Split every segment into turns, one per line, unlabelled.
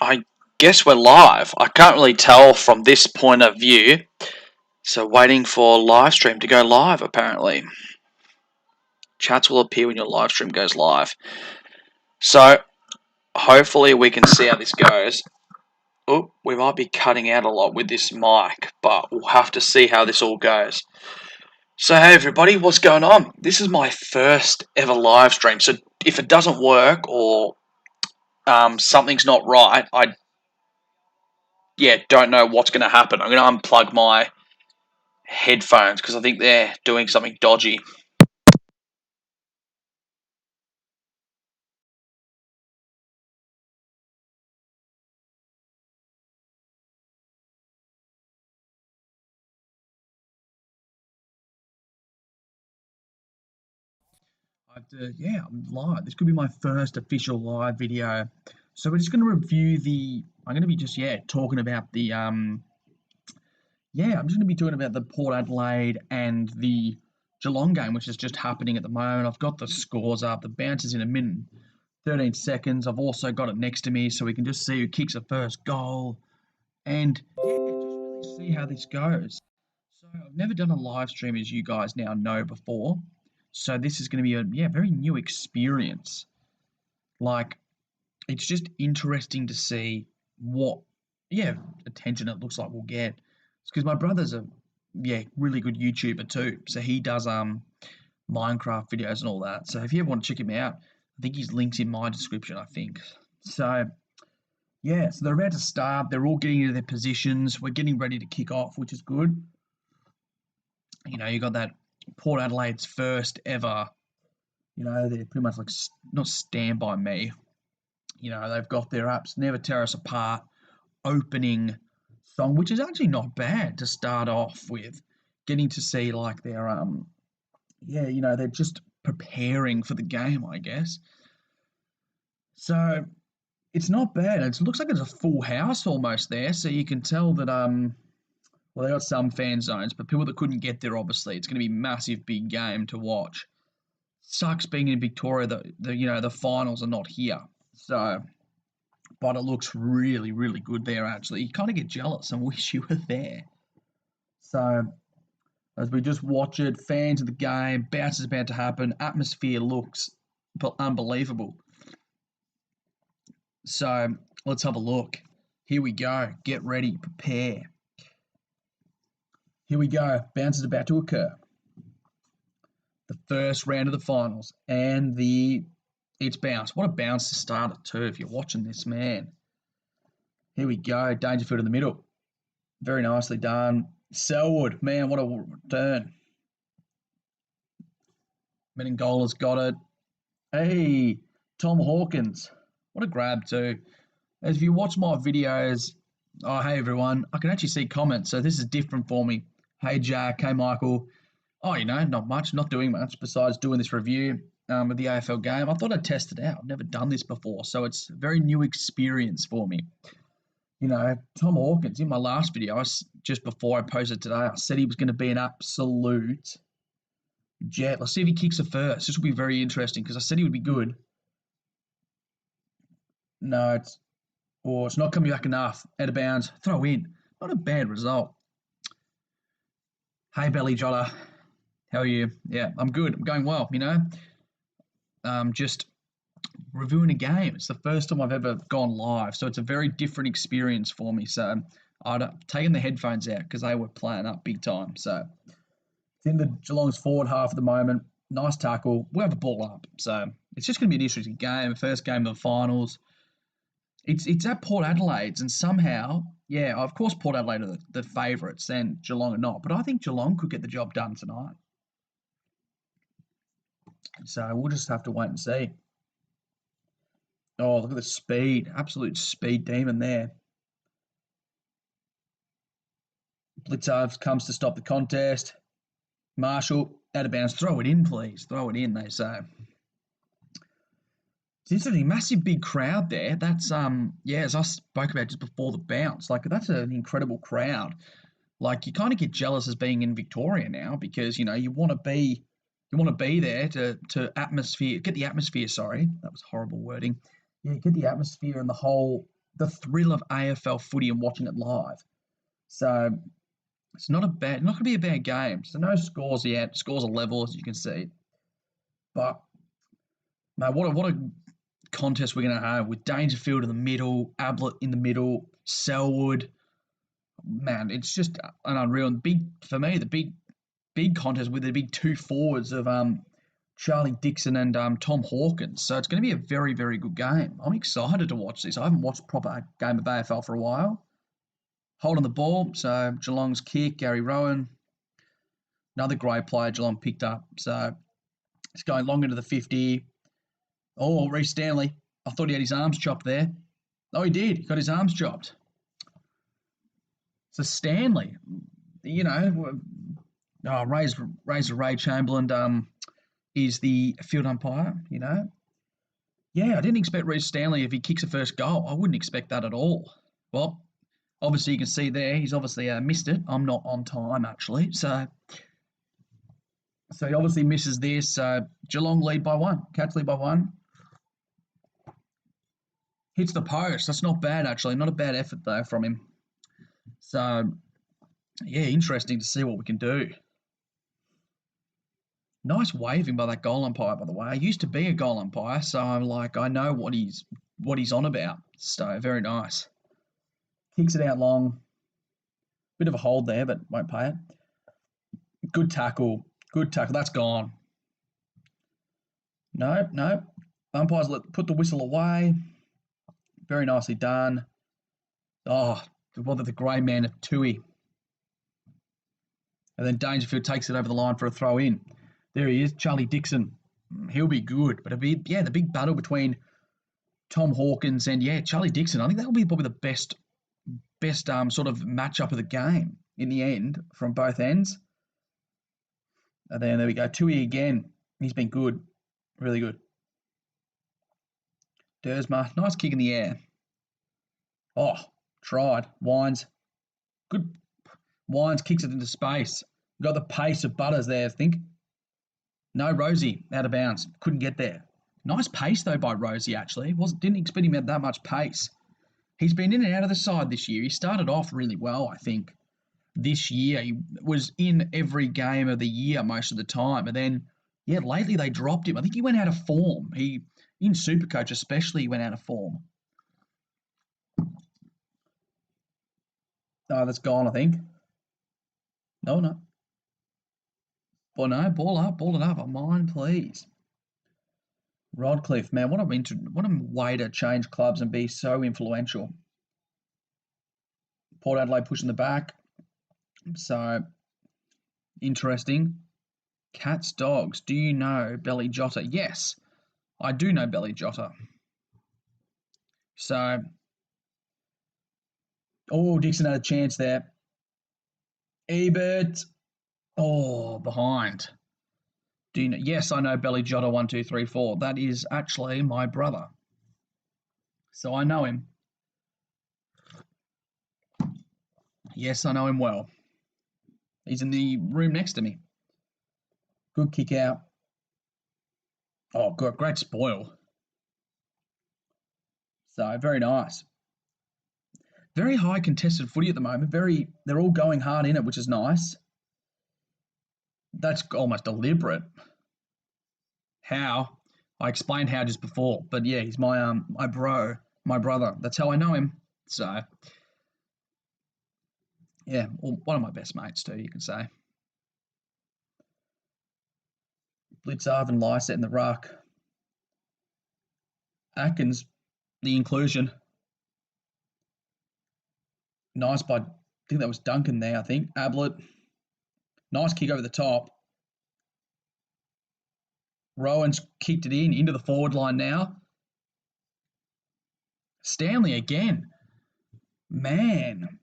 I guess we're live. I can't really tell from this point of view. So waiting for live stream to go live apparently. Chats will appear when your live stream goes live. So hopefully we can see how this goes. Oh, we might be cutting out a lot with this mic, but we'll have to see how this all goes. So hey everybody, what's going on? This is my first ever live stream. So if it doesn't work or something's not right, I don't know what's going to happen. I'm going to unplug my headphones because I think they're doing something dodgy. I'm live. This could be my first official live video. So we're just going to review I'm going to be talking about I'm just going to be talking about the Port Adelaide and the Geelong game, which is just happening at the moment. I've got the scores up. The bounce is in a minute, 13 seconds. I've also got it next to me so we can just see who kicks the first goal and just really see how this goes. So I've never done a live stream, as you guys now know, before. So this is going to be a very new experience. Like, it's just interesting to see what attention it looks like we'll get. It's because my brother's a really good YouTuber too. So he does Minecraft videos and all that. So if you ever want to check him out, I think his link's in my description, I think. So so they're about to start. They're all getting into their positions. We're getting ready to kick off, which is good. You know, you got that Port Adelaide's first ever, they're pretty much like not Stand By Me. They've got their apps Never Tear Us Apart opening song, which is actually not bad to start off with. Getting to see like their they're just preparing for the game, I guess. So it's not bad. It looks like it's a full house almost there, so you can tell that well, they got some fan zones, but people that couldn't get there, obviously, it's going to be a massive, big game to watch. Sucks being in Victoria that the finals are not here. So, but it looks really, really good there. Actually, you kind of get jealous and wish you were there. So, as we just watch it, fans of the game, bounce is about to happen. Atmosphere looks unbelievable. So let's have a look. Here we go. Get ready. Prepare. Here we go. Bounce is about to occur. The first round of the finals. And it's bounce. What a bounce to start it too if you're watching this, man. Here we go. Dangerfield in the middle. Very nicely done. Selwood. Man, what a return. Meningola's got it. Hey, Tom Hawkins. What a grab too. As if you watch my videos, oh, hey everyone, I can actually see comments, so this is different for me. Hey Jack, hey Michael. Oh, not much, not doing much besides doing this review of the AFL game. I thought I'd test it out. I've never done this before, so it's a very new experience for me. Tom Hawkins, in my last video, just before I posted today, I said he was going to be an absolute jet. Let's see if he kicks it first. This will be very interesting because I said he would be good. No, it's not coming back enough. Out of bounds. Throw in. Not a bad result. Hey, Belly Jotter. How are you? Yeah, I'm good. I'm going well, just reviewing a game. It's the first time I've ever gone live, so it's a very different experience for me. So I've taken the headphones out because they were playing up big time. So it's in the Geelong's forward half at the moment. Nice tackle. We have the ball up. So it's just going to be an interesting game. First game of the finals. It's at Port Adelaide's, and somehow, of course, Port Adelaide are the favourites, and Geelong are not. But I think Geelong could get the job done tonight. So we'll just have to wait and see. Oh, look at the speed. Absolute speed demon there. Blitzarves comes to stop the contest. Marshall, out of bounds. Throw it in, please. Throw it in, they say. It's interesting, massive big crowd there. That's as I spoke about just before the bounce, like that's an incredible crowd. Like you kind of get jealous as being in Victoria now because you want to be there to get the atmosphere. Sorry, that was horrible wording. Yeah, get the atmosphere and the whole the thrill of AFL footy and watching it live. So it's not going to be a bad game. So no scores yet. Scores are level, as you can see. But mate, what a contest we're going to have with Dangerfield in the middle, Ablett in the middle, Selwood. Man, it's just an unreal big for me. The big contest with the big two forwards of Charlie Dixon and Tom Hawkins. So it's going to be a very, very good game. I'm excited to watch this. I haven't watched a proper game of AFL for a while. Holding the ball, so Geelong's kick, Gary Rowan. Another great player Geelong picked up. So it's going long into the 50. Oh, Reece Stanley. I thought he had his arms chopped there. Oh, he did. He got his arms chopped. So Stanley, Razor Ray Chamberlain is the field umpire, Yeah, I didn't expect Reece Stanley, if he kicks the first goal, I wouldn't expect that at all. Well, obviously you can see there, he's obviously missed it. I'm not on time, actually. So he obviously misses this. Geelong lead by one. Cats lead by one. Hits the post. That's not bad, actually. Not a bad effort, though, from him. So, yeah, interesting to see what we can do. Nice waving by that goal umpire, by the way. I used to be a goal umpire, so I'm like, I know what he's on about. So, very nice. Kicks it out long. Bit of a hold there, but won't pay it. Good tackle. Good tackle. That's gone. No. Umpires put the whistle away. Very nicely done. Oh, the grey man of Tui. And then Dangerfield takes it over the line for a throw in. There he is, Charlie Dixon. He'll be good. But the big battle between Tom Hawkins and, Charlie Dixon. I think that'll be probably the best sort of matchup of the game in the end from both ends. And then there we go. Tui again. He's been good. Really good. Dersma. Nice kick in the air. Oh, tried. Wines. Good. Wines kicks it into space. Got the pace of Butters there, I think. No, Rosie, out of bounds. Couldn't get there. Nice pace, though, by Rosie, actually. Didn't expect him to have that much pace. He's been in and out of the side this year. He started off really well, I think, this year. He was in every game of the year most of the time. And then, lately they dropped him. I think he went out of form. In Supercoach especially, he went out of form. Oh, that's gone, I think. No. Well, no, ball it up. Mine, please. Rodcliffe, man, what a way to change clubs and be so influential. Port Adelaide pushing the back. So, interesting. Cats, dogs. Do you know Belly Jotta? Yes, I do know Belly Jotta. So, Dixon had a chance there. Ebert. Oh, behind. Do you know? Yes, I know Belly Jotta 1, 2, 3, 4. That is actually my brother. So I know him. Yes, I know him well. He's in the room next to me. Good kick out. Oh, good, great spoil. So very nice. Very high contested footy at the moment. They're all going hard in it, which is nice. That's almost deliberate. How? I explained how just before, but yeah, he's my brother. That's how I know him. So yeah, one of my best mates too, you could say. Blitzarv and Lyset in the ruck. Atkins, the inclusion. Nice by, I think that was Duncan there, I think. Ablett. Nice kick over the top. Rowan's kicked it into the forward line now. Stanley again. Man.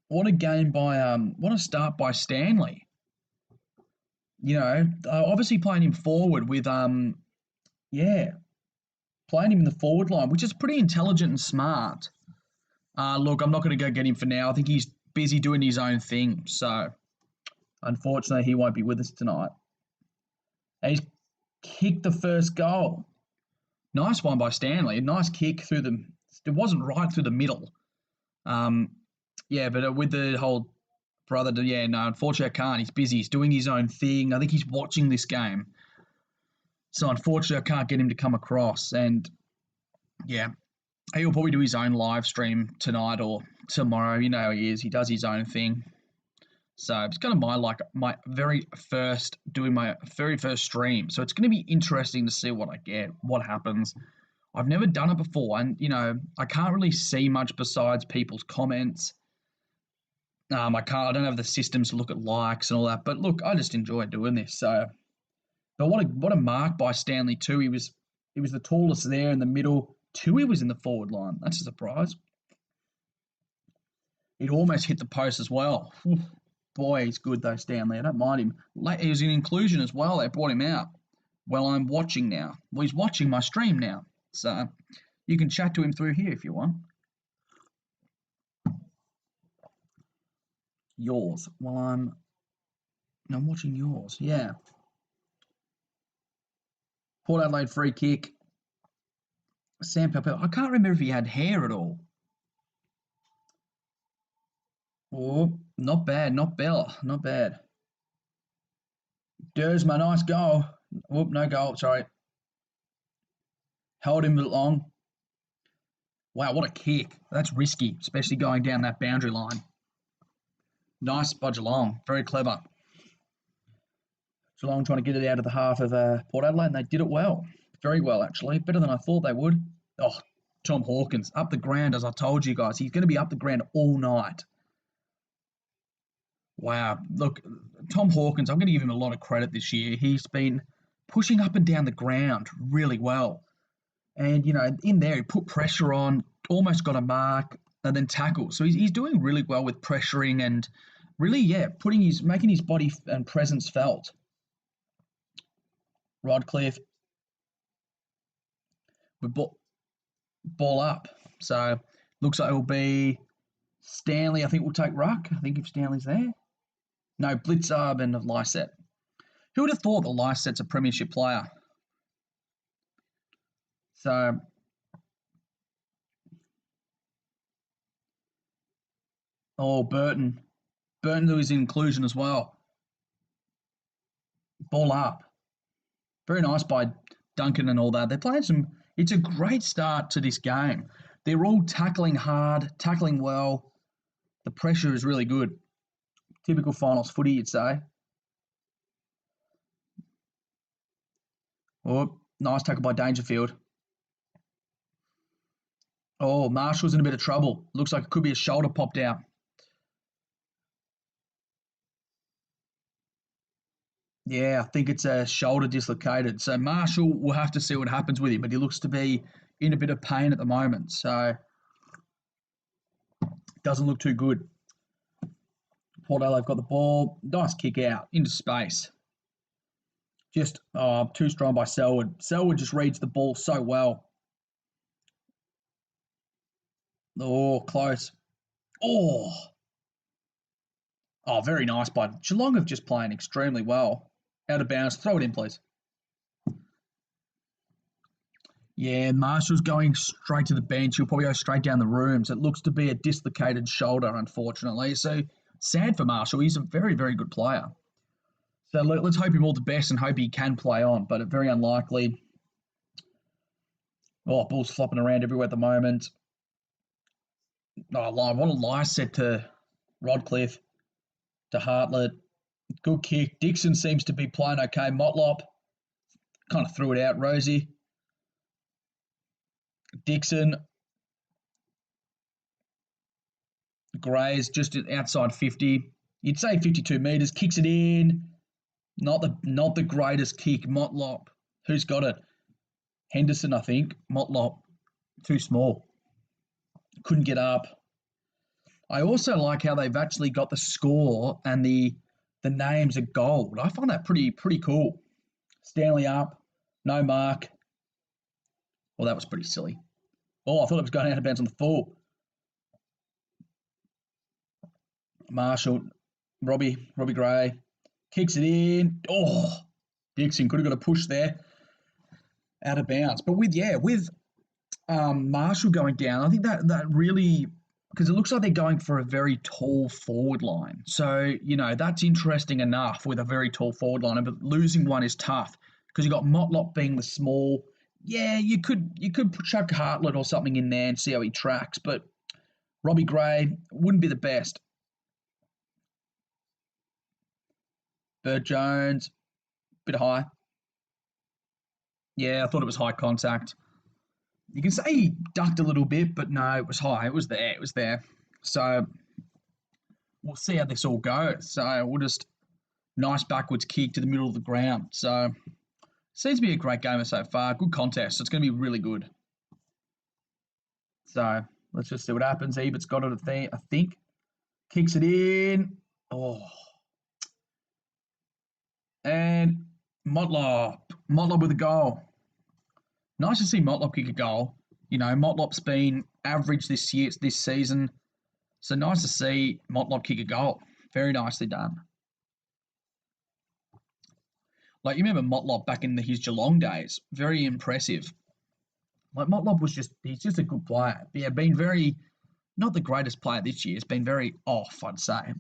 What a game what a start by Stanley. Obviously playing him forward with, playing him in the forward line, which is pretty intelligent and smart. Look, I'm not going to go get him for now. I think he's busy doing his own thing. So, unfortunately, he won't be with us tonight. And he's kicked the first goal. Nice one by Stanley. Nice kick through the it wasn't right through the middle. Um, yeah, but with the whole brother, yeah, no, unfortunately I can't. He's busy. He's doing his own thing. I think he's watching this game. So unfortunately I can't get him to come across. And yeah, he'll probably do his own live stream tonight or tomorrow. You know how he is. He does his own thing. So it's kind of my very first stream. So it's going to be interesting to see what I get, what happens. I've never done it before, and I can't really see much besides people's comments. I don't have the systems to look at likes and all that. But look, I just enjoy doing this. So, but what a mark by Stanley too. He was the tallest there in the middle. Tui was in the forward line. That's a surprise. He'd almost hit the post as well. Boy, he's good though, Stanley. I don't mind him. He was in inclusion as well. They brought him out. Well, I'm watching now. Well, he's watching my stream now. So you can chat to him through here if you want. Yours. Well, I'm watching yours. Yeah. Port Adelaide free kick. Sam Pepper. I can't remember if he had hair at all. Oh, not bad. Not Bella. Not bad. Dersma, nice goal. Whoop, no goal. Sorry. Held him long. Wow, what a kick. That's risky, especially going down that boundary line. Nice by Geelong. Very clever. Geelong trying to get it out of the half of Port Adelaide, and they did it well. Very well, actually. Better than I thought they would. Oh, Tom Hawkins, up the ground, as I told you guys. He's going to be up the ground all night. Wow. Look, Tom Hawkins, I'm going to give him a lot of credit this year. He's been pushing up and down the ground really well. And, in there, he put pressure on, almost got a mark, and then tackles. So he's doing really well with pressuring and really, yeah, making his body and presence felt. Rodcliffe with ball up. So looks like it'll be Stanley. I think we'll take ruck. I think if Stanley's there. No, Blitzarb and Lyset. Who would have thought that Lyset's a premiership player? So, Burton. Burton who is in inclusion as well. Ball up. Very nice by Duncan and all that. They're playing it's a great start to this game. They're all tackling hard, tackling well. The pressure is really good. Typical finals footy, you'd say. Oh, nice tackle by Dangerfield. Oh, Marshall's in a bit of trouble. Looks like it could be a shoulder popped out. Yeah, I think it's a shoulder dislocated. So Marshall, will have to see what happens with him, but he looks to be in a bit of pain at the moment. So doesn't look too good. Port Adelaide got the ball. Nice kick out into space. Just too strong by Selwood. Selwood just reads the ball so well. Oh, close. Oh, very nice by Geelong have just playing extremely well. Out of bounds. Throw it in, please. Yeah, Marshall's going straight to the bench. He'll probably go straight down the rooms. It looks to be a dislocated shoulder, unfortunately. So sad for Marshall. He's a very, very good player. So let's hope him all the best and hope he can play on, but very unlikely. Oh, ball's flopping around everywhere at the moment. Oh, what a lie set to Rodcliffe, to Hartlett. Good kick. Dixon seems to be playing okay. Motlop kind of threw it out. Rosie. Dixon. Gray's just outside 50. You'd say 52 metres. Kicks it in. Not the greatest kick. Motlop. Who's got it? Henderson, I think. Motlop. Too small. Couldn't get up. I also like how they've actually got the score and the names are gold. I find that pretty cool. Stanley up. No mark. Well, that was pretty silly. Oh, I thought it was going out of bounds on the full. Marshall. Robbie Gray. Kicks it in. Oh, Dixon could have got a push there. Out of bounds. But with Marshall going down. I think that really, because it looks like they're going for a very tall forward line. So that's interesting enough with a very tall forward line, but losing one is tough because you got Motlop being the small. Yeah, you could chuck Hartlett or something in there and see how he tracks, but Robbie Gray wouldn't be the best. Bert Jones, bit high. Yeah, I thought it was high contact. You can say he ducked a little bit, but no, it was high. It was there. It was there. So we'll see how this all goes. So we'll just nice backwards kick to the middle of the ground. So seems to be a great game so far. Good contest. So it's going to be really good. So let's just see what happens. Ebert's got it, I think. Kicks it in. Oh. And Motlop. Motlop with a goal. Nice to see Motlop kick a goal. Motlop's been average this season. So nice to see Motlop kick a goal. Very nicely done. Like, you remember Motlop back in his Geelong days. Very impressive. Like, Motlop he's just a good player. Yeah, been very, not the greatest player this year. He's been very off, I'd say.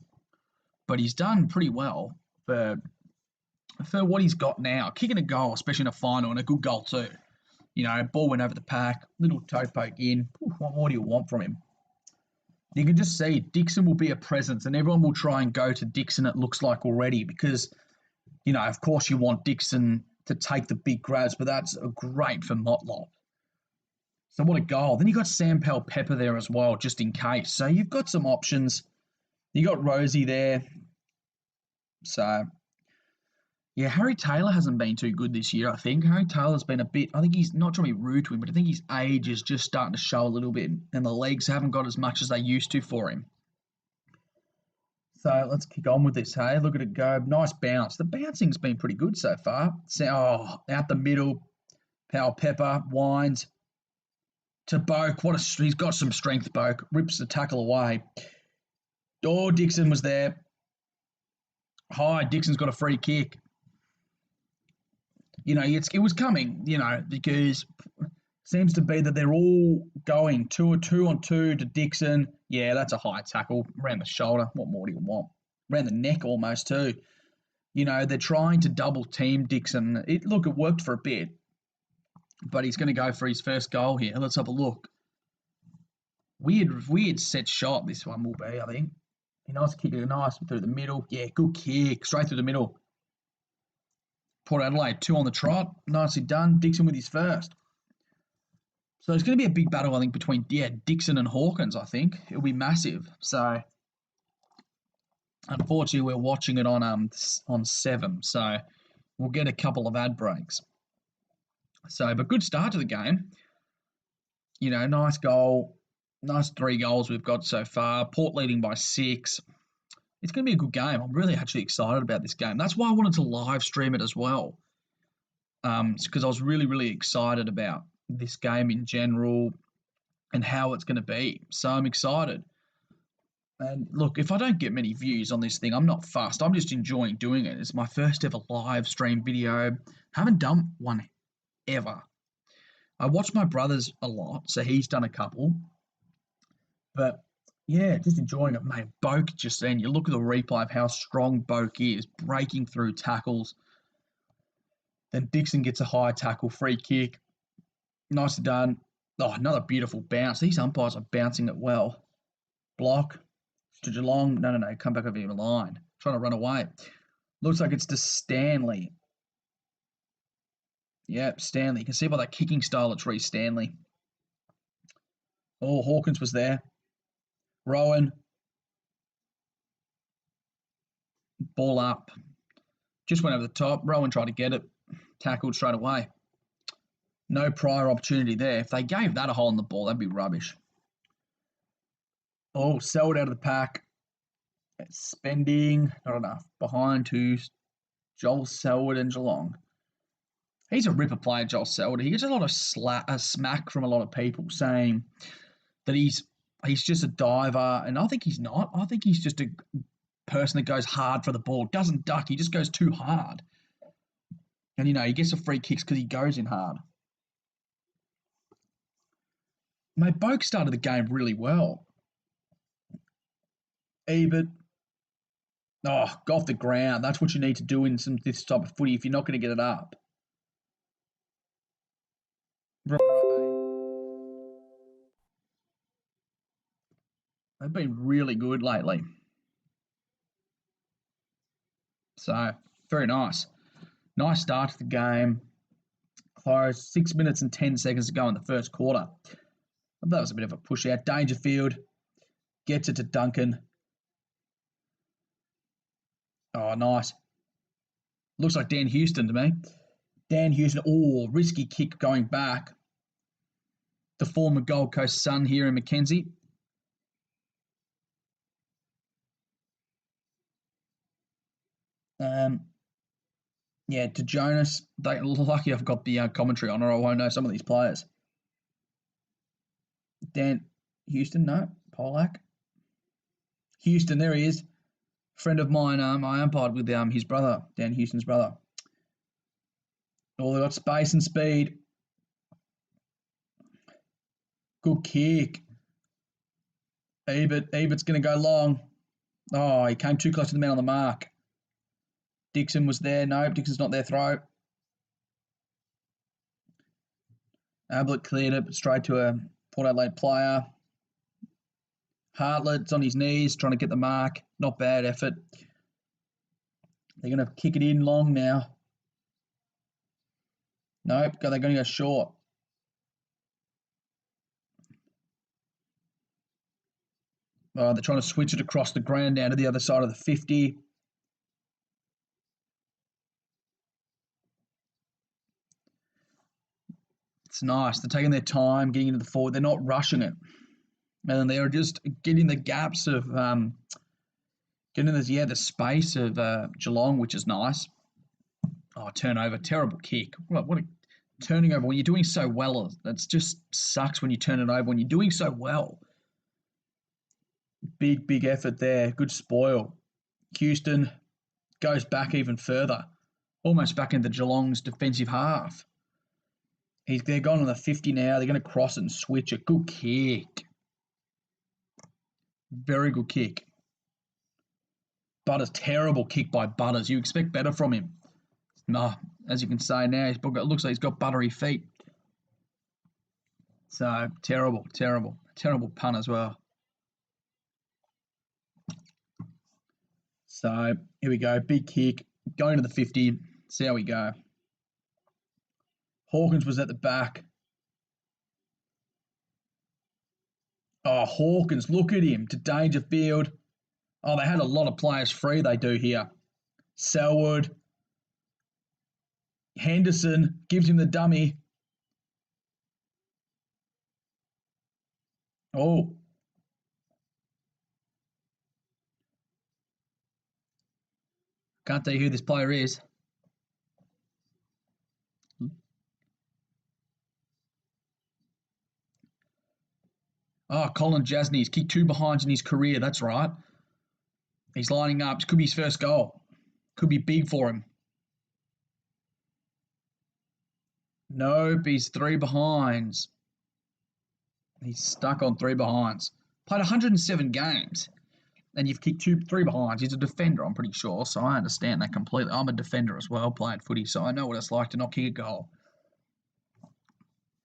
But he's done pretty well for what he's got now. Kicking a goal, especially in a final, and a good goal too. Ball went over the pack, little toe poke in. What more do you want from him? You can just see Dixon will be a presence, and everyone will try and go to Dixon, it looks like already, because, of course you want Dixon to take the big grabs, but that's great for Motlop. So what a goal. Then you got Sam Powell-Pepper there as well, just in case. So you've got some options. You got Rosie there. So, yeah, Harry Taylor hasn't been too good this year, I think. Harry Taylor's been I think he's not trying to be rude to him, but I think his age is just starting to show a little bit, and the legs haven't got as much as they used to for him. So let's kick on with this, hey? Look at it go. Nice bounce. The bouncing's been pretty good so far. Out the middle. Powell-Pepper winds to Boak. He's got some strength, Boak. Rips the tackle away. Oh, Dixon was there. Hi, Dixon's got a free kick. It was coming, because it seems to be that they're all going 2-on-2 to Dixon. Yeah, that's a high tackle. Around the shoulder. What more do you want? Around the neck almost too. They're trying to double team Dixon. It worked for a bit, but he's going to go for his first goal here. Let's have a look. Weird set shot this one will be, I think. Nice kick, nice through the middle. Yeah, good kick, straight through the middle. Port Adelaide, 2 on the trot. Nicely done. Dixon with his first. So it's going to be a big battle, I think, between Dixon and Hawkins, I think. It'll be massive. So, unfortunately, we're watching it on 7, so we'll get a couple of ad breaks. So, but good start to the game. Nice goal. Nice 3 goals we've got so far. Port leading by 6. It's going to be a good game. I'm really actually excited about this game. That's why I wanted to live stream it as well. Because I was really, really excited about this game in general and how it's going to be. So I'm excited. And look, if I don't get many views on this thing, I'm not fussed. I'm just enjoying doing it. It's my first ever live stream video. Haven't done one ever. I watch my brothers a lot, so he's done a couple. But yeah, just enjoying it, mate. Boak just then. You look at the replay of how strong Boak is, breaking through tackles. Then Dixon gets a high tackle, free kick. Nicely done. Oh, another beautiful bounce. These umpires are bouncing it well. Block to Geelong. No. Come back over your line. Trying to run away. Looks like it's to Stanley. Yep, Stanley. You can see by that kicking style it's Reece Stanley. Oh, Hawkins was there. Rowan. Ball up. Just went over the top. Rowan tried to get it. Tackled straight away. No prior opportunity there. If they gave that a hole in the ball, that'd be rubbish. Oh, Selwood out of the pack. Spending. Not enough. Behind to Joel Selwood and Geelong. He's a ripper player, Joel Selwood. He gets a lot of smack from a lot of people saying that he's just a diver, and I think he's not. I think he's just a person that goes hard for the ball. Doesn't duck. He just goes too hard. And, he gets the free kicks because he goes in hard. Mate, Boak started the game really well. Ebert, go off the ground. That's what you need to do in this type of footy if you're not going to get it up. They've been really good lately. So, very nice. Nice start to the game. Close. 6 minutes and 10 seconds to go in the first quarter. That was a bit of a push out. Dangerfield gets it to Duncan. Oh, nice. Looks like Dan Houston to me. Dan Houston. Oh, risky kick going back. The former Gold Coast Sun here in Mackenzie. Yeah, to Jonas. Lucky I've got the commentary on, or I won't know some of these players. Dan Houston, no. Polak. Houston, there he is. Friend of mine, I umpired with his brother, Dan Houston's brother. Oh, they got space and speed. Good kick. Ebert's going to go long. Oh, he came too close to the man on the mark. Dixon was there. No, Dixon's not there. Throw. Ablett cleared it straight to a Port Adelaide player. Hartlett's on his knees trying to get the mark. Not bad effort. They're going to kick it in long now. Nope, they're going to go short. They're trying to switch it across the ground down to the other side of the 50. It's nice. They're taking their time getting into the forward. They're not rushing it. And they're just getting the gaps of getting the space of Geelong, which is nice. Oh, turnover. Terrible kick. What a turning over. When you're doing so well, that just sucks when you turn it over. When you're doing so well. Big effort there. Good spoil. Houston goes back even further. Almost back into Geelong's defensive half. They're gone on the 50 now. They're going to cross it and switch it. Good kick. Very good kick. Butters, terrible kick by Butters. You expect better from him. No, as you can say now, it looks like he's got buttery feet. So, terrible. Terrible pun as well. So, here we go. Big kick. Going to the 50. See how we go. Hawkins was at the back. Oh, Hawkins, look at him. To Dangerfield. Oh, they had a lot of players free, they do here. Selwood. Henderson gives him the dummy. Oh. Can't tell you who this player is. Oh, Colin Jasny. He's kicked 2 behinds in his career. That's right. He's lining up. This could be his first goal. Could be big for him. Nope, he's 3 behinds. He's stuck on 3 behinds. Played 107 games, and you've kicked 3 behinds. He's a defender, I'm pretty sure, so I understand that completely. I'm a defender as well, playing footy, so I know what it's like to not kick a goal.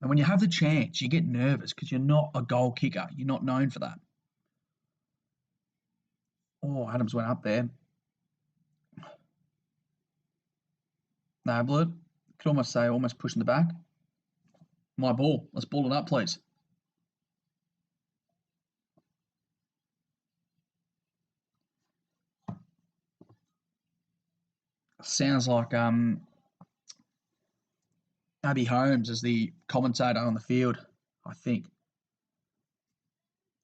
And when you have the chance, you get nervous because you're not a goal kicker. You're not known for that. Oh, Adams went up there. Nablet. Could almost say almost pushing the back. My ball. Let's ball it up, please. Sounds like Abby Holmes is the commentator on the field, I think.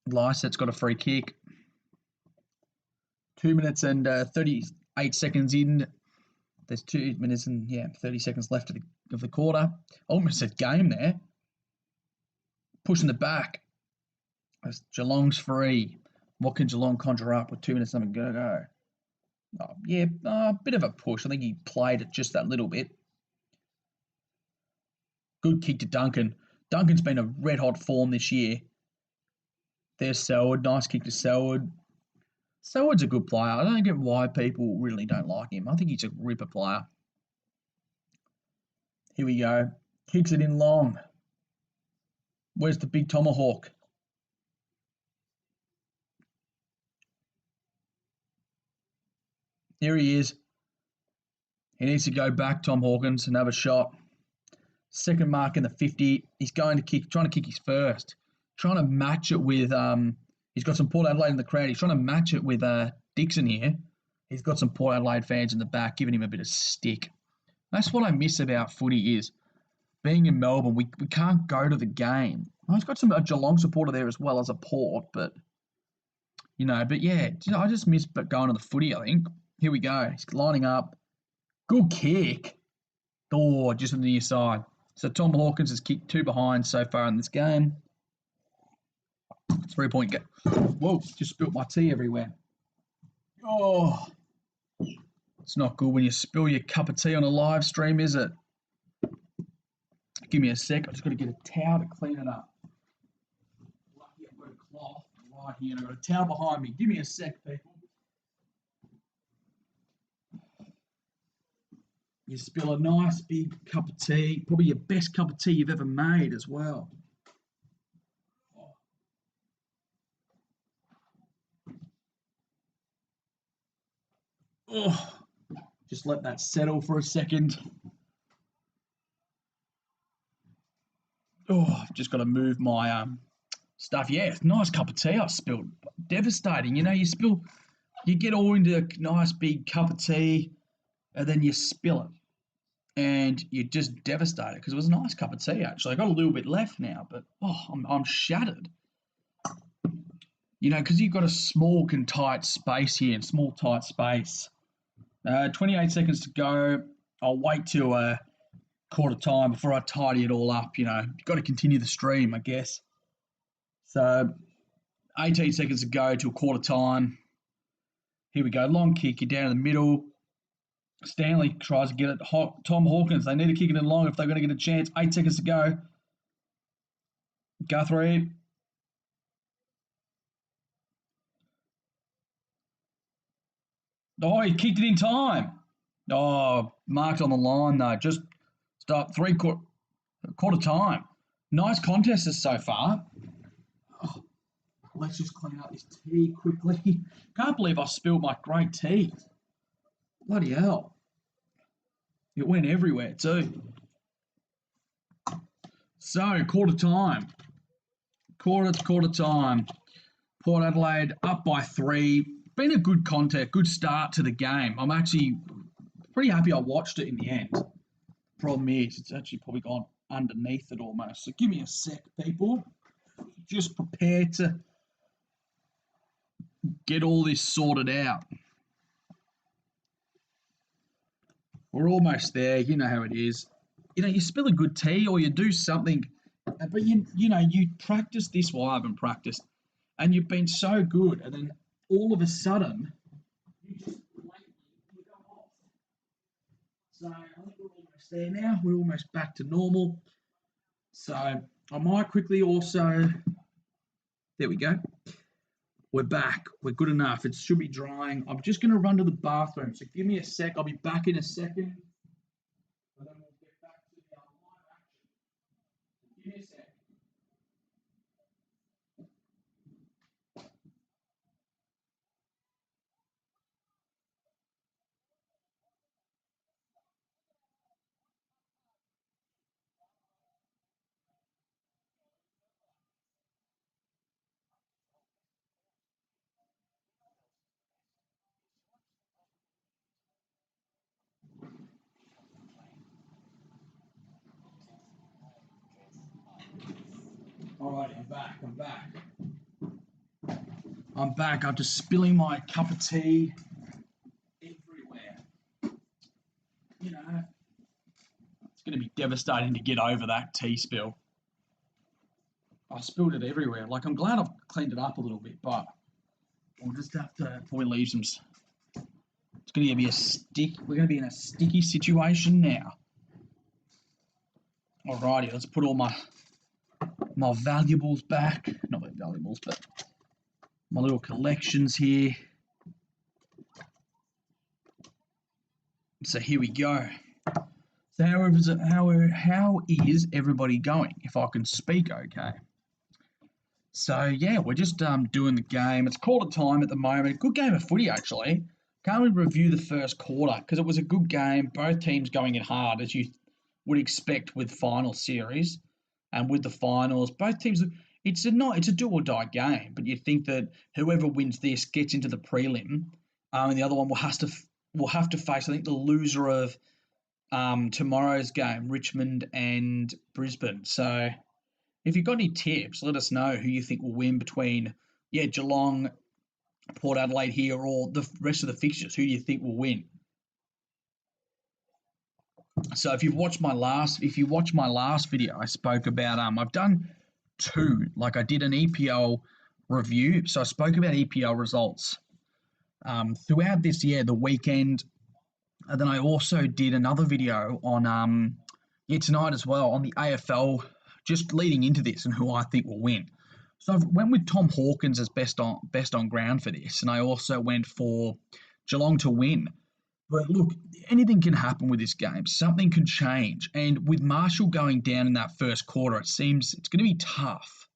Lycett's got a free kick. 2 minutes and 38 seconds in. There's 2 minutes and 30 seconds left of the quarter. Almost said game there. Pushing the back. As Geelong's free. What can Geelong conjure up with 2 minutes and something to go? A bit of a push. I think he played it just that little bit. Good kick to Duncan. Duncan's been a red-hot form this year. There's Selwood. Nice kick to Selwood. Selwood's a good player. I don't get why people really don't like him. I think he's a ripper player. Here we go. Kicks it in long. Where's the big tomahawk? Here he is. He needs to go back, Tom Hawkins, and have a shot. Second mark in the 50. He's going to kick, trying to kick his first. Trying to match it with, he's got some Port Adelaide in the crowd. He's trying to match it with Dixon here. He's got some Port Adelaide fans in the back giving him a bit of stick. That's what I miss about footy is being in Melbourne, we can't go to the game. Oh, he's got a Geelong supporter there as well as a Port, but I just miss going to the footy, I think. Here we go. He's lining up. Good kick. Oh, just on the near side. So Tom Hawkins has kicked 2 behind so far in this game. 3-point game. Whoa, just spilt my tea everywhere. Oh, it's not good when you spill your cup of tea on a live stream, is it? Give me a sec. I've just got to get a towel to clean it up. Lucky I've got a cloth right here and I've got a towel behind me. Give me a sec, people. You spill a nice big cup of tea, probably your best cup of tea you've ever made as well. Oh, just let that settle for a second. Oh, I've just got to move my stuff. Yeah, nice cup of tea I spilled. Devastating. You get all into a nice big cup of tea and then you spill it. And you're just devastated because it was a nice cup of tea, actually. I got a little bit left now, but I'm shattered. Because you've got a small and tight space here, small tight space. 28 seconds to go. I'll wait till quarter time before I tidy it all up. You've got to continue the stream, I guess. So 18 seconds to go till quarter time. Here we go. Long kick. You're down in the middle. Stanley tries to get it. Tom Hawkins, they need to kick it in long if they're going to get a chance. 8 seconds to go. Guthrie. Oh, he kicked it in time. Oh, marked on the line, though. Just start quarter time. Nice contests so far. Oh, let's just clean up this tea quickly. Can't believe I spilled my great tea. Bloody hell. It went everywhere too. So, quarter time. Quarter time. Port Adelaide up by 3. Been a good contest, good start to the game. I'm actually pretty happy I watched it in the end. Problem is, it's actually probably gone underneath it almost. So give me a sec, people. Just prepare to get all this sorted out. We're almost there. You know how it is. You spill a good tea or you do something, but you practice this. Well, I haven't practiced, and you've been so good, and then all of a sudden, you just blatantly go off. So I think we're almost there now. We're almost back to normal. So I might quickly also. There we go. We're back. We're good enough. It should be drying. I'm just going to run to the bathroom. So give me a sec. I'll be back in a second. And then we'll get back to the live action. Give me a sec. All right, I'm back after spilling my cup of tea everywhere. It's going to be devastating to get over that tea spill. I spilled it everywhere. I'm glad I've cleaned it up a little bit, but we'll just have to probably leave some. It's going to be we're going to be in a sticky situation now. Alrighty, let's put all my my valuables back. Not my valuables, but my little collections here. So here we go. So how is everybody going? If I can speak okay. So yeah, we're just doing the game. It's quarter time at the moment. Good game of footy actually. Can't we review the first quarter because it was a good game. Both teams going in hard as you would expect with final series, and with the finals, both teams. It's a do or die game. But you think that whoever wins this gets into the prelim, and the other one will have to face I think the loser of tomorrow's game, Richmond and Brisbane. So if you've got any tips, let us know who you think will win between Geelong, Port Adelaide here, or the rest of the fixtures. Who do you think will win? So if you watch my last video, I spoke about I've done two. Like I did an EPL review, so I spoke about EPL results throughout this year, the weekend, and then I also did another video on tonight as well on the AFL, just leading into this and who I think will win. So I went with Tom Hawkins as best on ground for this, and I also went for Geelong to win. But look, anything can happen with this game. Something can change, and with Marshall going down in that first quarter, it seems it's going to be tough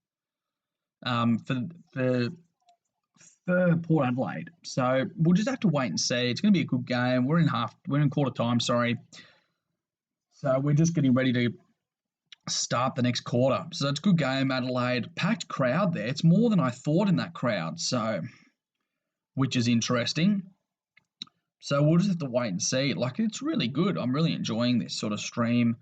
for Port Adelaide. So we'll just have to wait and see. It's going to be a good game. We're in quarter time. Sorry. So we're just getting ready to start the next quarter. So it's a good game, Adelaide. Packed crowd there. It's more than I thought in that crowd, so which is interesting. So we'll just have to wait and see. Like, it's really good. I'm really enjoying this sort of stream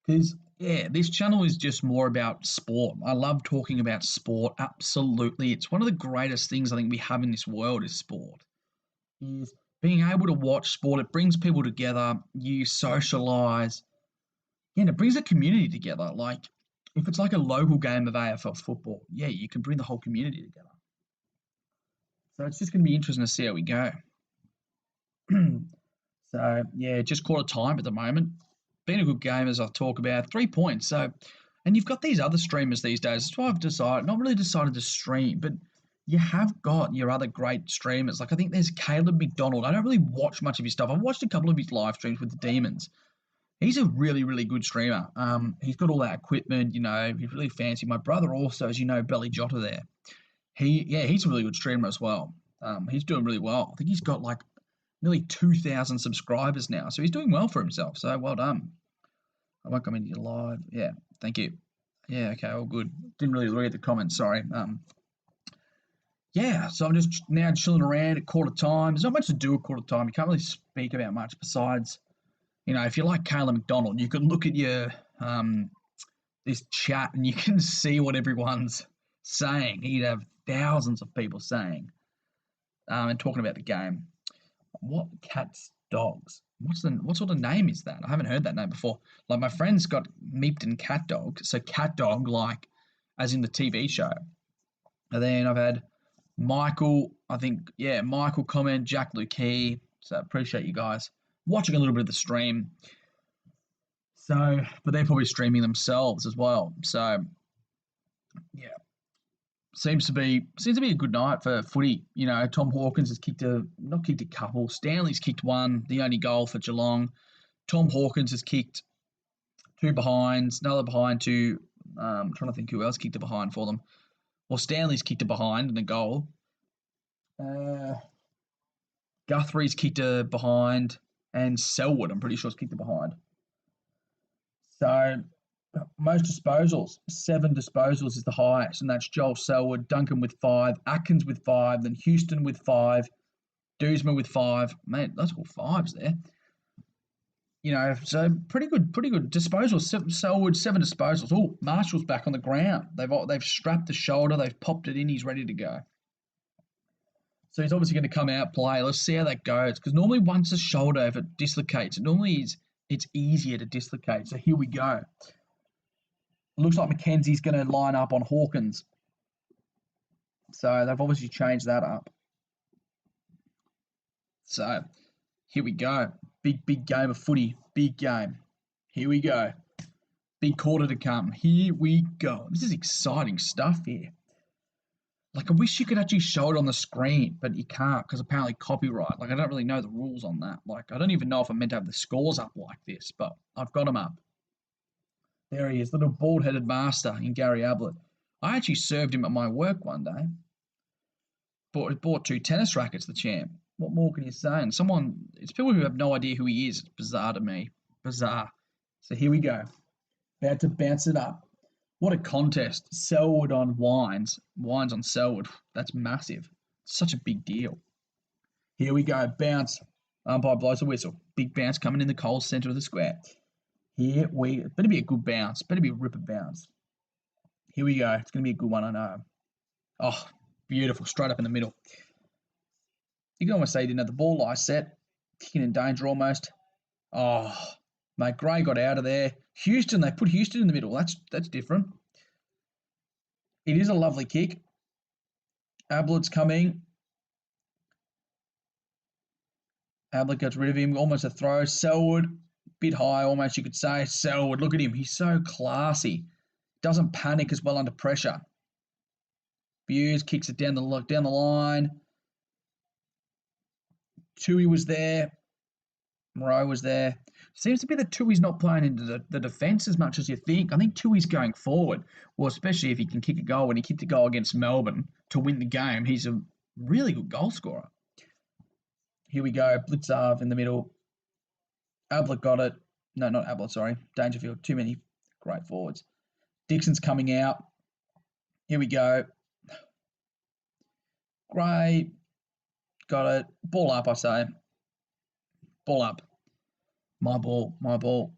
because, this channel is just more about sport. I love talking about sport. Absolutely. It's one of the greatest things I think we have in this world is sport. Is being able to watch sport. It brings people together. You socialise. Yeah, and it brings a community together. Like, if it's like a local game of AFL football, you can bring the whole community together. So it's just going to be interesting to see how we go. So, just quarter time at the moment. Been a good game, as I've talked about. 3 points. So, and you've got these other streamers these days. That's why I've not really decided to stream, but you have got your other great streamers. Like, I think there's Caleb McDonald. I don't really watch much of his stuff. I've watched a couple of his live streams with the Demons. He's a really, really good streamer. He's got all that equipment, he's really fancy. My brother also, as you know, Belly Jotta there. He's a really good streamer as well. He's doing really well. I think he's got like nearly 2,000 subscribers now. So he's doing well for himself. So well done. I won't come into your live. Yeah, thank you. Yeah, okay, all good. Didn't really read the comments, sorry. So I'm just now chilling around at quarter time. There's not much to do at quarter time. You can't really speak about much besides, if you like Caleb McDonald, you can look at your this chat and you can see what everyone's saying. He'd have thousands of people saying and talking about the game. What cats dogs? What sort of name is that? I haven't heard that name before. Like my friend's got Meepton Cat Dog, so cat dog like as in the TV show. And then I've had Michael, Michael comment, Jack Lukey. So appreciate you guys watching a little bit of the stream. So, but they're probably streaming themselves as well. So, seems to be a good night for footy. Tom Hawkins has not kicked a couple. Stanley's kicked one, the only goal for Geelong. Tom Hawkins has kicked two behinds, another behind two. I'm trying to think who else kicked a behind for them. Well, Stanley's kicked a behind and a goal. Guthrie's kicked a behind, and Selwood, I'm pretty sure, has kicked a behind. So, most disposals, 7 disposals is the highest, and that's Joel Selwood, Duncan with 5, Atkins with 5, then Houston with 5, Doosma with 5. Mate, that's all 5s there. So pretty good disposals. Selwood, 7 disposals. Oh, Marshall's back on the ground. They've strapped the shoulder, they've popped it in, he's ready to go. So he's obviously going to come out, play. Let's see how that goes. Because normally once the shoulder, if it dislocates, it's easier to dislocate. So here we go. It looks like Mackenzie's going to line up on Hawkins. So they've obviously changed that up. So here we go. Big game of footy. Big game. Here we go. Big quarter to come. Here we go. This is exciting stuff here. Like, I wish you could actually show it on the screen, but you can't because apparently copyright. Like, I don't really know the rules on that. Like, I don't even know if I'm meant to have the scores up like this, but I've got them up. There he is, little bald-headed master in Gary Ablett. I actually served him at my work one day. Bought 2 tennis rackets, the champ. What more can you say? And it's people who have no idea who he is. It's bizarre to me. Bizarre. So here we go. About to bounce it up. What a contest. Selwood on Wines. Wines on Selwood. That's massive. Such a big deal. Here we go. Bounce. Umpire blows the whistle. Big bounce coming in the cold centre of the square. Better be a good bounce. Better be a ripper bounce. Here we go. It's going to be a good one, I know. Oh, beautiful. Straight up in the middle. You can almost say he didn't have the ball lie set. Kicking in danger almost. Oh, mate, Gray got out of there. Houston, they put Houston in the middle. That's different. It is a lovely kick. Ablett's coming. Ablett gets rid of him. Almost a throw. Selwood, bit high almost, you could say. Selwood, look at him. He's so classy. Doesn't panic as well under pressure. Buse kicks it down the line. Tui was there. Moreau was there. Seems to be that Tui's not playing into the defence as much as you think. I think Tui's going forward. Well, especially if he can kick a goal. When he kicked a goal against Melbourne to win the game, he's a really good goal scorer. Here we go. Blitzarv in the middle. Ablett got it. No, not Ablett, sorry. Dangerfield. Too many great forwards. Dixon's coming out. Here we go. Gray. Got it. Ball up, I say. Ball up. My ball.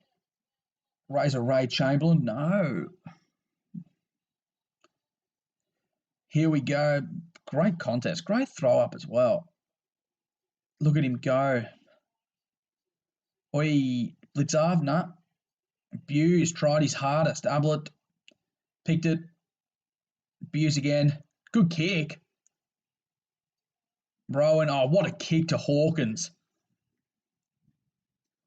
Razor Ray Chamberlain. No. Here we go. Great contest. Great throw up as well. Look at him go. Oi. Blitzarv, nah. Buse tried his hardest. Ablett picked it. Buse again. Good kick. Rowan. Oh, what a kick to Hawkins.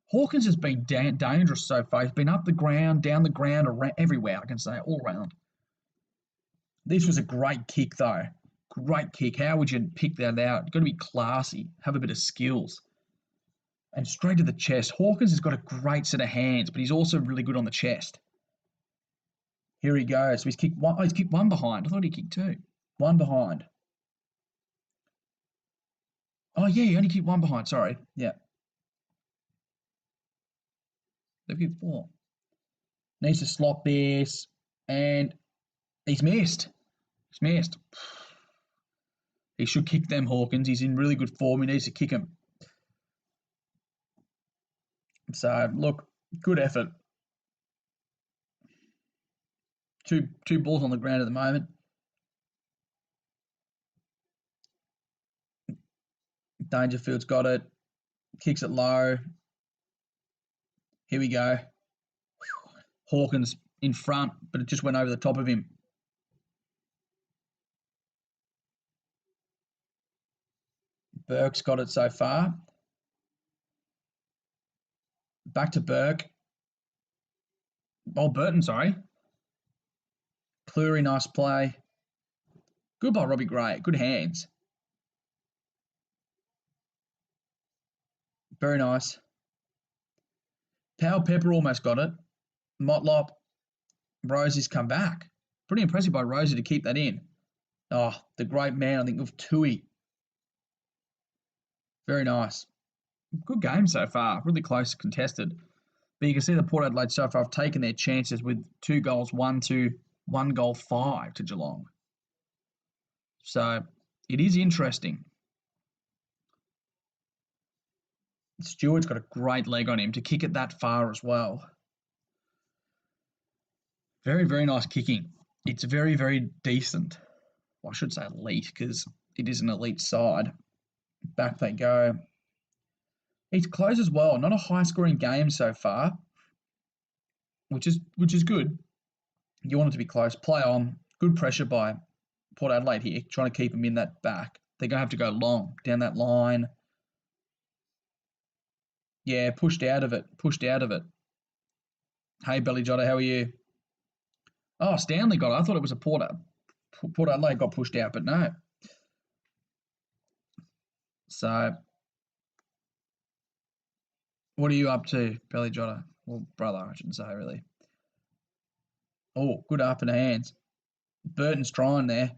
Hawkins has been dangerous so far. He's been up the ground, down the ground, around, everywhere, I can say, all around. This was a great kick, though. Great kick. How would you pick that out? You've got to be classy, have a bit of skills. And straight to the chest. Hawkins has got a great set of hands, but he's also really good on the chest. Here he goes. So he's kicked one behind. I thought he kicked 2. One behind. Oh, yeah, he only kicked 1 behind. Sorry. Yeah. They've kicked 4. Needs to slot this. And he's missed. He's missed. He should kick them, Hawkins. He's in really good form. He needs to kick him. So, look, good effort. Two balls on the ground at the moment. Dangerfield's got it. Kicks it low. Here we go. Hawkins in front, but it just went over the top of him. Burke's got it so far. Back to Burke. Oh, Burton, sorry. Cleary, nice play. Good by Robbie Gray. Good hands. Very nice. Powell Pepper almost got it. Motlop. Rosie's come back. Pretty impressive by Rosie to keep that in. Oh, the great man, I think, of Tui. Very nice. Good game so far. Really close, contested. But you can see the Port Adelaide so far have taken their chances with 2 goals, 1-2, 1 goal, 5 to Geelong. So it is interesting. Stewart's got a great leg on him to kick it that far as well. Very, very nice kicking. It's very, very decent. Well, I should say elite because it is an elite side. Back they go. It's close as well. Not a high-scoring game so far, which is good. You want it to be close. Play on. Good pressure by Port Adelaide here, trying to keep them in that back. They're going to have to go long down that line. Yeah, pushed out of it. Hey, Belly Jotter, how are you? Oh, Stanley got it. I thought it was a Port Adelaide got pushed out, but no. So, what are you up to, Belly Jotter? Well, brother, I shouldn't say, really. Oh, good up in the hands. Burton's trying there.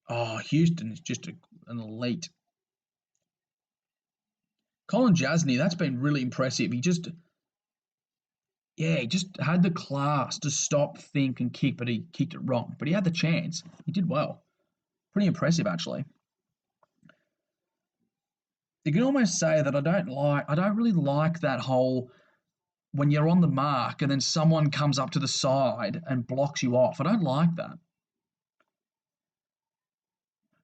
Oh, Houston is just an elite. Colin Jasny, that's been really impressive. He just had the class to stop, think, and kick, but he kicked it wrong. But he had the chance. He did well. Pretty impressive, actually. You can almost say that I don't really like that whole when you're on the mark and then someone comes up to the side and blocks you off. I don't like that.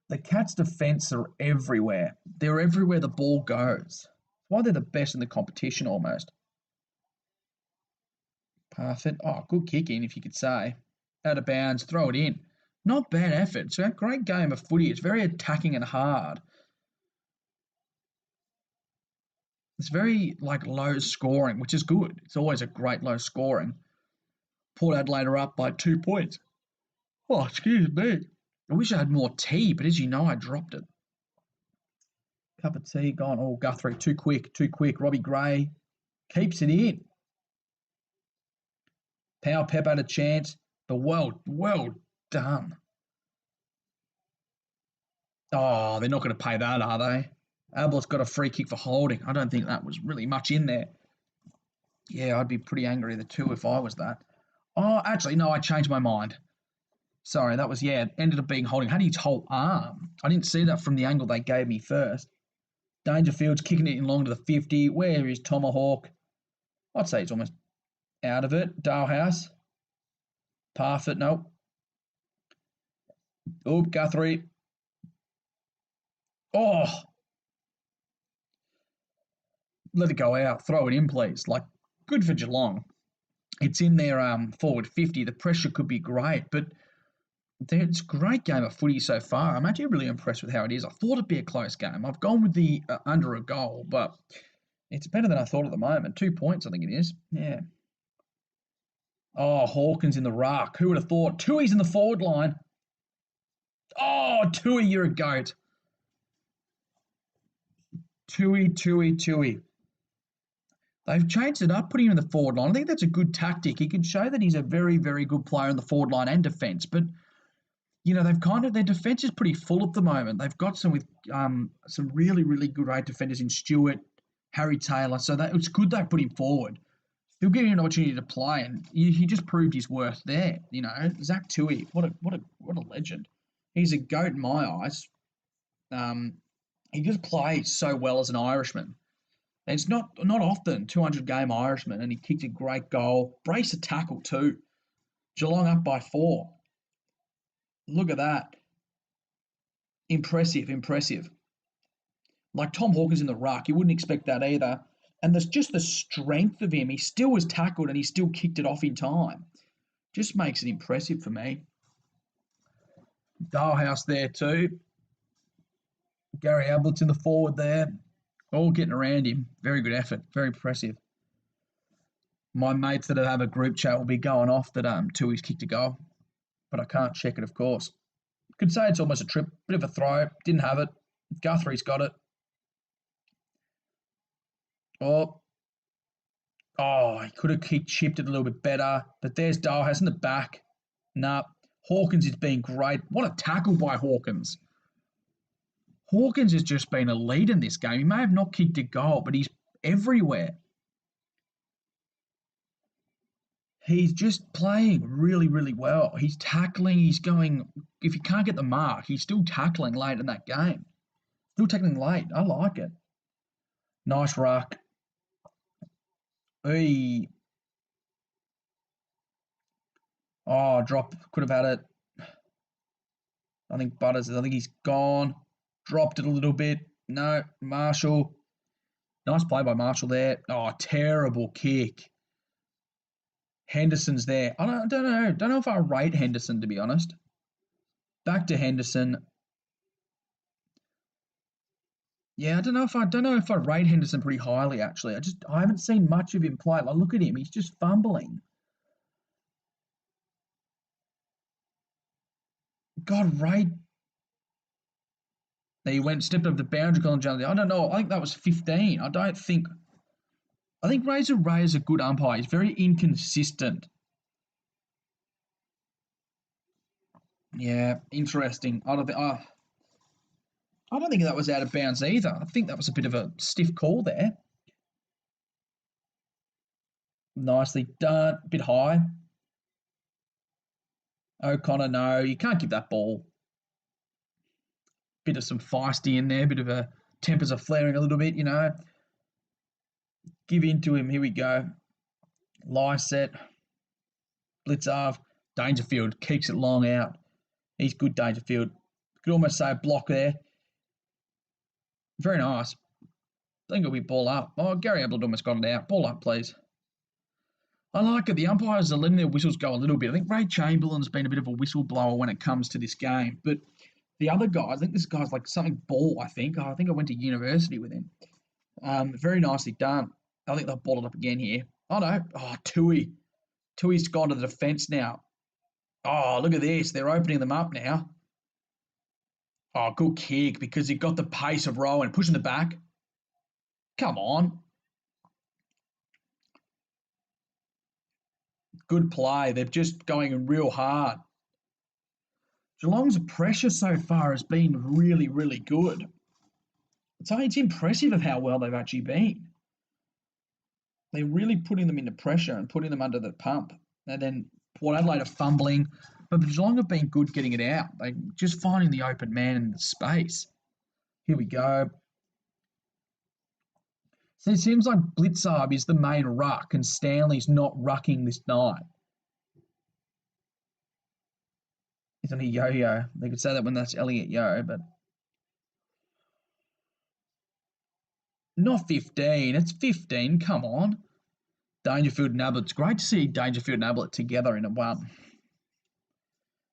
The Cats' defence are everywhere. They're everywhere the ball goes. That's why they're the best in the competition almost. Parfit. Oh, good kicking, if you could say. Out of bounds, throw it in. Not bad effort. It's a great game of footy. It's very attacking and hard. It's very like low scoring, which is good. It's always a great low scoring. Port Adelaide are up by 2 points. Oh, excuse me. I wish I had more tea, but as you know, I dropped it. Cup of tea gone. Oh, Guthrie, too quick, too quick. Robbie Gray keeps it in. Power Pep had a chance, but well done. Oh, they're not going to pay that, are they? Ablett's got a free kick for holding. I don't think that was really much in there. Yeah, I'd be pretty angry the two if I was that. Oh, actually, no, I changed my mind. Sorry, that was, yeah, it ended up being holding. Had his whole arm. I didn't see that from the angle they gave me first. Dangerfield's kicking it in long to the 50. Where is Tomahawk? I'd say he's almost out of it. Dalhouse. Parfit, nope. Oop, Guthrie. Oh, let it go out. Throw it in, please. Like, good for Geelong. It's in their forward 50. The pressure could be great, but it's a great game of footy so far. I'm actually really impressed with how it is. I thought it'd be a close game. I've gone with the under a goal, but it's better than I thought at the moment. 2 points, I think it is. Yeah. Oh, Hawkins in the ruck. Who would have thought? Tui's in the forward line. Oh, Tui, you're a goat. Tui. They've changed it up, putting him in the forward line. I think that's a good tactic. He can show that he's a very, very good player in the forward line and defence. But they've their defence is pretty full at the moment. They've got some really, really good great defenders in Stewart, Harry Taylor. So that it's good they put him forward. They'll give him an opportunity to play, and he just proved his worth there. Zach Tui, what a legend. He's a goat in my eyes. Um, he just plays so well as an Irishman. And it's not often 200 game Irishman, and he kicked a great goal. Brace a tackle too. Geelong up by 4. Look at that. Impressive. Like Tom Hawkins in the ruck, you wouldn't expect that either. And there's just the strength of him. He still was tackled and he still kicked it off in time. Just makes it impressive for me. Dalhouse there too. Gary Ablett's in the forward there. All getting around him. Very good effort. Very impressive. My mates that have a group chat will be going off that Tui's kicked a goal. But I can't check it, of course. Could say it's almost a trip. Bit of a throw. Didn't have it. Guthrie's got it. Oh, he could have chipped it a little bit better. But there's Dalhouse in the back. Nah. Hawkins is being great. What a tackle by Hawkins. Hawkins has just been a lead in this game. He may have not kicked a goal, but he's everywhere. He's just playing really, really well. He's tackling. He's going. If he can't get the mark, he's still tackling late in that game. Still tackling late. I like it. Nice ruck. Hey. Oh, drop. Could have had it. I think he's gone. Dropped it a little bit. No, Marshall. Nice play by Marshall there. Oh, terrible kick. Henderson's there. I don't know. Don't know if I rate Henderson, to be honest. Back to Henderson. Yeah, I don't know if I rate Henderson pretty highly actually. I haven't seen much of him play. Like look at him, he's just fumbling. God, Ray, he went stepped over the boundary column. I don't know. I think that was 15. I think Razor Ray is a good umpire. He's very inconsistent. Yeah, interesting. I don't think that was out of bounds either. I think that was a bit of a stiff call there. Nicely done. Bit high. O'Connor, no, you can't give that ball. Bit of some feisty in there. Bit of a tempers are flaring a little bit. Give in to him. Here we go. Lie set. Blitzarve. Dangerfield keeps it long out. He's good, Dangerfield. Could almost say a block there. Very nice. I think it'll be ball up. Oh, Gary Ablett almost got it out. Ball up, please. I like it. The umpires are letting their whistles go a little bit. I think Ray Chamberlain's been a bit of a whistleblower when it comes to this game. But the other guys, I think this guy's like something Ball, I think. I think I went to university with him. Very nicely done. I think they'll ball it up again here. Oh, no. Oh, Tui. Tui's gone to the defence now. Oh, look at this. They're opening them up now. Oh, good kick because he got the pace of Rowan pushing the back. Come on. Good play. They're just going real hard. Geelong's pressure so far has been really, really good. It's impressive of how well they've actually been. They're really putting them into pressure and putting them under the pump. And then Port Adelaide are fumbling, but Geelong have been good getting it out. They just finding the open man in the space. Here we go. So it seems like Blitzarb is the main ruck and Stanley's not rucking this night. Isn't he Yo-Yo? They could say that when that's Elliot Yo, but not 15. It's 15. Come on. Dangerfield and Ablett. It's great to see Dangerfield and Ablett together in a one.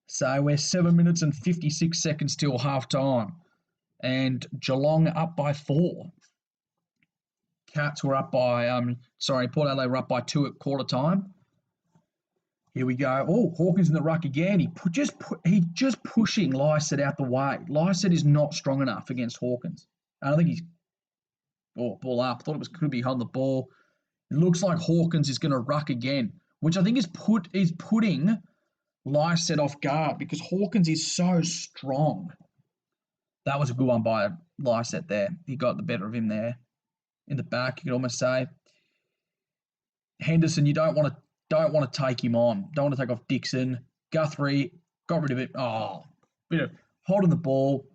So we're 7 minutes and 56 seconds till half time. And Geelong up by 4. Cats were up by, Port Adelaide were up by 2 at quarter time. Here we go. Oh, Hawkins in the ruck again. He's just pushing Lycett out the way. Lycett is not strong enough against Hawkins. I don't think he's ball up. Thought it could be holding the ball. It looks like Hawkins is going to ruck again, which I think is putting Lycett off guard because Hawkins is so strong. That was a good one by Lycett there. He got the better of him there in the back. You could almost say Henderson. You don't want to take him on. Don't want to take off Dixon. Guthrie got rid of it. Oh, bit of holding the ball.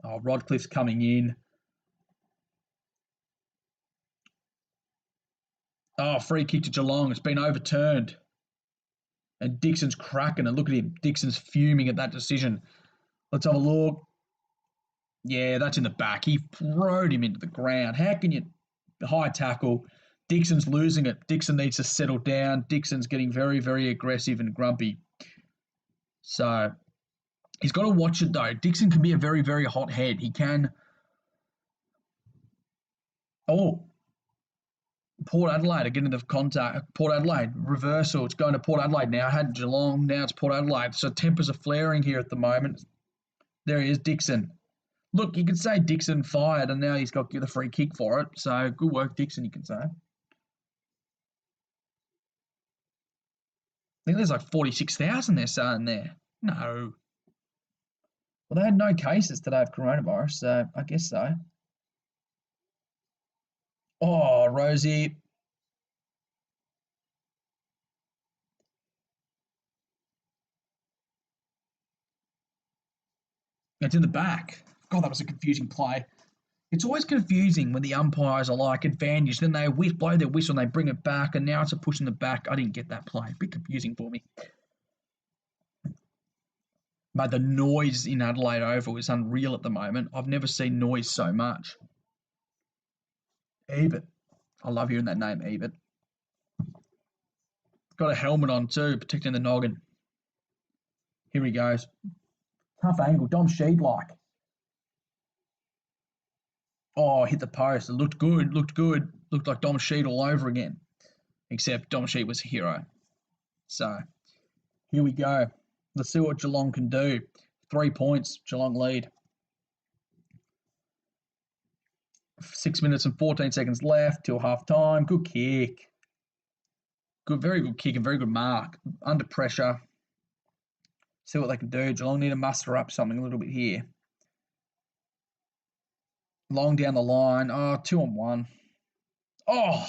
Oh, Rodcliffe's coming in. Oh, free kick to Geelong. It's been overturned. And Dixon's cracking it. Look at him. Dixon's fuming at that decision. Let's have a look. Yeah, that's in the back. He throwed him into the ground. How can you... High tackle. Dixon's losing it. Dixon needs to settle down. Dixon's getting very, very aggressive and grumpy. So, he's got to watch it, though. Dixon can be a very, very hot head. He can... Oh, Port Adelaide are getting the contact. Port Adelaide, reversal. It's going to Port Adelaide now. Had Geelong, now it's Port Adelaide. So tempers are flaring here at the moment. There he is, Dixon. Look, you could say Dixon fired and now he's got to get a free kick for it. So good work, Dixon, you can say. I think there's like 46,000 they're saying there. No. Well, they had no cases today of coronavirus, so I guess so. Oh, Rosie. It's in the back. God, that was a confusing play. It's always confusing when the umpires are like advantage, then they blow their whistle and they bring it back, and now it's a push in the back. I didn't get that play. A bit confusing for me. But the noise in Adelaide Oval is unreal at the moment. I've never seen noise so much. Ebert. I love hearing that name, Ebert. Got a helmet on too, protecting the noggin. Here he goes. Tough angle. Dom Sheed like. Oh, hit the post. It looked good. Looked good. Looked like Dom Sheet all over again. Except Dom Sheet was a hero. So here we go. Let's see what Geelong can do. 3 points. Geelong lead. 6 minutes and 14 seconds left till half time. Good kick. Good, very good kick and very good mark. Under pressure. See what they can do. Geelong need to muster up something a little bit here. Long down the line. Oh, 2-on-1. Oh,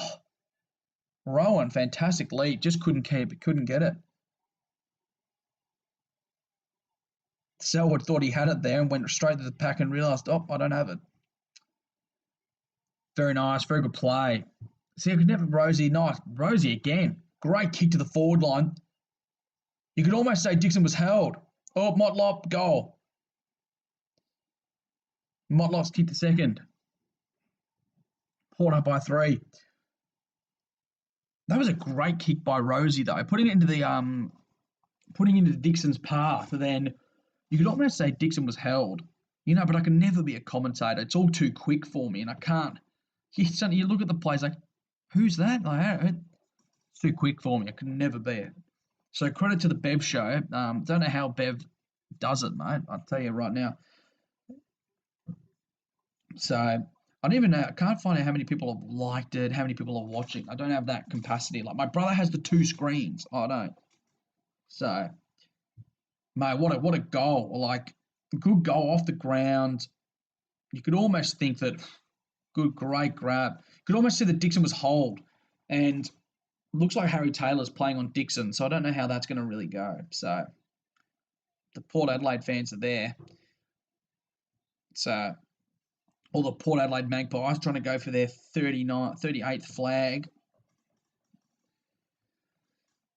Rowan, fantastic lead. Just couldn't keep it, couldn't get it. Selwood thought he had it there and went straight to the pack and realised, oh, I don't have it. Very nice, very good play. See, I could never, Rosie, nice. Rosie again. Great kick to the forward line. You could almost say Dixon was held. Oh, Motlop, goal. Motlop's kicked the second. Port up by 3. That was a great kick by Rosie, though. Putting it into Dixon's path, and then you could almost say Dixon was held. But I can never be a commentator. It's all too quick for me, and I can't. You look at the plays like, who's that? It's too quick for me. I can never be it. So credit to the Bev show. Don't know how Bev does it, mate. I'll tell you right now. So I don't even know. I can't find out how many people have liked it, how many people are watching. I don't have that capacity. Like my brother has the 2 screens. I don't. So, mate, what a goal! Like good goal off the ground. You could almost think that great grab. You could almost see that Dixon was hold, and looks like Harry Taylor's playing on Dixon. So I don't know how that's going to really go. So the Port Adelaide fans are there. So all the Port Adelaide Magpies trying to go for their 38th flag.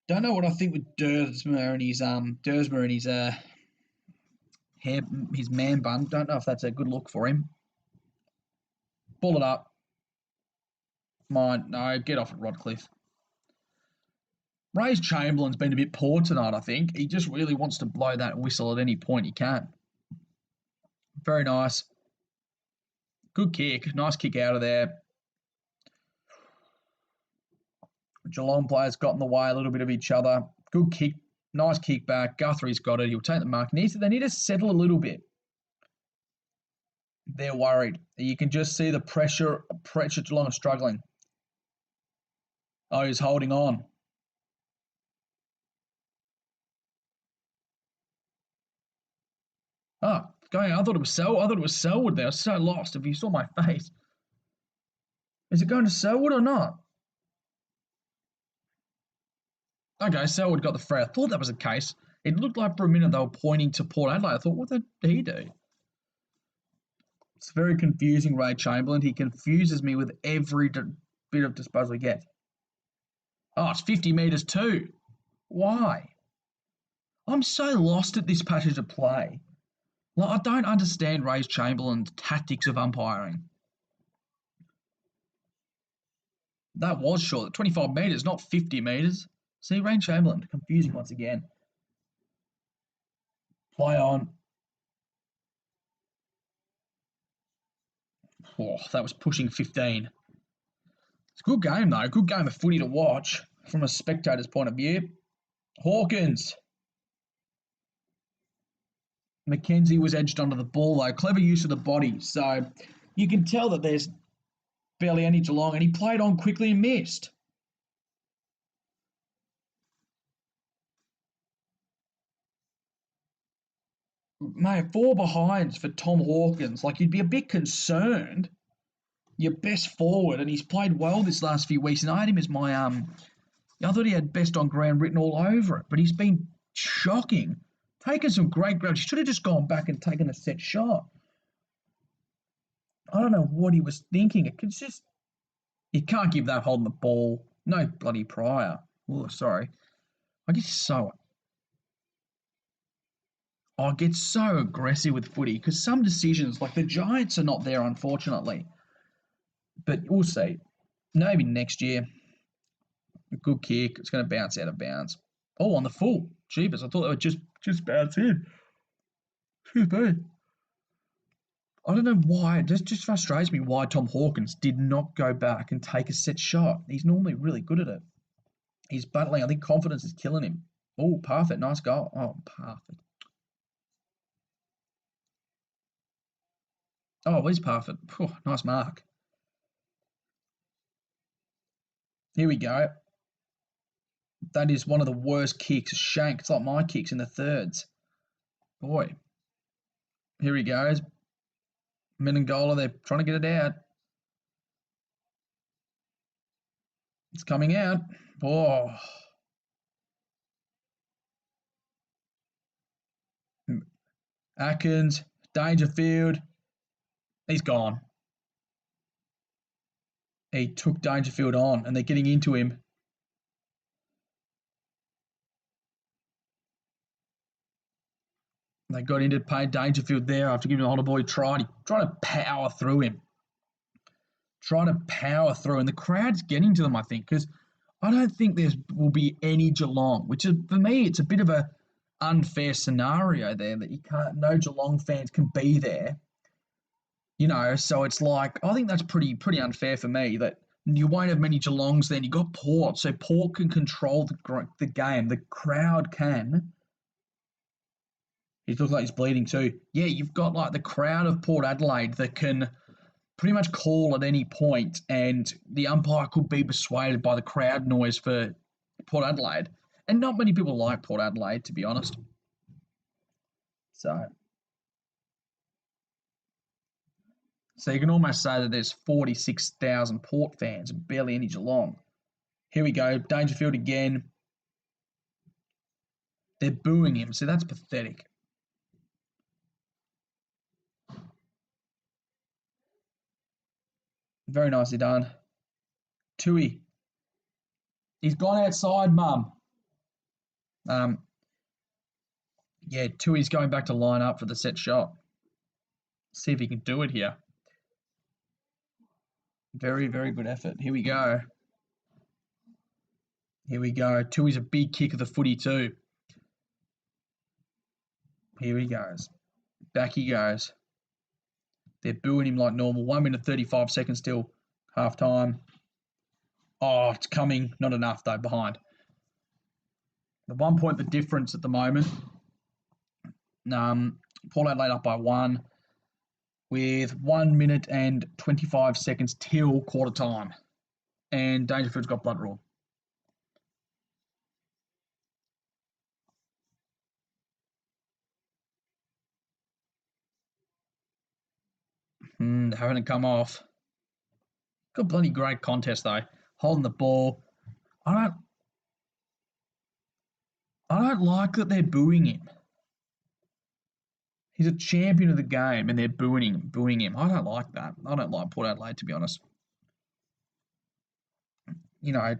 Don't know what I think with Dersmer and his hair, his man bun. Don't know if that's a good look for him. Pull it up. No, get off it, Rodcliffe. Ray Chamberlain's been a bit poor tonight, I think. He just really wants to blow that whistle at any point he can. Very nice. Good kick. Nice kick out of there. Geelong players got in the way a little bit of each other. Good kick. Nice kick back. Guthrie's got it. He'll take the mark. They need to settle a little bit. They're worried. You can just see the pressure. Geelong are struggling. Oh, he's holding on. Oh, going. I thought it was Selwood there. I was so lost. If you saw my face, is it going to Selwood or not? Okay, Selwood got the free. I thought that was the case. It looked like for a minute they were pointing to Port Adelaide. I thought, what did he do? It's very confusing, Ray Chamberlain. He confuses me with every bit of disposal he gets. Oh, it's 50 metres too. Why? I'm so lost at this passage of play. Like, I don't understand Ray Chamberlain's tactics of umpiring. That was short. 25 metres, not 50 metres. See, Ray Chamberlain, confusing once again. Play on. Oh, that was pushing 15. It's a good game, though. Good game of footy to watch from a spectator's point of view. Hawkins. McKenzie was edged onto the ball, though. Clever use of the body. So you can tell that there's barely any Geelong, and he played on quickly and missed. Mate, 4 behinds for Tom Hawkins. Like, you'd be a bit concerned. Your best forward, and he's played well this last few weeks, and I had him as my I thought he had best on ground written all over it, but he's been shocking. Taking some great grabs. He should have just gone back and taken a set shot. I don't know what he was thinking. It's just, you can't give that holding the ball. No bloody prior. Oh, sorry. I get so aggressive with footy because some decisions, like the Giants, are not there, unfortunately. But we'll see. Maybe next year. A good kick. It's going to bounce out of bounds. Oh, on the full. Jeepers, I thought they would just bounce in. Excuse me. I don't know why. It just frustrates me why Tom Hawkins did not go back and take a set shot. He's normally really good at it. He's battling. I think confidence is killing him. Oh, perfect. Nice goal. Oh, perfect. Oh, he's perfect. Phew, nice mark. Here we go. That is one of the worst kicks. Shank. It's like my kicks in the thirds. Boy. Here he goes. Menengola, they're trying to get it out. It's coming out. Oh. Atkins, Dangerfield. He's gone. He took Dangerfield on, and they're getting into him. They got into Dangerfield there after giving the Holder boy a try. He tried to power through him. Trying to power through, and the crowd's getting to them, I think, because I don't think there will be any Geelong, which is, for me, it's a bit of a unfair scenario there that you can't, no Geelong fans can be there, so it's like, I think that's pretty unfair for me that you won't have many Geelongs then. You got Port, so Port can control the game. The crowd can. He looks like he's bleeding too. Yeah, you've got like the crowd of Port Adelaide that can pretty much call at any point, and the umpire could be persuaded by the crowd noise for Port Adelaide. And not many people like Port Adelaide, to be honest. So you can almost say that there's 46,000 Port fans and barely any Geelong. Here we go, Dangerfield again. They're booing him, so that's pathetic. Very nicely done. Tui. He's gone outside, Mum. Yeah, Tui's going back to line up for the set shot. See if he can do it here. Very, very good effort. Here we go. Here we go. Tui's a big kick of the footy too. Here he goes. Back he goes. They're booing him like normal. 1 minute 35 seconds till half time. Oh, it's coming. Not enough though, behind. The 1 point the difference at the moment. Port Adelaide up by 1 with 1 minute and 25 seconds till quarter time. And Dangerfield's got blood raw. Having it come off. Got bloody great contest though. Holding the ball. I don't like that they're booing him. He's a champion of the game and they're booing him. I don't like that. I don't like Port Adelaide, to be honest.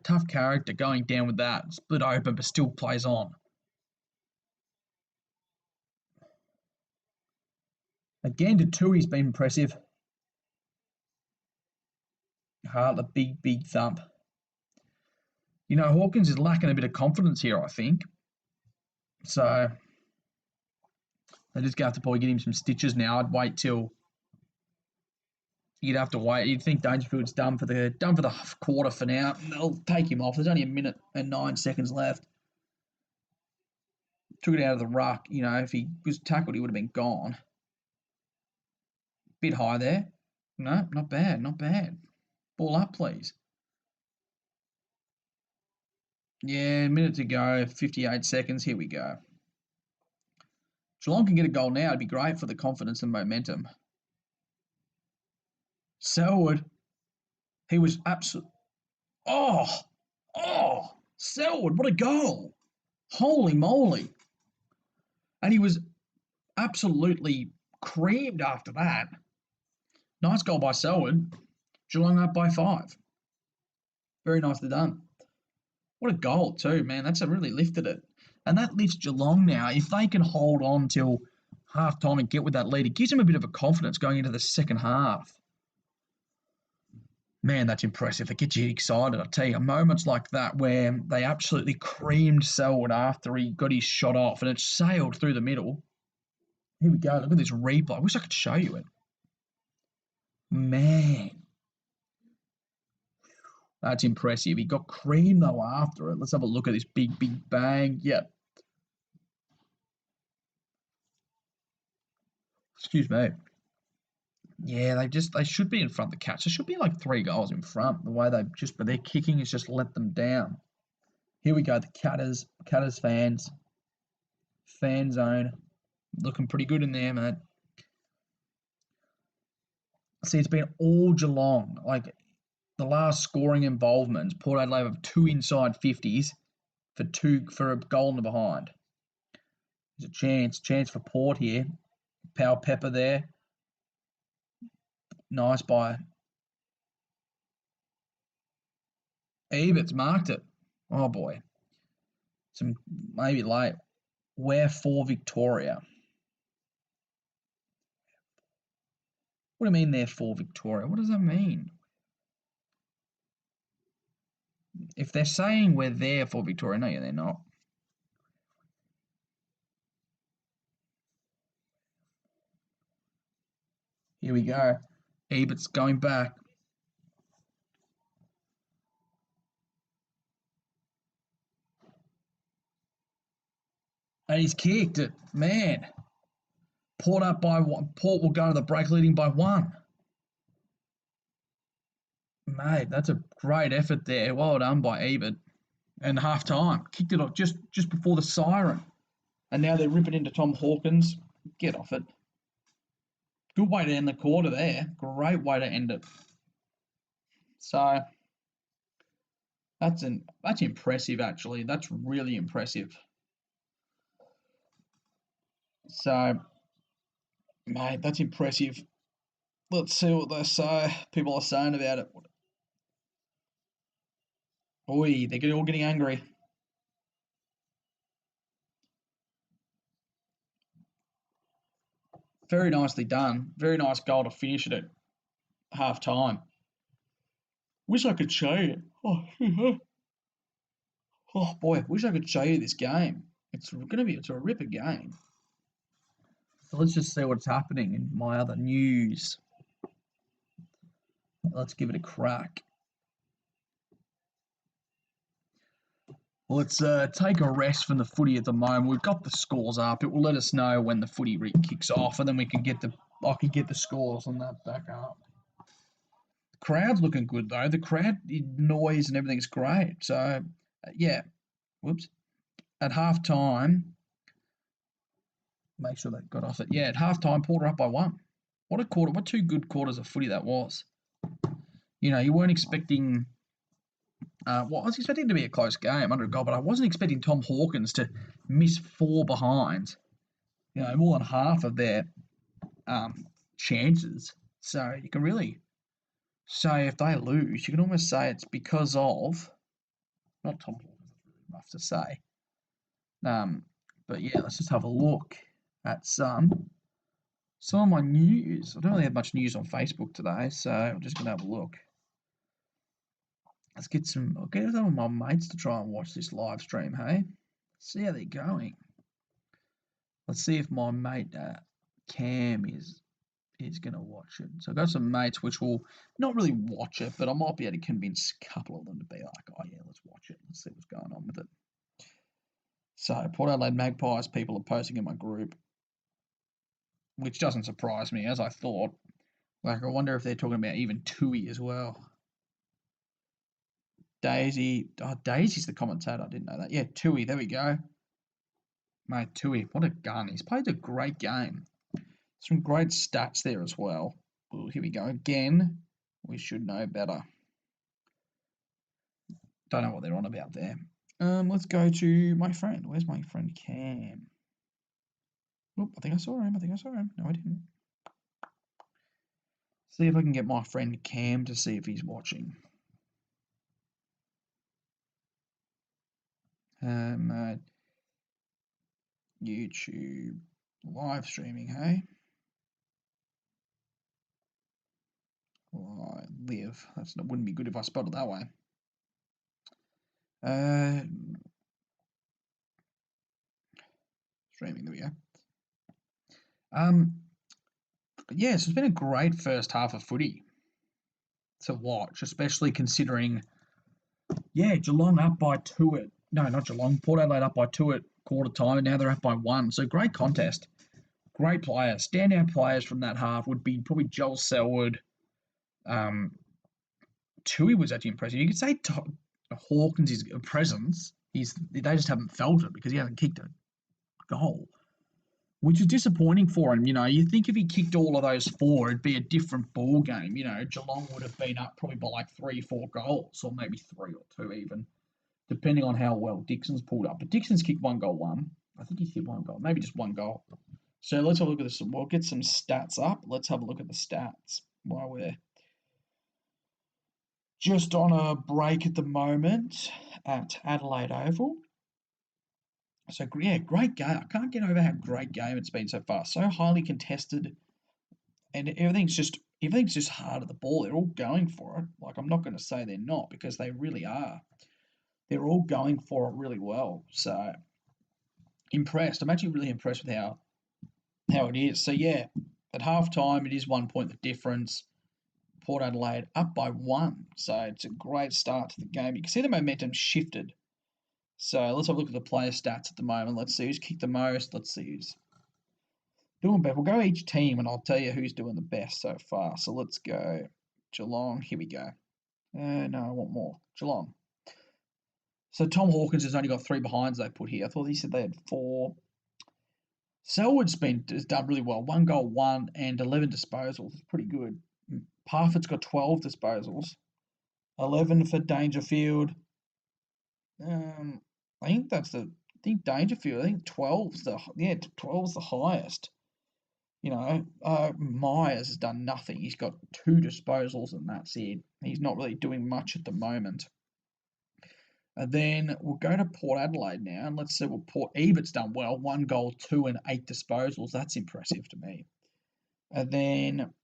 Tough character going down with that. Split open but still plays on. Again, to Tui's been impressive. Hart, a big thump. Hawkins is lacking a bit of confidence here, I think. So they just have to probably get him some stitches now. I'd wait till you'd have to wait. You'd think Dangerfield's done for the quarter for now. They'll take him off. There's only 1 minute and 9 seconds left. Took it out of the ruck. If he was tackled, he would have been gone. Bit high there. No, not bad. Ball up, please. Yeah, a minute to go, 58 seconds. Here we go. Geelong can get a goal now. It'd be great for the confidence and momentum. Selwood, he was absolute. Oh, Selwood, what a goal! Holy moly! And he was absolutely creamed after that. Nice goal by Selwood. Geelong up by 5. Very nicely done. What a goal too, man. That's really lifted it. And that lifts Geelong now. If they can hold on till half time and get with that lead, it gives them a bit of a confidence going into the second half. Man, that's impressive. It gets you excited. I tell you, moments like that where they absolutely creamed Selwood after he got his shot off and it sailed through the middle. Here we go. Look at this replay. I wish I could show you it. Man, that's impressive. He got cream though after it. Let's have a look at this big, big bang. Yep. Excuse me. Yeah, they should be in front of the catch. They should be like 3 goals in front. The way but their kicking has just let them down. Here we go. The Catters fan zone, looking pretty good in there, mate. See, it's been all Geelong. Like the last scoring involvements, Port Adelaide have 2 inside 50s for a goal in the behind. There's a chance for Port here. Powell Pepper there. Nice by Ebert's marked it. Oh boy. Some maybe late. Where for Victoria? What do you mean they're for Victoria? What does that mean? If they're saying we're there for Victoria, no, they're not. Here we go. Ebert's going back. And he's kicked it. Man. Port up by one. Port will go to the break leading by 1. Mate, that's a great effort there. Well done by Ebert. And half time. Kicked it off just before the siren. And now they're ripping into Tom Hawkins. Get off it. Good way to end the quarter there. Great way to end it. So that's impressive actually. That's really impressive. So mate, that's impressive. Let's see what people are saying about it. Oi, they're all getting angry. Very nicely done. Very nice goal to finish it at half time. Wish I could show you. Oh boy, wish I could show you this game. It's a ripper game. So let's just see what's happening in my other news. Let's give it a crack. Let's take a rest from the footy at the moment. We've got the scores up. It will let us know when the footy kicks off, and then I can get the scores on that back up. The crowd's looking good though. The crowd noise and everything's great. So yeah, whoops. At half time, make sure that got off it. Yeah, at half time, Porter up by 1. What a quarter! What 2 good quarters of footy that was. You weren't expecting. Well, I was expecting it to be a close game, under a goal, but I wasn't expecting Tom Hawkins to miss 4 behinds. More than half of their chances. So you can really say if they lose, you can almost say it's because of not Tom Hawkins. That's really rough to say. But yeah, let's just have a look at some of my news. I don't really have much news on Facebook today, so I'm just gonna have a look. I'll get some of my mates to try and watch this live stream, hey? See how they're going. Let's see if my mate Cam is going to watch it. So I've got some mates which will not really watch it, but I might be able to convince a couple of them to be like, oh yeah, let's watch it. Let's see what's going on with it. So Port Adelaide Magpies people are posting in my group, which doesn't surprise me, as I thought. Like, I wonder if they're talking about even Tui as well. Daisy's the commentator. I didn't know that. Yeah, Tui, there we go. Mate, Tui, what a gun. He's played a great game. Some great stats there as well. Ooh, here we go again. We should know better. Don't know what they're on about there. Let's go to my friend. Where's my friend Cam? Oop, I think I saw him. No, I didn't. See if I can get my friend Cam to see if he's watching. YouTube live streaming, hey? Live. That wouldn't be good if I spelled it that way. Streaming, there we go. Yes, it's been a great first half of footy to watch, especially considering, yeah, Geelong up by two at, no, not Geelong, Port Adelaide up by two at quarter time, and now they're up by one. So great contest. Great players. Standout players from that half would be probably Joel Selwood. Um, Tui was actually impressive. You could say Hawkins' presence, they just haven't felt it because he hasn't kicked a goal, which is disappointing for him. You think if he kicked all of those four, it'd be a different ball game. Geelong would have been up probably by like 3, 4 goals, or maybe three or two even, depending on how well Dixon's pulled up. But Dixon's kicked one goal, one. I think he's hit one goal, maybe just one goal. So let's have a look at this. We'll get some stats up. Let's have a look at the stats while we're just on a break at the moment at Adelaide Oval. So yeah, great game. I can't get over how great game it's been so far. So highly contested, and everything's just hard at the ball. They're all going for it. Like, I'm not going to say they're not, because they really are. They're all going for it really well. So impressed. I'm actually really impressed with how it is. So yeah, at half time it is 1 point the difference. Port Adelaide up by one. So it's a great start to the game. You can see the momentum shifted. So let's have a look at the player stats at the moment. Let's see who's kicked the most. Let's see who's doing better. We'll go each team and I'll tell you who's doing the best so far. So let's go Geelong. Here we go. No, I want more. Geelong. So Tom Hawkins has only got 3 behinds they put here. I thought he said they had 4. Selwood's has done really well. 1 goal, 1 and 11 disposals. It's pretty good. Parfitt's got 12 disposals. 11 for Dangerfield. I think Dangerfield. I think 12's the highest. Myers has done nothing. He's got 2 disposals and that's it. He's not really doing much at the moment. And then we'll go to Port Adelaide now, and let's see what Port Ebert's done well. 1 goal, 2 and 8 disposals. That's impressive to me. And then,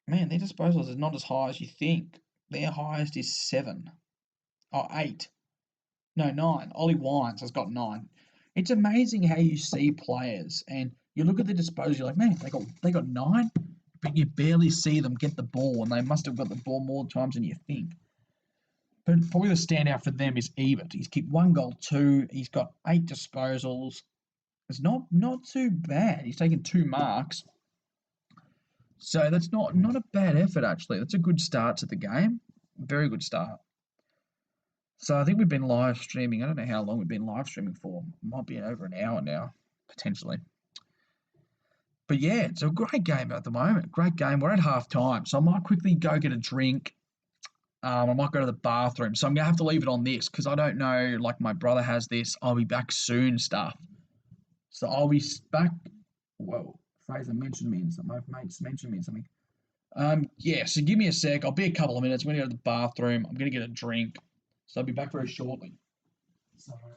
man, their disposals is not as high as you think. Their highest is 7. Oh, 8. No, 9. Ollie Wines has got 9. It's amazing how you see players and you look at the disposals, you're like, man, they got 9, but you barely see them get the ball, and they must have got the ball more times than you think. But probably the standout for them is Ebert. He's kicked 1 goal, 2. He's got 8 disposals. It's not too bad. He's taken 2 marks. So that's not a bad effort, actually. That's a good start to the game. Very good start. So I think we've been live streaming. I don't know how long we've been live streaming for. Might be over an hour now, potentially. But yeah, it's a great game at the moment. Great game. We're at half time. So I might quickly go get a drink. I might go to the bathroom. So I'm going to have to leave it on this because I don't know, like my brother has this, I'll be back soon stuff. So I'll be back. Whoa, Fraser mentioned me in something. My mates mentioned me in something. Yeah, so give me a sec. I'll be a couple of minutes. I'm going to go to the bathroom. I'm going to get a drink. So I'll be back very shortly. So let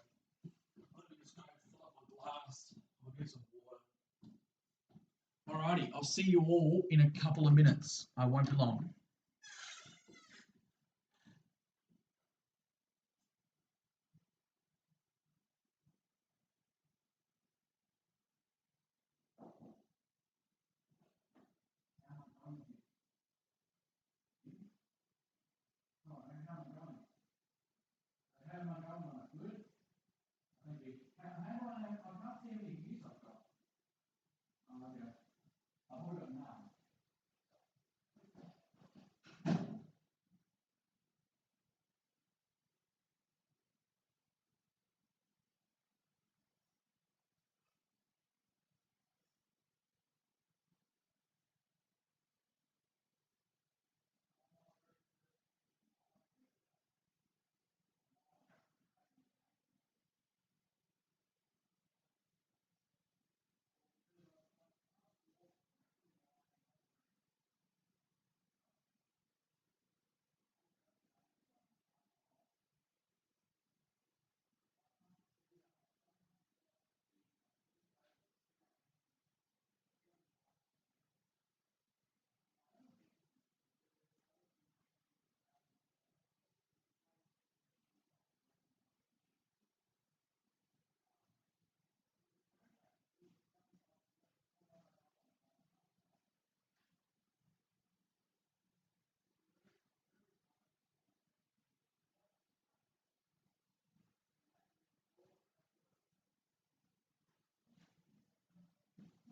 me just go fill up my glass. I'll get some water. Alrighty, I'll see you all in a couple of minutes. I won't be long.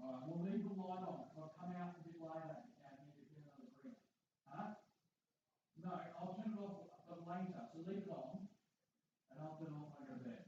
All right, we'll leave the light on. I'll come out a bit later and need to get another drink. Huh? No, I'll turn it off later. So leave it on, and I'll turn it off when I go to bed.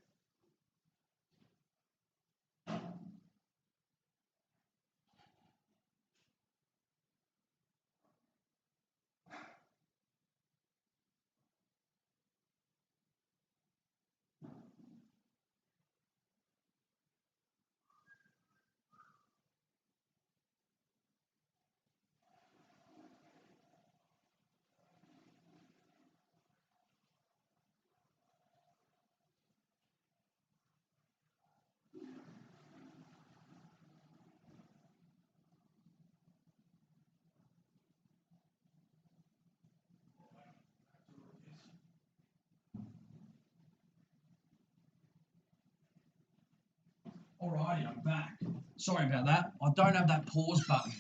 Alrighty, I'm back. Sorry about that. I don't have that pause button.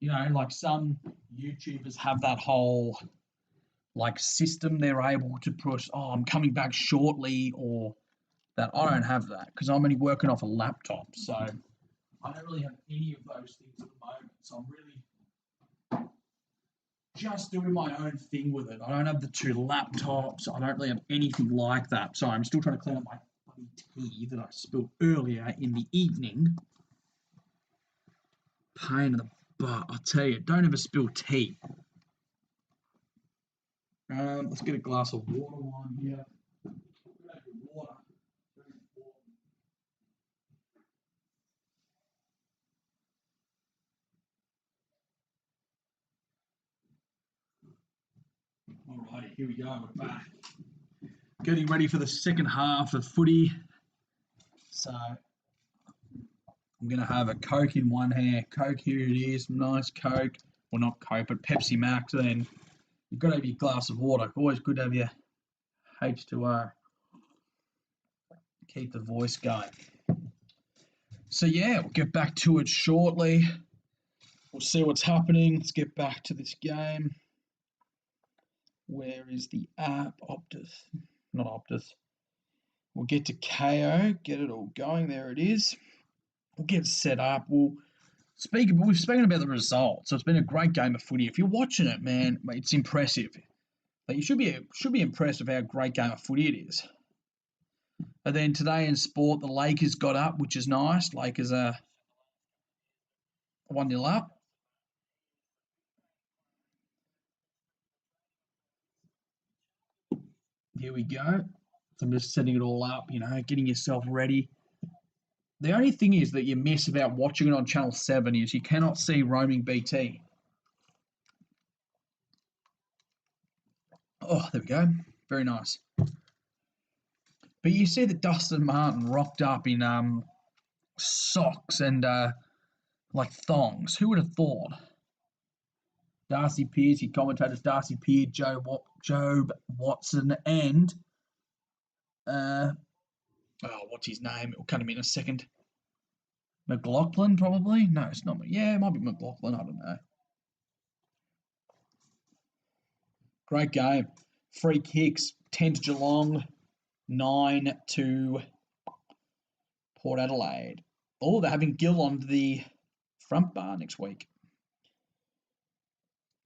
You know, like some YouTubers have that whole like system they're able to push, oh, I'm coming back shortly, or that. I don't have that because I'm only working off a laptop. So I don't really have any of those things at the moment. So I'm really just doing my own thing with it. I don't have the two laptops. I don't really have anything like that. So I'm still trying to clean up my bloody tea that I spilled earlier in the evening. Pain in the butt. I tell you, don't ever spill tea. Let's get a glass of water on here. Water. Alrighty, here we go. We're back. Getting ready for the second half of footy. So I'm going to have a Coke in one hand. Coke, here it is. Nice Coke. Well, not Coke, but Pepsi Max. Then you've got to have your glass of water. Always good to have your H2O. Keep the voice going. So yeah, we'll get back to it shortly. We'll see what's happening. Let's get back to this game. Where is the app? Optus. Not Optus. We'll get to KO, get it all going. There it is. We'll get set up. We've spoken about the results. So it's been a great game of footy. If you're watching it, man, it's impressive. Like you should be impressed with how great game of footy it is. And then today in sport, the Lakers got up, which is nice. Lakers are 1-0 up. Here we go. So I'm just setting it all up, getting yourself ready. The only thing is that you miss about watching it on Channel 7 is you cannot see roaming BT. Oh, there we go. Very nice. But you see that Dustin Martin rocked up in socks and like thongs. Who would have thought? Darcy Pearce, he commentators Darcy Pearce, Job Watson, and what's his name? It'll come to me in a second. McLaughlin, probably? No, it's not. Yeah, it might be McLaughlin. I don't know. Great game. Free kicks, 10 to Geelong, 9 to Port Adelaide. Oh, they're having Gill on the front bar next week.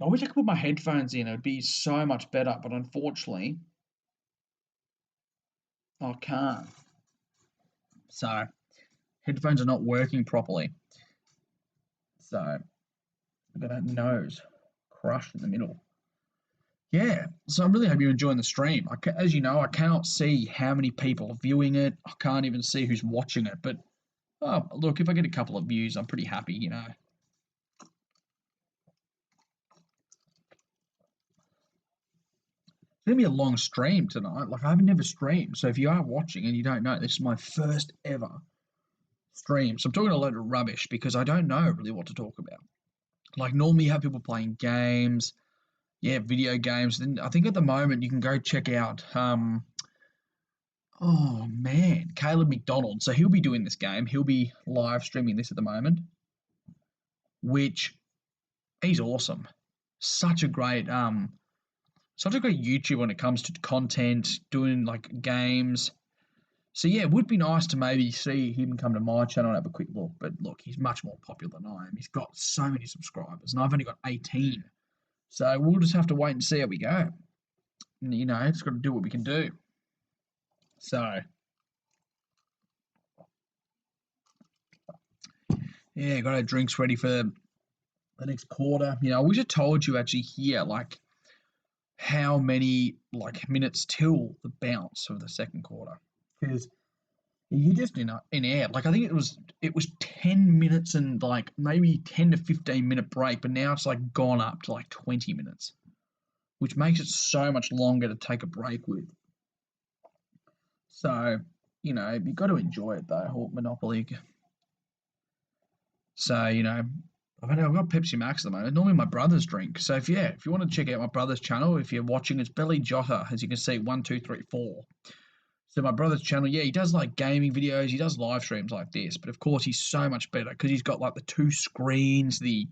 I wish I could put my headphones in. It would be so much better, but unfortunately, I can't. So, headphones are not working properly. So, I've got that nose crushed in the middle. Yeah, so I'm really happy you're enjoying the stream. As you know, I cannot see how many people are viewing it. I can't even see who's watching it. But look, if I get a couple of views, I'm pretty happy. It's going to be a long stream tonight. Like, I've never streamed. So if you are watching and you don't know, this is my first ever stream. So I'm talking a load of rubbish because I don't know really what to talk about. Like, normally you have people playing games, video games. Then I think at the moment you can go check out, oh man, Caleb McDonald. So he'll be doing this game. He'll be live streaming this at the moment, which he's awesome. Such a great YouTube when it comes to content, doing like games. So yeah, it would be nice to maybe see him come to my channel and have a quick look. But look, he's much more popular than I am. He's got so many subscribers, and I've only got 18. So we'll just have to wait and see how we go. And, just got to do what we can do. So yeah, got our drinks ready for the next quarter. I wish I told you actually here, like how many minutes till the bounce of the second quarter, because you just in air. Like I think it was 10 minutes and like maybe 10 to 15 minute break, but now it's like gone up to like 20 minutes, which makes it so much longer to take a break with. So you've got to enjoy it though, Hawk Monopoly. So I've got Pepsi Max at the moment. Normally my brother's drink. So if you want to check out my brother's channel, if you're watching, it's Belly Jotta, as you can see, 1, 2, 3, 4. So my brother's channel, yeah, he does like gaming videos, he does live streams like this, but of course he's so much better because he's got like the two screens, the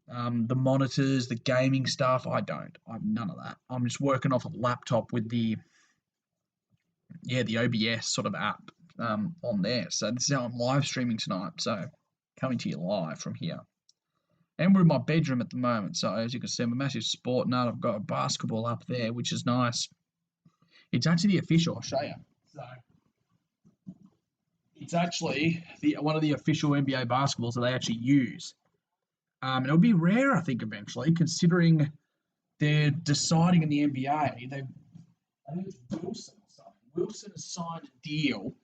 monitors, the gaming stuff. I don't. I have none of that. I'm just working off a laptop with the OBS sort of app on there. So this is how I'm live streaming tonight. So coming to you live from here. And we're in my bedroom at the moment. So as you can see, I'm a massive sport nut. I've got a basketball up there, which is nice. It's actually the official. I'll show you. So it's actually one of the official NBA basketballs that they actually use. And it'll be rare, I think, eventually, considering they're deciding in the NBA. I think it's Wilson or something. Wilson has signed a deal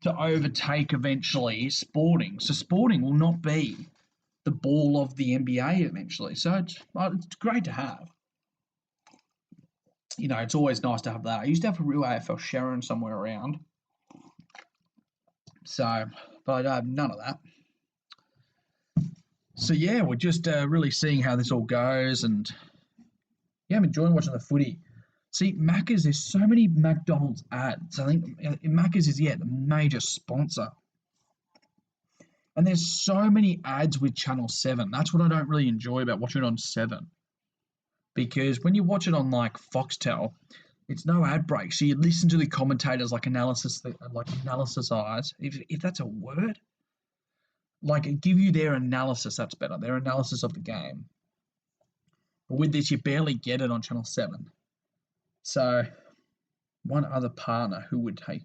to overtake eventually Sporting. So Sporting will not be the ball of the NBA eventually. So it's great to have. It's always nice to have that. I used to have a real AFL Sharon somewhere around. So, but I have none of that. So yeah, we're just really seeing how this all goes, and yeah, I'm enjoying watching the footy. See, Macca's, there's so many McDonald's ads. I think Macca's is the major sponsor, and there's so many ads with Channel 7. That's what I don't really enjoy about watching it on 7, because when you watch it on like Foxtel, it's no ad break, so you listen to the commentators analysis eyes, if that's a word, give you their analysis. That's better, their analysis of the game. But with this, you barely get it on Channel 7. So one other partner who would take.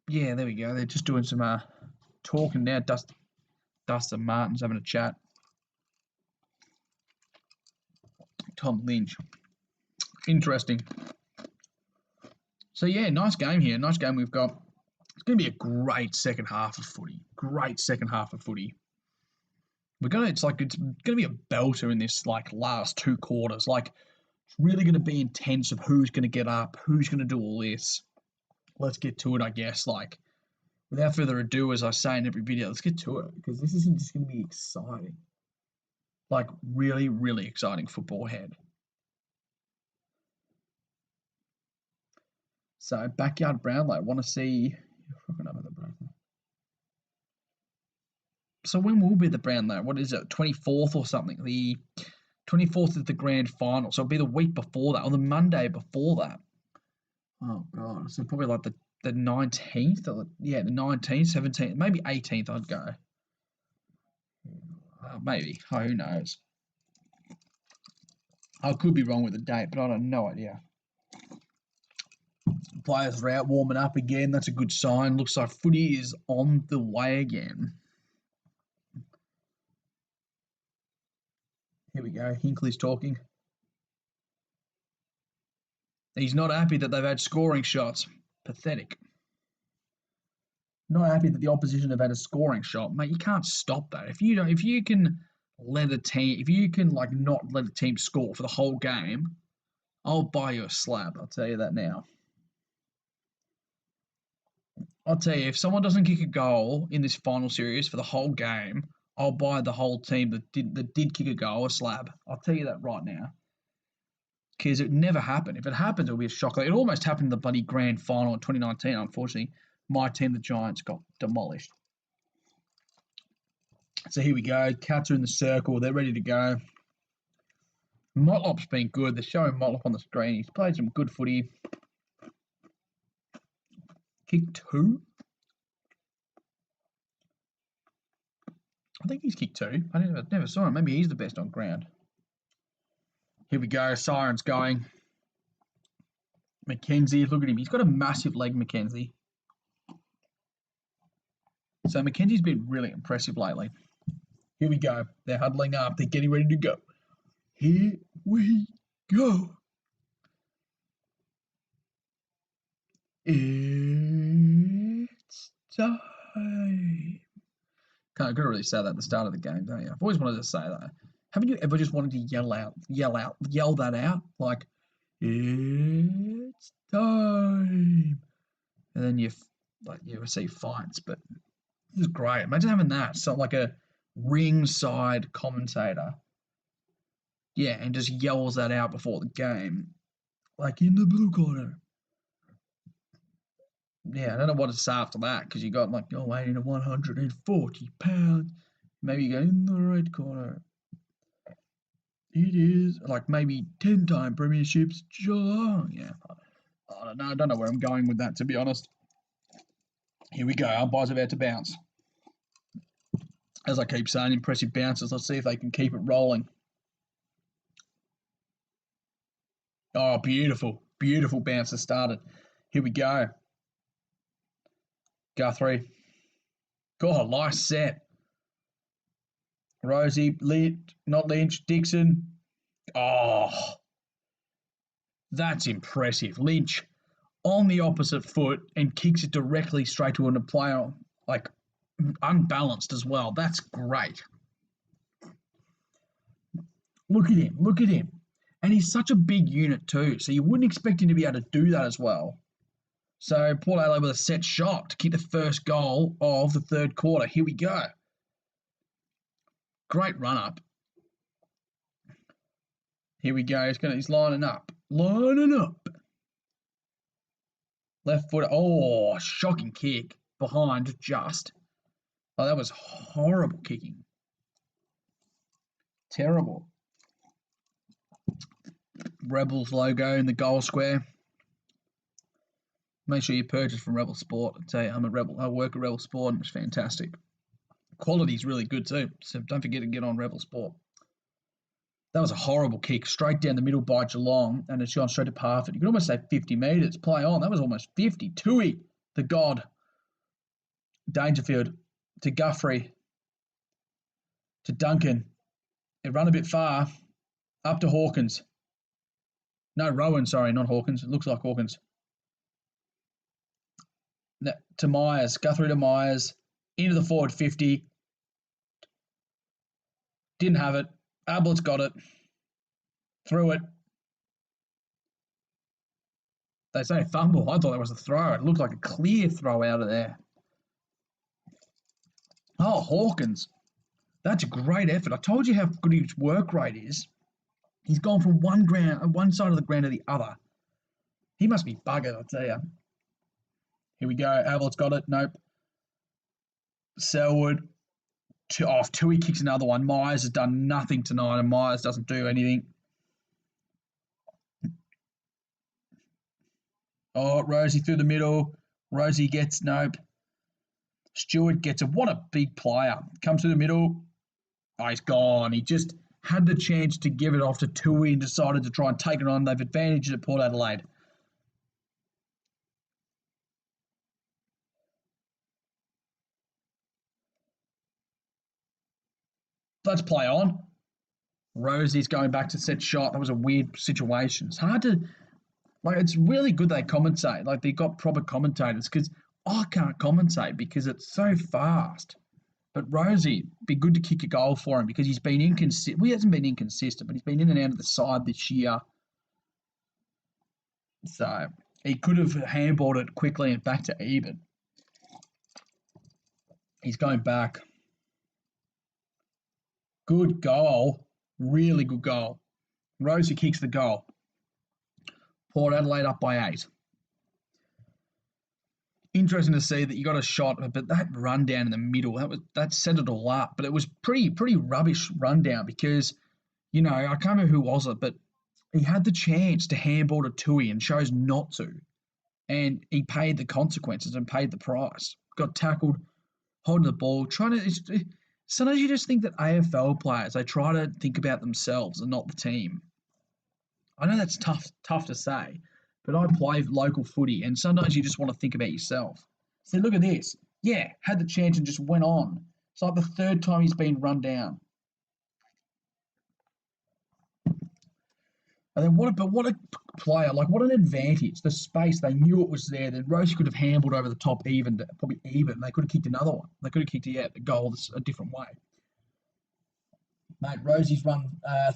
Yeah, there we go. They're just doing some talking now. Dustin Martin's having a chat. Tom Lynch. Interesting. So yeah, nice game here. Nice game we've got. It's going to be a great second half of footy. Great second half of footy. It's going to be a belter in this last two quarters. It's really going to be intense of who's going to get up, who's going to do all this. Let's get to it, I guess. Without further ado, as I say in every video, let's get to it, because this isn't just going to be exciting. Really, really exciting football ahead. So backyard Brownlow. Want to see? So when will be the Brownlow? What is it? 24th or something? The 24th is the grand final. So it'll be the week before that, or the Monday before that. Oh god! So probably the 19th, or the 19th, 17th, maybe 18th. I'd go. Maybe. Oh, who knows? I could be wrong with the date, but I have no idea. Players are out warming up again. That's a good sign. Looks like footy is on the way again. Here we go. Hinkley's talking. He's not happy that they've had scoring shots. Pathetic. Not happy that the opposition have had a scoring shot, mate. You can't stop that. If you can let a team, if you can not let a team score for the whole game, I'll buy you a slab. I'll tell you that now. I'll tell you, if someone doesn't kick a goal in this final series for the whole game, I'll buy the whole team that did kick a goal a slab. I'll tell you that right now. Because it never happened. If it happens, it'll be a shock. It almost happened in the bloody grand final in 2019. Unfortunately, my team, the Giants, got demolished. So here we go. Cats are in the circle. They're ready to go. Motlop's been good. They're showing Motlop on the screen. He's played some good footy. Kicked 2? I think he's kicked 2. I never saw him. Maybe he's the best on ground. Here we go. Siren's going. Mackenzie, look at him. He's got a massive leg, Mackenzie. So Mackenzie's been really impressive lately. Here we go. They're huddling up. They're getting ready to go. Here we go. It's time. Can't really say that at the start of the game, don't you? I've always wanted to say that. Haven't you ever just wanted to yell that out? Like, it's time. And then you see fights, but this is great. Imagine having that. So like a ringside commentator. Yeah, and just yells that out before the game. Like in the blue corner. Yeah, I don't know what to say after that because you got like you're weighing at 140 pounds. Maybe you go in the red corner. It is like maybe 10-time premierships. Yeah, I don't know. I don't know where I'm going with that, to be honest. Here we go. Umpire's about to bounce. As I keep saying, impressive bounces. Let's see if they can keep it rolling. Oh, beautiful. Beautiful bounces started. Here we go. Guthrie. God, nice set. Rosie, not Lynch, Dixon. Oh, that's impressive. Lynch on the opposite foot and kicks it directly straight to a player, like unbalanced as well. That's great. Look at him. Look at him. And he's such a big unit too, so you wouldn't expect him to be able to do that as well. So Port Adelaide with a set shot to kick the first goal of the third quarter. Here we go. Great run up. Here we go. He's lining up. Lining up. Left foot. Oh, shocking kick. Behind just. Oh, that was horrible kicking. Terrible. Rebels logo in the goal square. Make sure you purchase from Rebel Sport. I tell you, I'm a Rebel. I work at Rebel Sport and it's fantastic. Quality's really good too, so don't forget to get on Rebel Sport. That was a horrible kick, straight down the middle by Geelong, and it's gone straight to Parfitt. You could almost say 50 metres. Play on. That was almost 50. Tui, the god. Dangerfield to Guthrie to Duncan. It run a bit far. Up to Hawkins. No, Rowan, sorry, not Hawkins. It looks like Hawkins. To Myers. Guthrie to Myers. Into the forward 50. Didn't have it. Ablett's got it. Threw it. They say fumble. I thought that was a throw. It looked like a clear throw out of there. Oh, Hawkins. That's a great effort. I told you how good his work rate is. He's gone from one side of the ground to the other. He must be buggered, I tell you. Here we go. Ablett's got it. Nope. Selwood. Tui kicks another one. Myers has done nothing tonight, and Myers doesn't do anything. Oh, Rosie through the middle. Rosie gets nope. Stewart gets it. What a big player. Comes through the middle. Oh, he's gone. He just had the chance to give it off to Tui and decided to try and take it on. They've advantaged at Port Adelaide. Let's play on. Rosie's going back to set shot. That was a weird situation. It's hard to, it's really good they commentate. Like, they got proper commentators because I can't commentate because it's so fast. But Rosie, be good to kick a goal for him because he's been inconsistent. Well, he hasn't been inconsistent, but he's been in and out of the side this year. So he could have handballed it quickly and back to even. He's going back. Good goal. Really good goal. Rosie kicks the goal. Port Adelaide up by 8. Interesting to see that you got a shot, but that run down in the middle, that set it all up. But it was pretty rubbish rundown because I can't remember who was it, but he had the chance to handball to Tui and chose not to. And he paid the consequences and paid the price. Got tackled, holding the ball, trying to. Sometimes you just think that AFL players, they try to think about themselves and not the team. I know that's tough to say, but I play local footy, and sometimes you just want to think about yourself. So look at this. Yeah, had the chance and just went on. It's like the third time he's been run down. And then what a player, like what an advantage. The space, they knew it was there. Then Rosie could have handled over the top even, probably even. They could have kicked another one. They could have kicked a goal a different way. Mate, Rosie's run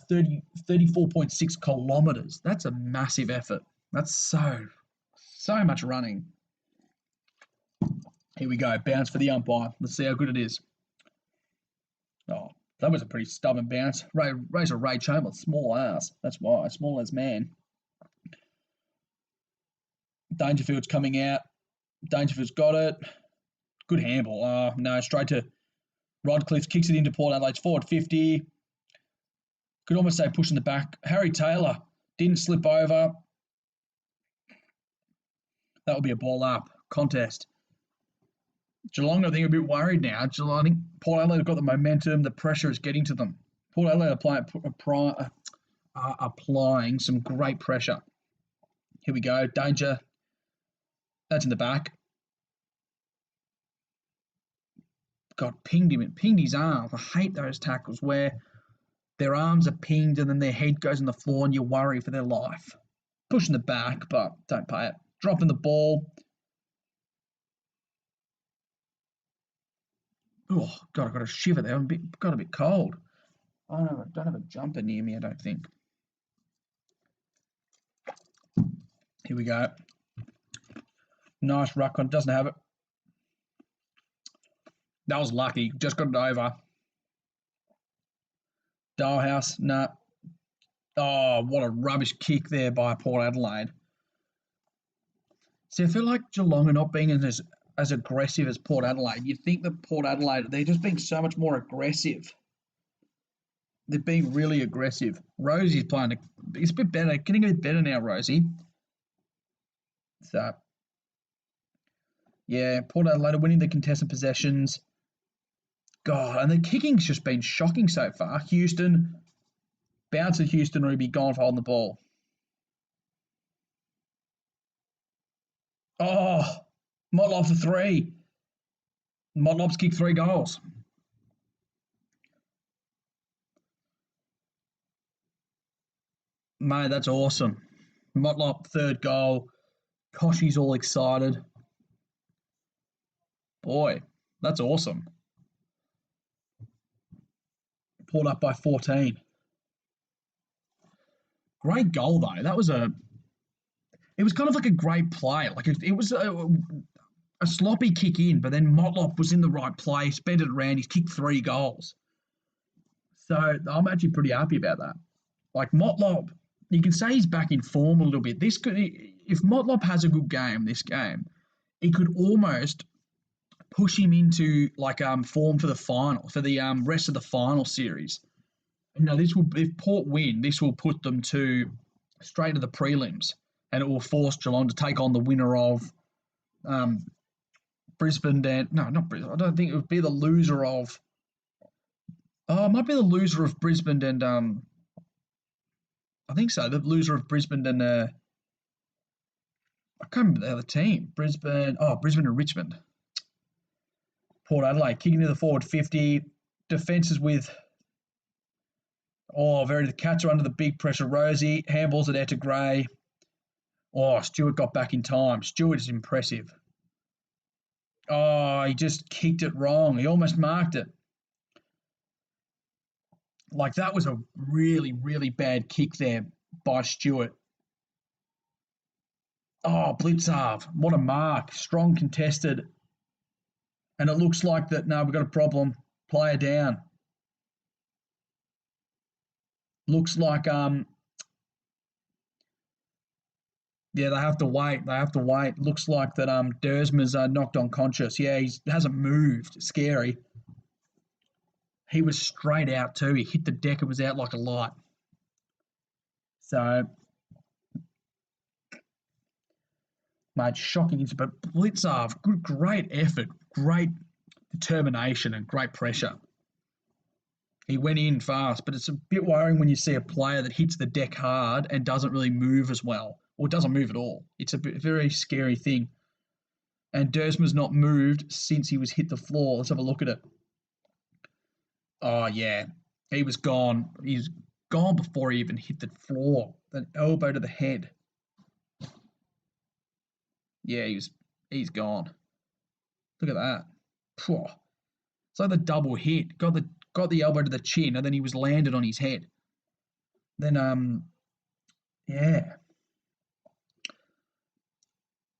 34.6 kilometres. That's a massive effort. That's so much running. Here we go. Bounce for the umpire. Let's see how good it is. Oh, that was a pretty stubborn bounce. Ray's a Ray Chamberlain, small ass. That's why, small as man. Dangerfield's coming out. Dangerfield's got it. Good handball. No, straight to Rodcliffe. Kicks it into Port Adelaide's forward 50. Could almost say pushing the back. Harry Taylor didn't slip over. That will be a ball up. Contest. Geelong, I think, are a bit worried now. Geelong, I think Port Adelaide have got the momentum. The pressure is getting to them. Port Adelaide are applying some great pressure. Here we go. Danger. That's in the back. God, pinged his arm. I hate those tackles where their arms are pinged and then their head goes on the floor and you worry for their life. Pushing the back, but don't pay it. Dropping the ball. Oh, God, I got a shiver there. Got a bit cold. I don't have a jumper near me, I don't think. Here we go. Nice ruck on. Doesn't have it. That was lucky. Just got it over. Dalhouse, nah. Oh, what a rubbish kick there by Port Adelaide. See, I feel like Geelong are not being as aggressive as Port Adelaide. You'd think that Port Adelaide, they're just being so much more aggressive. They're being really aggressive. Rosie's playing, it's a bit better, getting a bit better now, Rosie. So, yeah, Port Adelaide are winning the contested possessions. God, and the kicking's just been shocking so far. Houston, bounce at Houston or he'd be gone for holding the ball. Oh, Motlop for 3. Motlop's kicked 3 goals. Mate, that's awesome. Motlop, 3rd goal. Koshy's all excited. Boy, that's awesome. Pulled up by 14. Great goal, though. It was kind of like a great play. Like it was a sloppy kick in, but then Motlop was in the right place, bent it around. He's kicked 3 goals. So I'm actually pretty happy about that. Like Motlop, you can say he's back in form a little bit. If Motlop has a good game this game, it could almost push him into like form for the final, for the rest of the final series. If Port win, this will put them straight to the prelims, and it will force Geelong to take on the winner of Brisbane. Not Brisbane. I don't think it would be the loser of. Oh, it might be the loser of Brisbane and I think so. The loser of Brisbane and I can't remember the other team. Brisbane and Richmond. Port Adelaide kicking to the forward 50. Defences with. The Cats are under the big pressure. Rosie handballs it out to Gray. Oh, Stewart got back in time. Stewart is impressive. Oh, he just kicked it wrong. He almost marked it. Like, that was a really, really bad kick there by Stewart. Oh, Blitzarve. What a mark. Strong contested. And it looks like that, no, we've got a problem. Player down. Looks like, they have to wait. Looks like that Dersma's knocked unconscious. Yeah, he hasn't moved. Scary. He was straight out too. He hit the deck and was out like a light. So, mate, shocking. But Blitzarv, great effort, great determination, and great pressure. He went in fast, but it's a bit worrying when you see a player that hits the deck hard and doesn't really move as well, or doesn't move at all. It's a very scary thing. And Dersma's not moved since he was hit the floor. Let's have a look at it. Oh, yeah. He was gone. He's gone before he even hit the floor. An elbow to the head. Yeah, he's gone. Look at that. Phew. It's like the double hit. Got the elbow to the chin, and then he was landed on his head. Then yeah.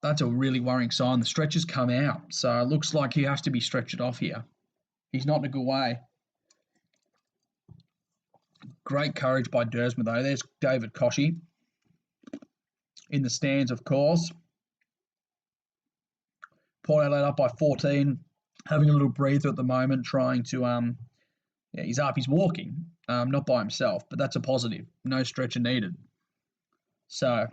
That's a really worrying sign. The stretcher's come out, so it looks like he has to be stretchered off here. He's not in a good way. Great courage by Dersma, though. There's David Koshy in the stands, of course. Port Adelaide up by 14, having a little breather at the moment, trying to yeah, he's up, he's walking, not by himself, but that's a positive. No stretcher needed. So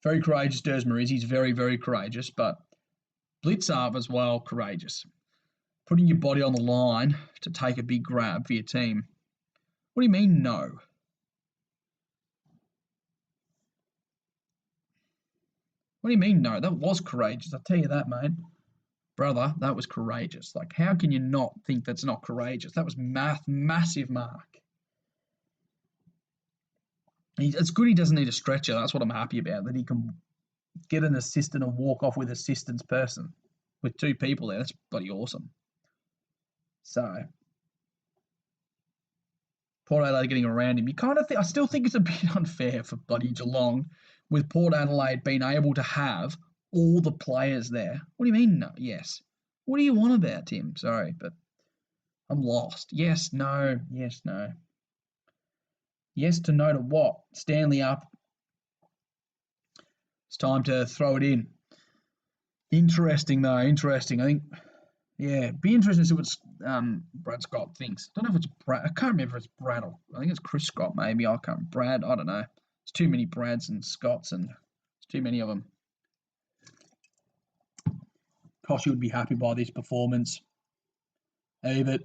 very courageous Dersma is. He's very, very courageous, but Blitzarv as well, courageous. Putting your body on the line to take a big grab for your team. What do you mean, no? What do you mean, no? That was courageous. I'll tell you that, mate. Brother, that was courageous. Like, how can you not think that's not courageous? That was massive mark. It's good he doesn't need a stretcher. That's what I'm happy about, that he can get an assistant and walk off with assistant's person. With two people there, that's bloody awesome. So, Port Adelaide getting around him. You kind of think, I still think it's a bit unfair for bloody Geelong with Port Adelaide being able to have all the players there. What do you mean, no? Yes. What do you want about, Tim? Sorry, but I'm lost. Yes, no, yes, no. Yes to no to what? Stanley up. It's time to throw it in. Interesting, though. Interesting. I think, yeah, be interesting to see what Brad Scott thinks. I don't know if it's Brad. I can't remember if it's Brad or I think it's Chris Scott, maybe. I can't. Brad, I don't know. It's too many Brads and Scotts, and it's too many of them. Koshy would be happy by this performance. But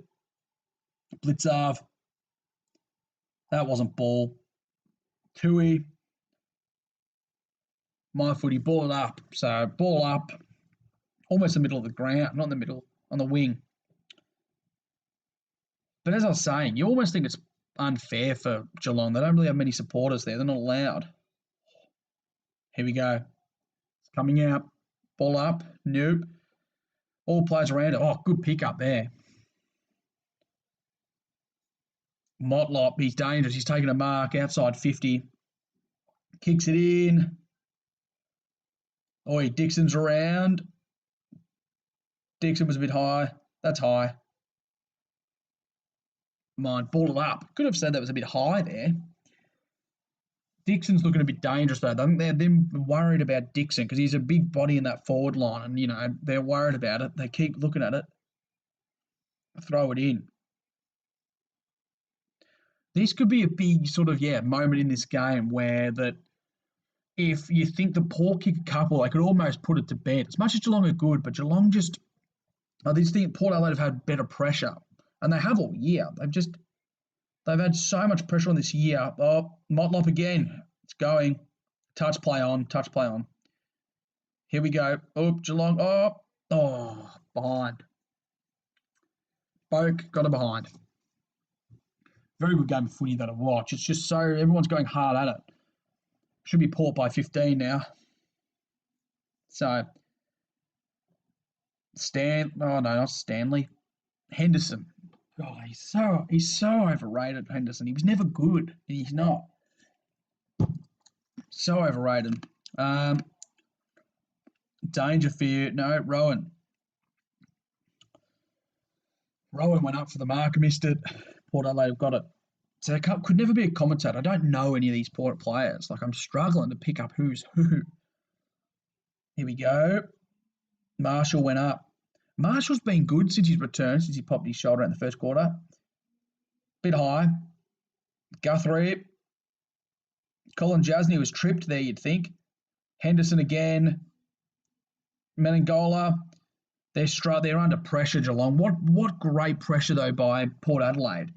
Blitzarv, that wasn't ball. Tui, my footy, ball it up. So ball up, almost the middle of the ground, not in the middle, on the wing. But as I was saying, you almost think it's unfair for Geelong. They don't really have many supporters there. They're not allowed. Here we go. It's coming out. Ball up. Nope. All players around it. Oh, good pick up there. Motlop, he's dangerous. He's taking a mark outside 50. Kicks it in. Oh, Dixon's around. Dixon was a bit high. That's high. Mind, ball it up. Could have said that was a bit high there. Dixon's looking a bit dangerous, though. I think they're worried about Dixon because he's a big body in that forward line, and, you know, they're worried about it. They keep looking at it. Throw it in. This could be a big sort of, moment in this game where that if you think the Port kick a couple, they could almost put it to bed. As much as Geelong are good, but Geelong just, I just think Port Adelaide have had better pressure, and they have all year. They've had so much pressure on this year. Oh, Motlop again. It's going. Touch play on. Here we go. Oh, Geelong. Oh, behind. Boak got it behind. Very good game of footy that I watch. It's just so everyone's going hard at it. Should be Port by 15 now. So not Stanley. Henderson. Oh, he's so overrated, Henderson. He was never good. He's not. So overrated. Dangerfield. No, Rowan. Rowan went up for the mark, missed it. Port Adelaide have got it. So I could never be a commentator. I don't know any of these Port players. Like, I'm struggling to pick up who's who. Here we go. Marshall went up. Marshall's been good since his return, since he popped his shoulder in the first quarter. Bit high. Guthrie. Colin Jasny was tripped there, you'd think. Henderson again. Menengola. They're under pressure, Geelong. What great pressure, though, by Port Adelaide.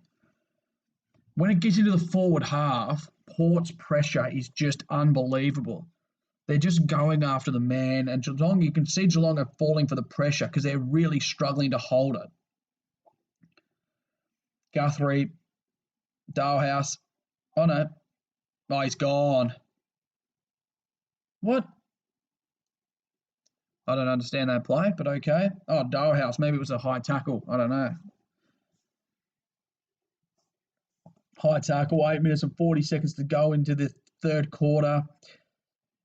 When it gets into the forward half, Port's pressure is just unbelievable. They're just going after the man, and Geelong, you can see Geelong are falling for the pressure because they're really struggling to hold it. Guthrie, Dalehouse. Oh, no. Oh, he's gone. What? I don't understand that play, but okay. Oh, Dalehouse. Maybe it was a high tackle. I don't know. High tackle, 8 minutes and 40 seconds to go into the third quarter.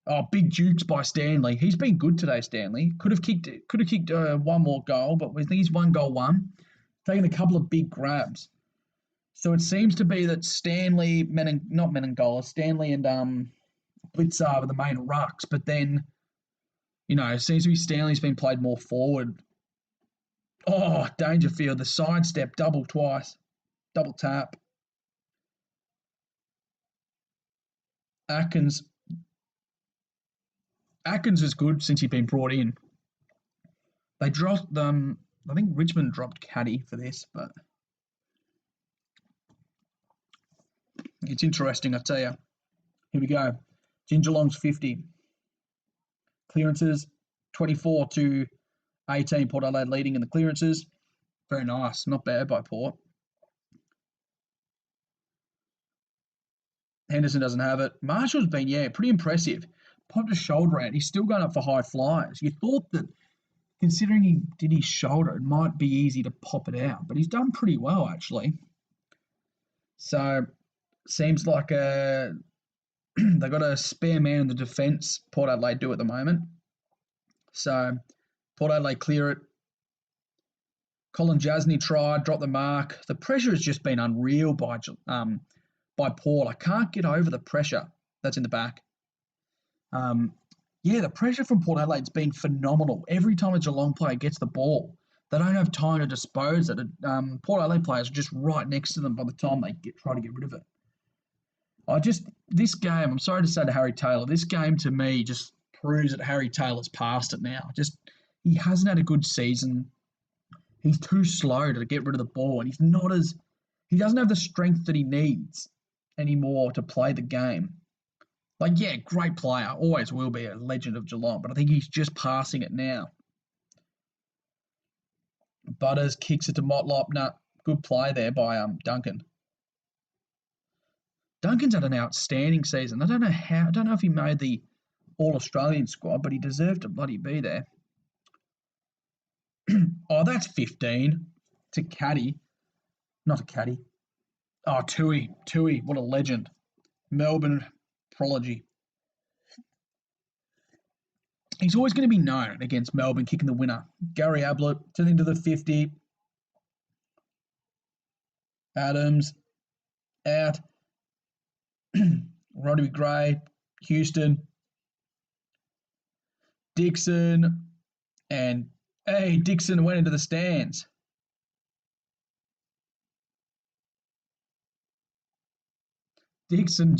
Oh, big jukes by Stanley. He's been good today, Stanley. Could have kicked one more goal, but with these 1-goal-1, taking a couple of big grabs. So it seems to be that Stanley, not Menengola, Stanley and Blitzar are the main rucks, but then, it seems to be Stanley's been played more forward. Oh, Dangerfield, the sidestep, double tap. Atkins is good since he's been brought in. They dropped them. I think Richmond dropped Caddy for this, but it's interesting, I tell you. Here we go. Geelong's 50. Clearances, 24-18. Port Adelaide leading in the clearances. Very nice. Not bad by Port. Henderson doesn't have it. Marshall's been, pretty impressive. Popped a shoulder out. He's still going up for high flyers. You thought that, considering he did his shoulder, it might be easy to pop it out, but he's done pretty well, actually. So, seems like they've got a spare man in the defence, Port Adelaide do at the moment. So, Port Adelaide clear it. Colin Jasny tried, dropped the mark. The pressure has just been unreal by Port. I can't get over the pressure that's in the back. The pressure from Port Adelaide's been phenomenal. Every time a Geelong player gets the ball, they don't have time to dispose of it. Port Adelaide players are just right next to them by the time they try to get rid of it. This game, I'm sorry to say to Harry Taylor, this game to me just proves that Harry Taylor's past it now. He hasn't had a good season. He's too slow to get rid of the ball, and he doesn't have the strength that he needs anymore to play the game. Great player, always will be a legend of Geelong, but I think he's just passing it now. Butters kicks it to Motlop. Good play there by Duncan. Duncan's had an outstanding season. I don't know if he made the All-Australian squad, but he deserved to bloody be there. Oh, that's 15 to Caddy. Not a Caddy. Oh, Tui, what a legend. Melbourne prodigy. He's always going to be known against Melbourne kicking the winner. Gary Ablett turning to the 50. Adams out. Roddy Gray, Houston, Dixon, and Dixon went into the stands. Dixon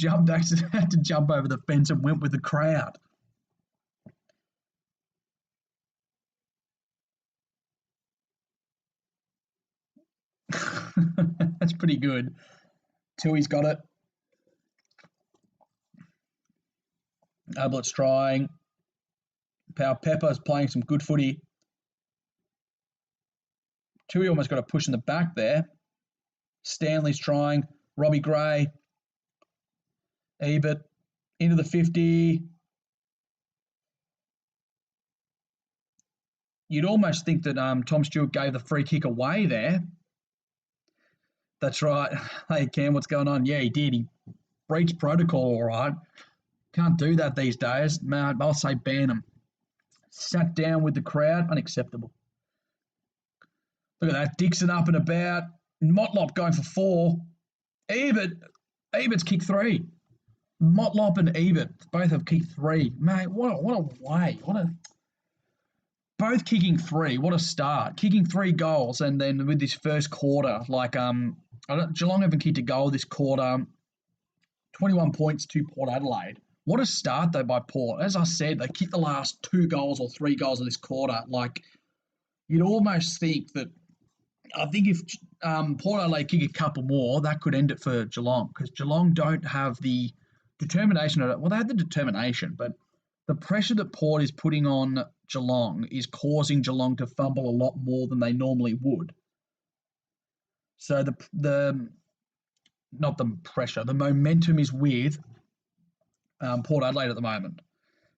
had to jump over the fence and went with the crowd. That's pretty good. Tui's got it. Ablett's trying. Pepper's playing some good footy. Tui almost got a push in the back there. Stanley's trying. Robbie Gray. Ebert into the 50. You'd almost think that Tom Stewart gave the free kick away there. That's right. Hey, Cam, what's going on? Yeah, he did. He breached protocol, all right. Can't do that these days. Man, I'll say ban him. Sat down with the crowd. Unacceptable. Look at that. Dixon up and about. Motlop going for 4. Ebert's kicked 3. Motlop and Ebert both have kicked 3. Mate, what a way. Both kicking 3. What a start. Kicking 3 goals, and then with this first quarter, Geelong haven't kicked a goal this quarter. 21 points to Port Adelaide. What a start, though, by Port. As I said, they kicked the last 2 goals or 3 goals of this quarter. Like, you'd almost think that, I think if Port Adelaide kick a couple more, that could end it for Geelong, because Geelong don't have the determination. Well, they had the determination, but the pressure that Port is putting on Geelong is causing Geelong to fumble a lot more than they normally would. So the not the pressure, the momentum is with Port Adelaide at the moment.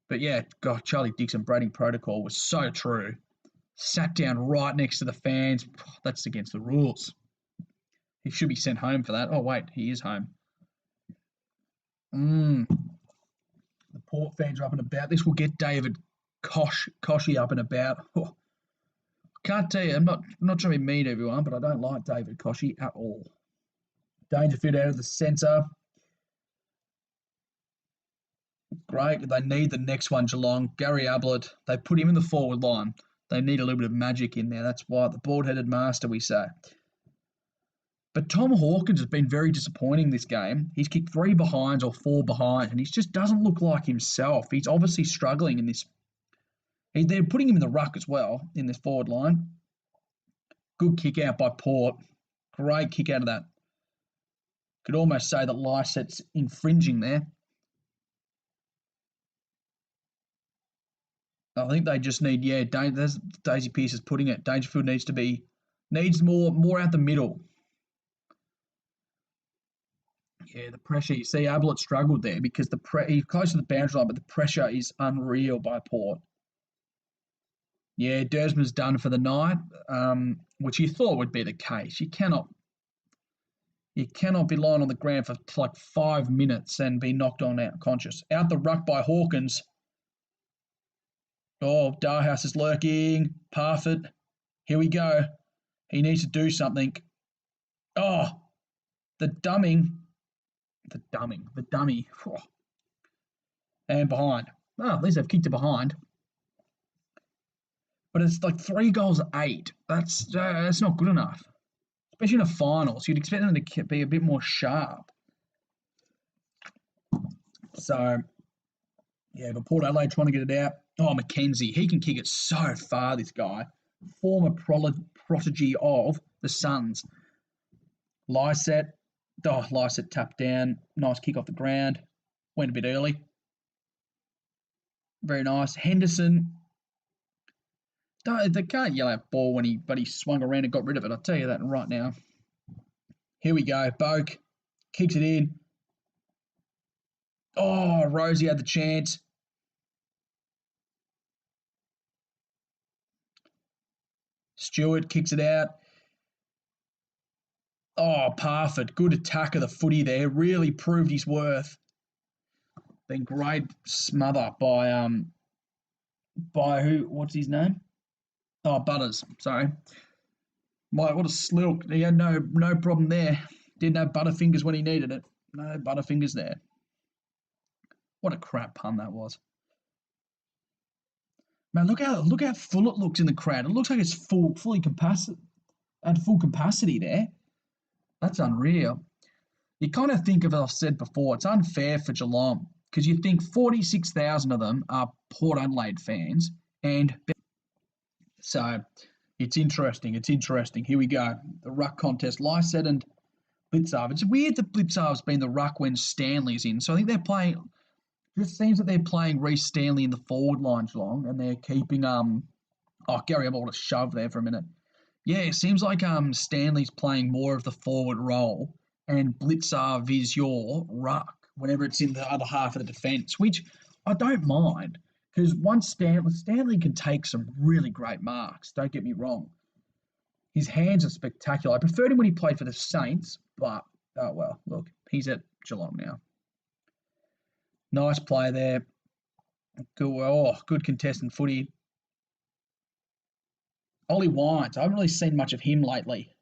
But yeah, God, Charlie Dixon braiding protocol was so true. Sat down right next to the fans. That's against the rules. He should be sent home for that. Oh wait, he is home. The Port fans are up and about. This will get David Koshy up and about. Oh, can't tell you. I'm not trying to be mean to everyone, but I don't like David Koshy at all. Dangerfield out of the centre. Great. They need the next one, Geelong. Gary Ablett. They put him in the forward line. They need a little bit of magic in there. That's why the bald-headed master, we say. But Tom Hawkins has been very disappointing this game. He's kicked 3 behinds or 4 behind, and he just doesn't look like himself. He's obviously struggling in this. They're putting him in the ruck as well in this forward line. Good kick out by Port. Great kick out of that. Could almost say that Lycett's infringing there. I think they just need, there's Daisy Pearce is putting it. Dangerfield needs more out the middle. Yeah, the pressure. You see, Ablett struggled there because he's close to the boundary line, but the pressure is unreal by Port. Yeah, Dersman's done for the night, which you thought would be the case. You cannot be lying on the ground for like 5 minutes and be knocked on out conscious. Out the ruck by Hawkins. Oh, Darhouse is lurking. Parfitt. Here we go. He needs to do something. Oh, the dummy. Oh. And behind. Oh, at least they've kicked it behind. But it's like 3 goals 8. That's not good enough. Especially in a finals. You'd expect them to be a bit more sharp. So, yeah, but Port Adelaide trying to get it out. Oh, McKenzie. He can kick it so far, this guy. Former prodigy of the Suns. Lycett tapped down. Nice kick off the ground. Went a bit early. Very nice. Henderson. They can't yell out ball but he swung around and got rid of it. I'll tell you that right now. Here we go. Boak kicks it in. Oh, Rosie had the chance. Stewart kicks it out. Oh, Parfitt. Good attack of the footy there. Really proved his worth. Been great smother by who? What's his name? Oh, Butters. Sorry. What a slilk. He had no problem there. Didn't have Butterfingers when he needed it. No Butterfingers there. What a crap pun that was. Man, look how full it looks in the crowd. It looks like it's full capacity there. That's unreal. You kind of think of, as I've said before, it's unfair for Geelong because you think 46,000 of them are Port Adelaide fans, and so it's interesting. Here we go. The ruck contest. Lycett and Blitzarv. It's weird that Blitzarv's been the ruck when Stanley's in. So I think they're playing. It just seems that they're playing Reece Stanley in the forward line, Geelong, and they're keeping Gary Ablett a shove there for a minute. Yeah, it seems like Stanley's playing more of the forward role, and Blitzarv is your ruck whenever it's in the other half of the defence, which I don't mind. Because once Stanley can take some really great marks, don't get me wrong. His hands are spectacular. I preferred him when he played for the Saints, but, oh well, look, he's at Geelong now. Nice play there. Good contestant footy. Ollie Wines, I haven't really seen much of him lately.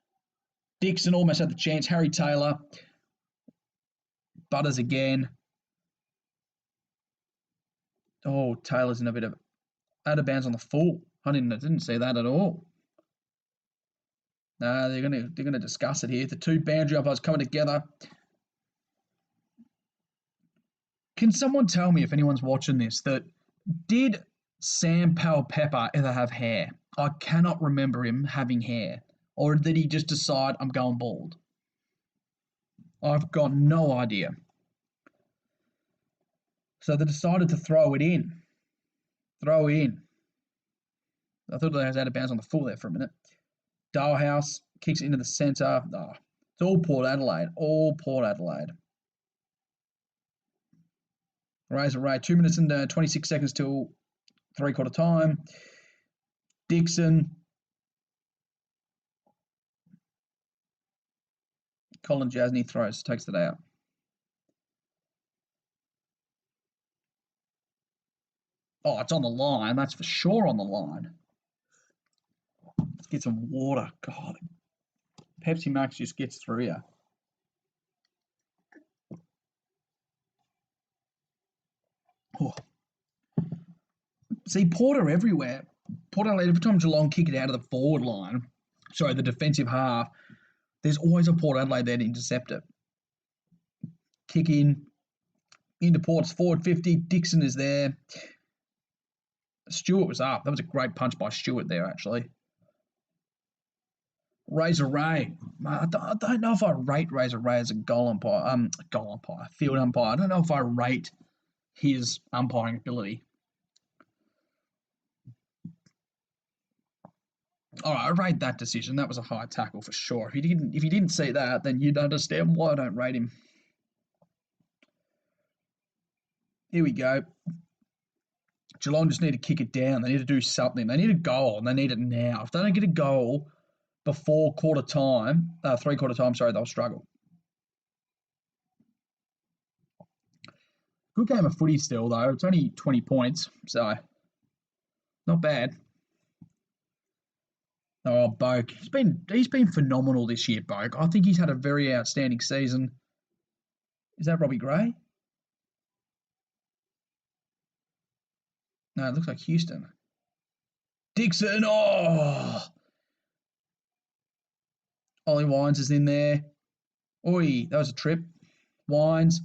Dixon almost had the chance. Harry Taylor. Butters again. Oh, Taylor's in a bit of out of bounds on the full. I didn't see that at all. No, they're gonna discuss it here. The two boundary umpires coming together. Can someone tell me if anyone's watching this that did Sam Powell Pepper ever have hair? I cannot remember him having hair. Or did he just decide I'm going bald? I've got no idea. So they decided to throw it in. Throw in. I thought they was out of bounds on the full there for a minute. Dalehouse kicks it into the centre. Oh, it's all Port Adelaide. All Port Adelaide. Razor Ray, 2 minutes and 26 seconds till three-quarter time. Dixon. Colin Jasny throws, takes it out. Oh, it's on the line. That's for sure on the line. Let's get some water. God, Pepsi Max just gets through you. Oh. See, Porter everywhere. Port Adelaide, every time Geelong kick it out of the forward line, sorry, the defensive half, there's always a Port Adelaide there to intercept it. Kick in, into Port's forward 50. Dixon is there. Stewart was up. That was a great punch by Stewart there, actually. Razor Ray. I don't know if I rate Razor Ray as a goal umpire, field umpire. I don't know if I rate his umpiring ability. All right, I rate that decision. That was a high tackle for sure. If you didn't see that, then you'd understand why I don't rate him. Here we go. Geelong just need to kick it down. They need to do something. They need a goal, and they need it now. If they don't get a goal before three-quarter time, they'll struggle. Good game of footy still, though. It's only 20 points, so not bad. Oh, Boak. He's been phenomenal this year, Boak. I think he's had a very outstanding season. Is that Robbie Gray? No, it looks like Houston. Dixon, oh! Ollie Wines is in there. Oi, that was a trip. Wines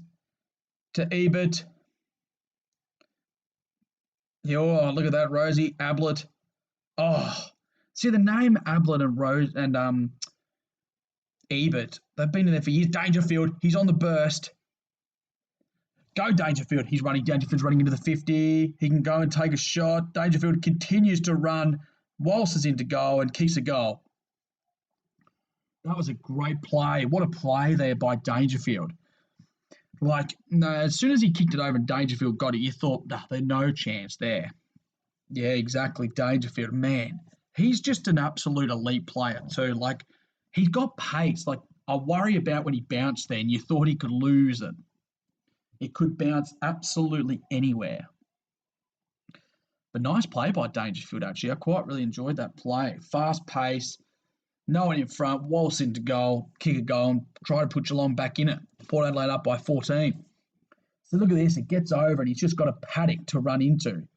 to Ebert. Oh, look at that, Rosie. Ablett. Oh, see the name Ablett and Rose and Ebert. They've been in there for years. Dangerfield, he's on the burst. Go Dangerfield. Dangerfield's running into the 50. He can go and take a shot. Dangerfield continues to run. Walsh is into goal and kicks a goal. That was a great play. What a play there by Dangerfield. As soon as he kicked it over and Dangerfield got it, you thought, there's no chance there. Yeah, exactly. Dangerfield, man. He's just an absolute elite player too. He's got pace. I worry about when he bounced then. You thought he could lose it. It could bounce absolutely anywhere. But nice play by Dangerfield, actually. I quite really enjoyed that play. Fast pace, no one in front, Walsh into goal, kick a goal, and try to put Geelong back in it. Port Adelaide up by 14. So look at this. It gets over, and he's just got a paddock to run into.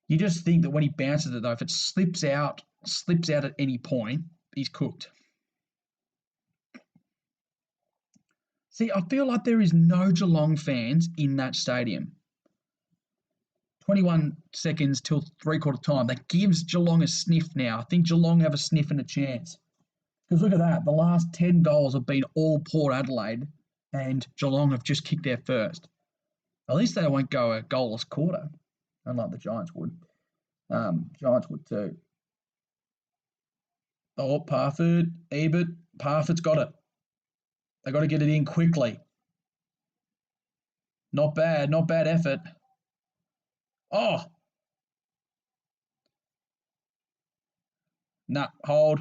You just think that when he bounces it, though, if it slips out at any point, he's cooked. See, I feel like there is no Geelong fans in that stadium. 21 seconds till three-quarter time. That gives Geelong a sniff now. I think Geelong have a sniff and a chance. Because look at that. The last 10 goals have been all Port Adelaide, and Geelong have just kicked their first. At least they won't go a goalless quarter, unlike the Giants would. Giants would too. Oh, Parfitt, Ebert. Parfitt's got it. They got to get it in quickly. Not bad effort. Oh. Nah, hold.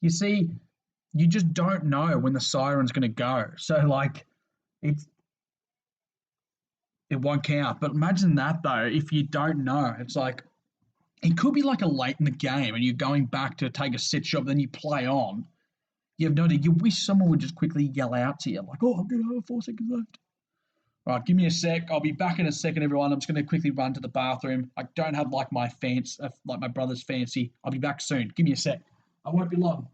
You see, you just don't know when the siren's going to go. So, it won't count. But imagine that, though, if you don't know. It's it could be a late in the game and you're going back to take a set shot, then you play on. You have no idea. You wish someone would just quickly yell out to you, I'm going to have 4 seconds left. All right, give me a sec. I'll be back in a second, everyone. I'm just going to quickly run to the bathroom. I don't have my brother's fancy. I'll be back soon. Give me a sec. I won't be long.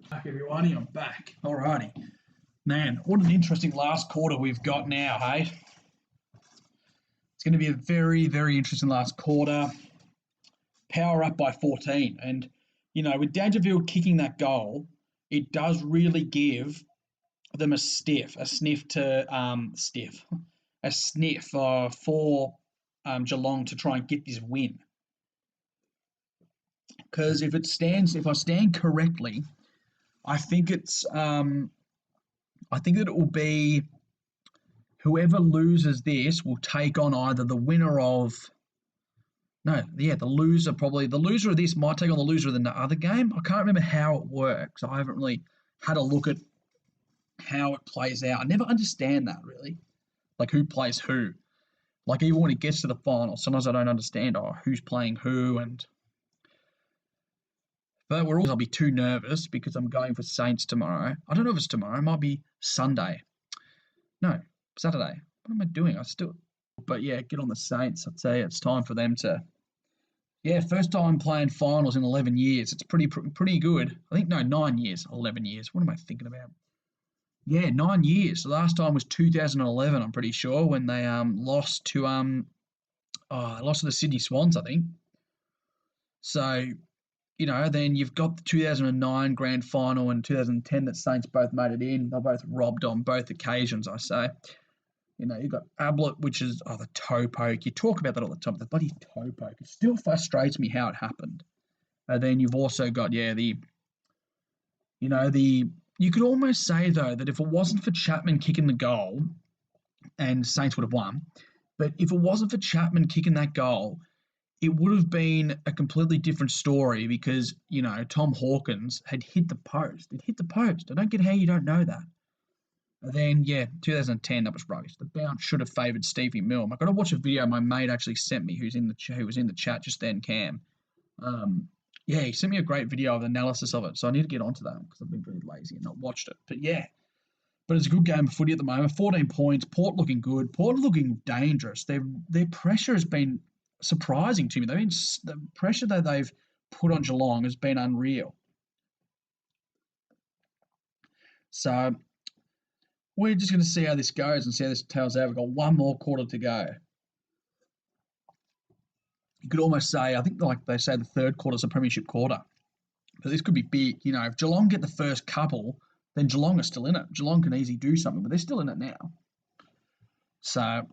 Back, everyone. I'm back. Alrighty. Man, what an interesting last quarter we've got now, hey? It's going to be a very, very interesting last quarter. Power up by 14. And, with Dangerfield kicking that goal, it does really give them a sniff to a sniff for Geelong to try and get this win. Because if I stand correctly, I think I think that it will be whoever loses this will take on either the winner of. No, yeah, the loser of this might take on the loser of the other game. I can't remember how it works. I haven't really had a look at how it plays out. I never understand that really, like who plays who. Like even when it gets to the final, sometimes I don't understand who's playing who, but I'll be too nervous because I'm going for Saints tomorrow. I don't know if it's tomorrow. It might be Sunday. No, Saturday. What am I doing? But yeah, get on the Saints. I'd say it's time for them to. Yeah, first time playing finals in 11 years. It's pretty good. I think no, 9 years, 11 years. What am I thinking about? Yeah, 9 years. The last time was 2011. I'm pretty sure when they lost to the Sydney Swans, I think. So then you've got the 2009 grand final and 2010 that Saints both made it in. They're both robbed on both occasions, I say. You've got Ablett, which is the toe poke. You talk about that all the time. The bloody toe poke. It still frustrates me how it happened. And then you've also got you could almost say though that if it wasn't for Chapman kicking the goal, and Saints would have won, but if it wasn't for Chapman kicking that goal, it would have been a completely different story because Tom Hawkins had hit the post. It hit the post. I don't get how you don't know that. And then, 2010, that was rubbish. The bounce should have favoured Stevie Milne. I've got to watch a video my mate actually sent me who was in the chat just then, Cam. He sent me a great video of the analysis of it, so I need to get onto that because I've been very lazy and not watched it. But it's a good game of footy at the moment. 14 points. Port looking good. Port looking dangerous. Their pressure has been surprising to me. The pressure that they've put on Geelong has been unreal. So we're just going to see how this goes and see how this tails out. We've got one more quarter to go. You could almost say, I think like they say the third quarter is a premiership quarter. But this could be big. If Geelong get the first couple, then Geelong are still in it. Geelong can easily do something, but they're still in it now. So,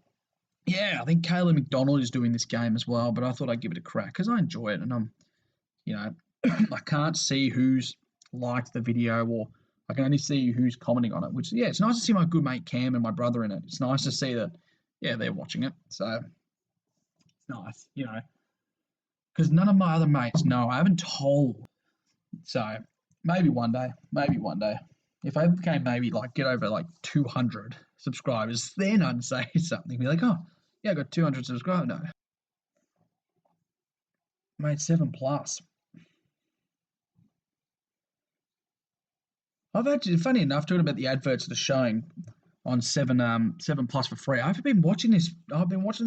I think Caleb McDonald is doing this game as well, but I thought I'd give it a crack because I enjoy it and I can't see who's liked the video or I can only see who's commenting on it, which, it's nice to see my good mate Cam and my brother in it. It's nice to see that, they're watching it. So, it's nice, because none of my other mates know. I haven't told. So, maybe one day. If I became get over 200 subscribers, then I'd say something. Be like, oh, yeah, I got 200 subscribers. No. Mate, 7+. I've actually, funny enough, talking about the adverts that are showing on 7+ for free. I've been watching this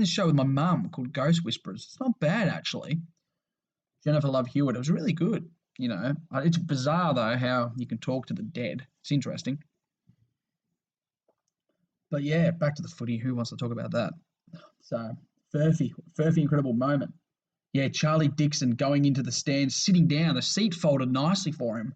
show with my mum called Ghost Whisperers. It's not bad actually. Jennifer Love Hewitt. It was really good. It's bizarre though how you can talk to the dead. It's interesting. But back to the footy. Who wants to talk about that? So Furphy, incredible moment. Charlie Dixon going into the stands, sitting down. The seat folded nicely for him.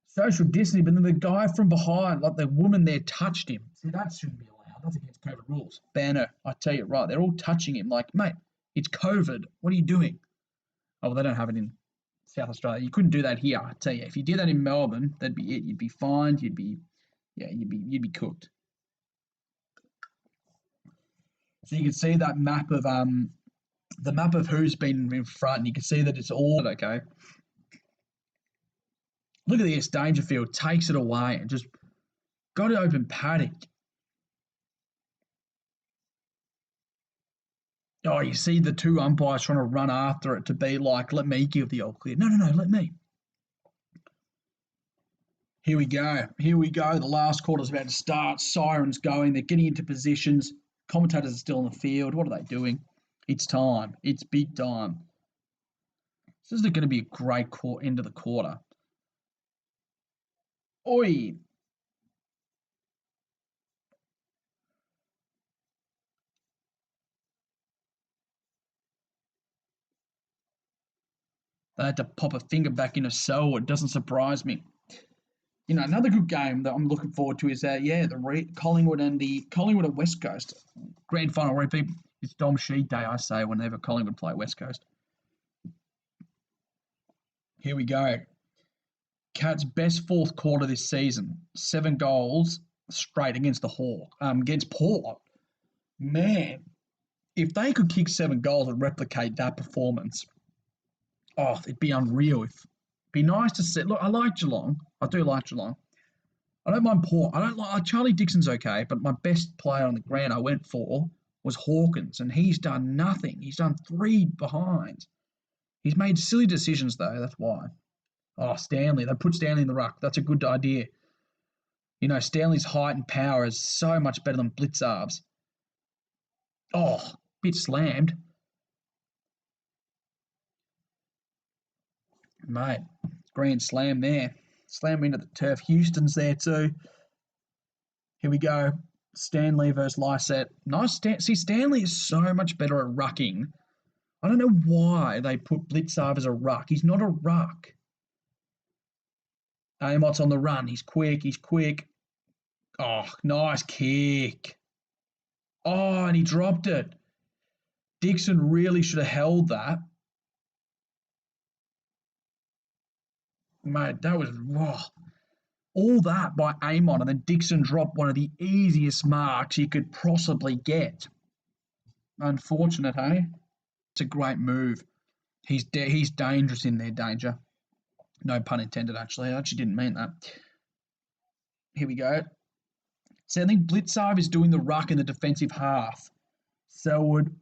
Social distancing, but then the guy from behind, like the woman there, touched him. See, that shouldn't be allowed. That's against COVID rules. Banner, I tell you right, they're all touching him. Like, mate, it's COVID. What are you doing? Oh, well, they don't have it in South Australia. You couldn't do that here. I tell you, if you did that in Melbourne, that'd be it. You'd be fined. You'd be cooked. So you can see that map of the map of who's been in front, and you can see that it's all okay. Look at this, Dangerfield takes it away and just got it open paddock. Oh, you see the two umpires trying to run after it to be like, let me give the all clear. No, let me. Here we go. The last quarter's about to start. Sirens going. They're getting into positions. Commentators are still in the field. What are they doing? It's time. It's big time. This is going to be a great end of the quarter. Oi. They had to pop a finger back in a Selwood. Doesn't surprise me. Another good game that I'm looking forward to is Collingwood and West Coast grand final repeat. It's Dom Sheed Day, I say, whenever Collingwood play West Coast. Here we go. Cats' best fourth quarter this season. 7 goals straight against against Port. Man, if they could kick 7 goals and replicate that performance, it'd be unreal. It'd be nice to see. Look, I like Geelong. I do like Geelong. I don't mind Port. I don't like Charlie Dixon's okay, but my best player on the ground I went for was Hawkins, and he's done nothing. He's done 3 behinds. He's made silly decisions though. That's why. Oh, Stanley. They put Stanley in the ruck. That's a good idea. Stanley's height and power is so much better than Blitzarv's. Oh, bit slammed. Mate, grand slam there. Slam into the turf. Houston's there too. Here we go. Stanley versus Lysette. Nice. See, Stanley is so much better at rucking. I don't know why they put Blitzarv as a ruck. He's not a ruck. Amot's on the run. He's quick. Oh, nice kick. Oh, and he dropped it. Dixon really should have held that. Mate, that was all that by Amon, and then Dixon dropped one of the easiest marks he could possibly get. Unfortunate, hey? It's a great move. He's dangerous in there, Danger. No pun intended, actually. I actually didn't mean that. Here we go. So I think Blitzarv is doing the ruck in the defensive half. Selwood.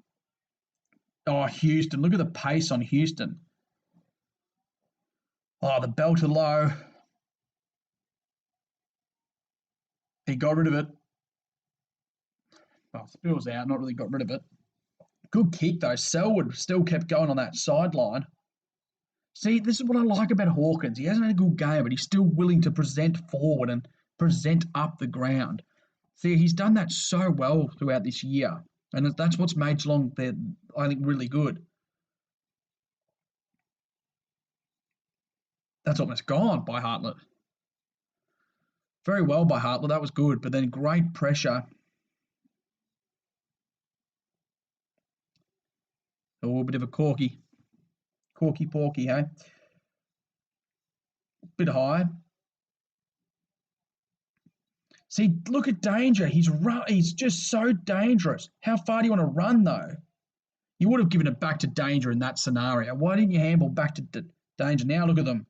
Oh, Houston. Look at the pace on Houston. Oh, the belter low. He got rid of it. Well, Spill's out. Not really got rid of it. Good kick, though. Selwood still kept going on that sideline. See, this is what I like about Hawkins. He hasn't had a good game, but he's still willing to present forward and present up the ground. See, he's done that so well throughout this year, and that's what's made Geelong, I think, really good. That's almost gone by Hartlett. Very well by Hartlett. That was good, but then great pressure. Oh, a bit of a corky porky, hey? Bit high. See, look at Danger. He's just so dangerous. How far do you want to run, though? You would have given it back to Danger in that scenario. Why didn't you handball back to Danger? Now look at them.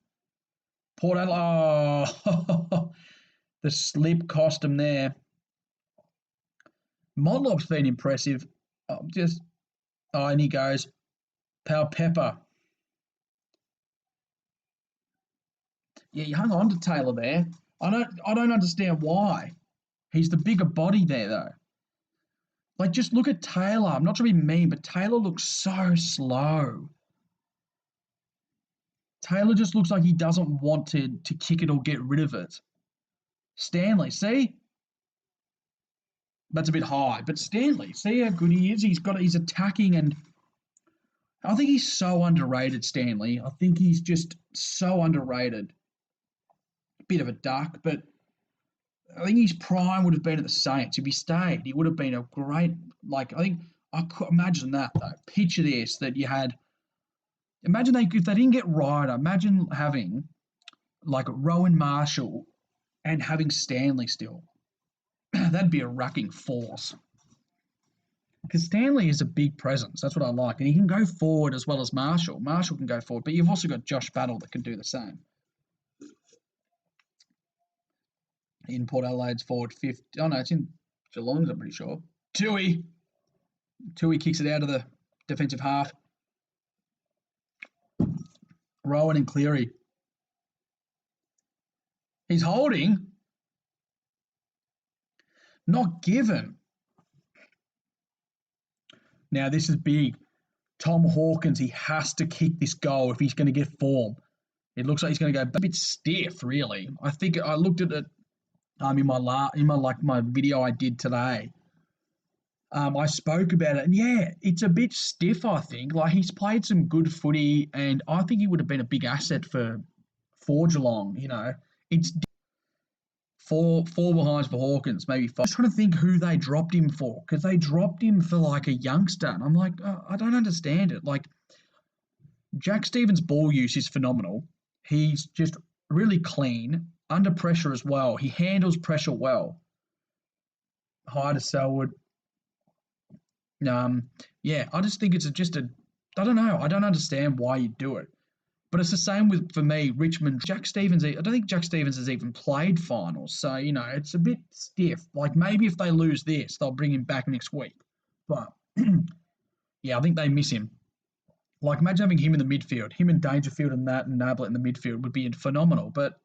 Port Adelaide. Oh, the slip cost him there. Motlop's been impressive. And he goes. Pal Pepper. Yeah, you hung on to Taylor there. I don't understand why. He's the bigger body there, though. Like, just look at Taylor. I'm not trying to be mean, but Taylor looks so slow. Taylor just looks like he doesn't want to kick it or get rid of it. Stanley, see? That's a bit high. But Stanley, see how good he is? He's attacking, and I think he's so underrated, Stanley. I think he's just so underrated. Bit of a duck, but I think his prime would have been at the Saints. If he stayed, he would have been a great, I could imagine that, though. Picture this, that you had, imagine if they didn't get Ryder, imagine having, Rowan Marshall and having Stanley still. That'd be a rucking force. Because Stanley is a big presence. That's what I like. And he can go forward as well as Marshall. Marshall can go forward, but you've also got Josh Battle that can do the same. In Port Adelaide's forward 50. Oh, no, it's in Geelong's, I'm pretty sure. Tui kicks it out of the defensive half. Rowan and Cleary. He's holding. Not given. Now, this is big. Tom Hawkins, he has to kick this goal if he's going to get form. It looks like he's going to go a bit stiff, really. I think I looked at it in my video I did today. I spoke about it, and yeah, it's a bit stiff, I think. Like, he's played some good footy, and I think he would have been a big asset for Geelong, you know. It's four behinds for Hawkins, maybe five. I'm just trying to think who they dropped him for, because they dropped him for, like, a youngster, and I'm like, I don't understand it. Like, Jack Stevens' ball use is phenomenal. He's just really clean, under pressure as well. He handles pressure well. High to Selwood. Yeah, I just think it's I don't know. I don't understand why you do it. But it's the same for me, Richmond. Jack Stevens, I don't think Jack Stevens has even played finals. So, you know, it's a bit stiff. Like, maybe if they lose this, they'll bring him back next week. But, yeah, I think they miss him. Like, imagine having him in the midfield. Him and Dangerfield and Nablett in the midfield would be phenomenal. But,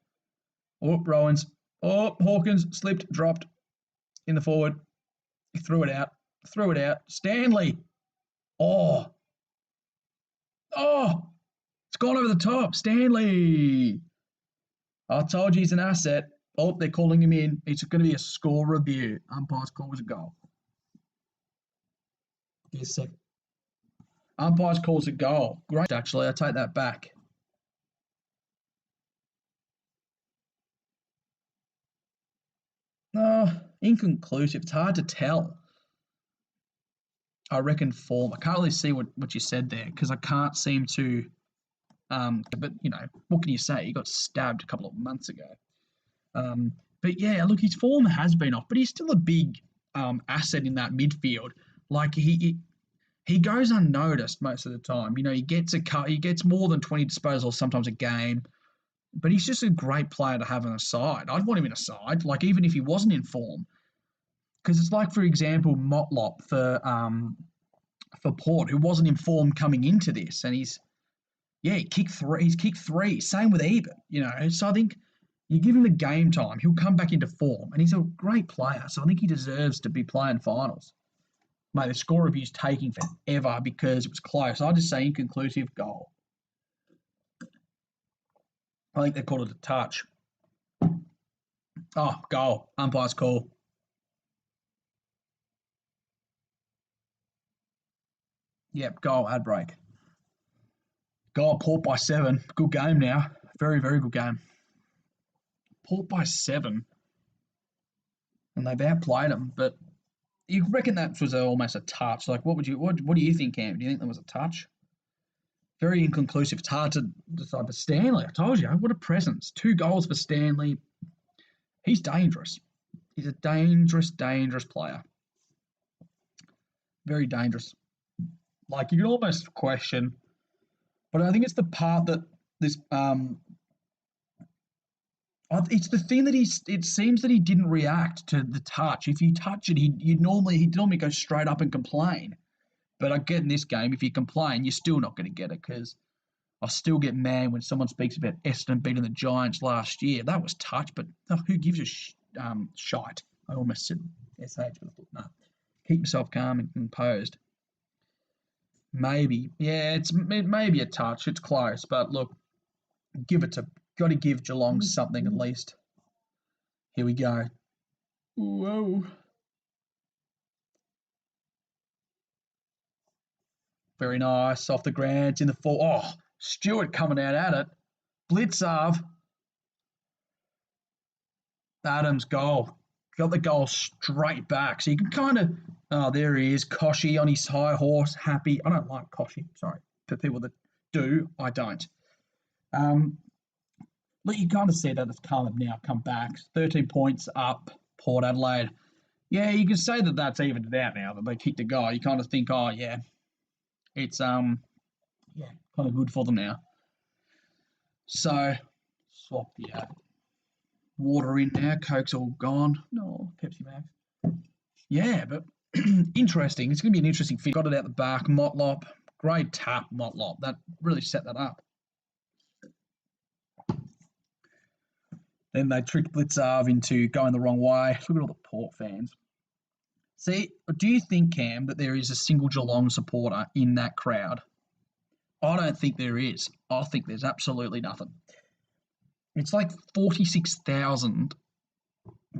Rowans. Hawkins slipped, dropped in the forward. He threw it out. Stanley. Oh, it's gone over the top. Stanley. I told you he's an asset. Oh, they're calling him in. It's going to be a score review. Umpire's call was a goal. Yes, sir. Umpire's calls a goal. Great, actually. I take that back. Inconclusive. It's hard to tell. I reckon form. I can't really see what you said there because I can't seem to. But, you know, what can you say? He got stabbed a couple of months ago. But, yeah, look, his form has been off, but he's still a big asset in that midfield. Like, he goes unnoticed most of the time. You know, he gets more than 20 disposals sometimes a game, but he's just a great player to have on a side. I'd want him in a side, like, even if he wasn't in form. Because it's like, for example, Motlop for Port, who wasn't in form coming into this, and he's kicked three. Same with Eben, you know. So I think you give him the game time, he'll come back into form, and he's a great player. So I think he deserves to be playing finals. Mate, the score review's taking forever because it was close. I just say inconclusive goal. I think they called it a touch. Oh, goal. Umpire's call. Yep, goal, ad break. Goal, Port by 7. Good game now. Very, very good game. Port by 7. And they've outplayed them, but you reckon that was almost a touch. Like, what do you think, Cam? Do you think that was a touch? Very inconclusive. It's hard to decide. But Stanley, I told you, what a presence. 2 goals for Stanley. He's dangerous. He's a dangerous, dangerous player. Very dangerous. Like, you can almost question, but I think it's the part that this it's the thing that it seems that he didn't react to the touch. If you touch it, he'd normally go straight up and complain. But I get in this game, if you complain, you're still not going to get it because I still get mad when someone speaks about Essendon beating the Giants last year. That was touch, but who gives a shite? I almost said SH, but I thought, no. Keep yourself calm and composed. Maybe. Yeah, it may be a touch. It's close, but look, got to give Geelong something at least. Here we go. Whoa. Very nice. Off the ground. It's in the full. Oh, Stewart coming out at it. Blitzarv. Adams goal. Got the goal straight back. So you can kind of. Oh, there he is. Koshy on his high horse. Happy. I don't like Koshy. Sorry. For people that do, I don't. Look, you kind of see that it's come back. 13 points up, Port Adelaide. Yeah, you can say that that's evened it out now that they kicked a goal. You kind of think, oh yeah, it's yeah, kind of good for them now. So swap the water in now. Coke's all gone. No, Pepsi Max. Yeah, but interesting. It's going to be an interesting fit. Got it out the back. Motlop. Great tap, Motlop. That really set that up. Then they tricked Blitzarve into going the wrong way. Look at all the Port fans. See, do you think, Cam, that there is a single Geelong supporter in that crowd? I don't think there is. I think there's absolutely nothing. It's like 46,000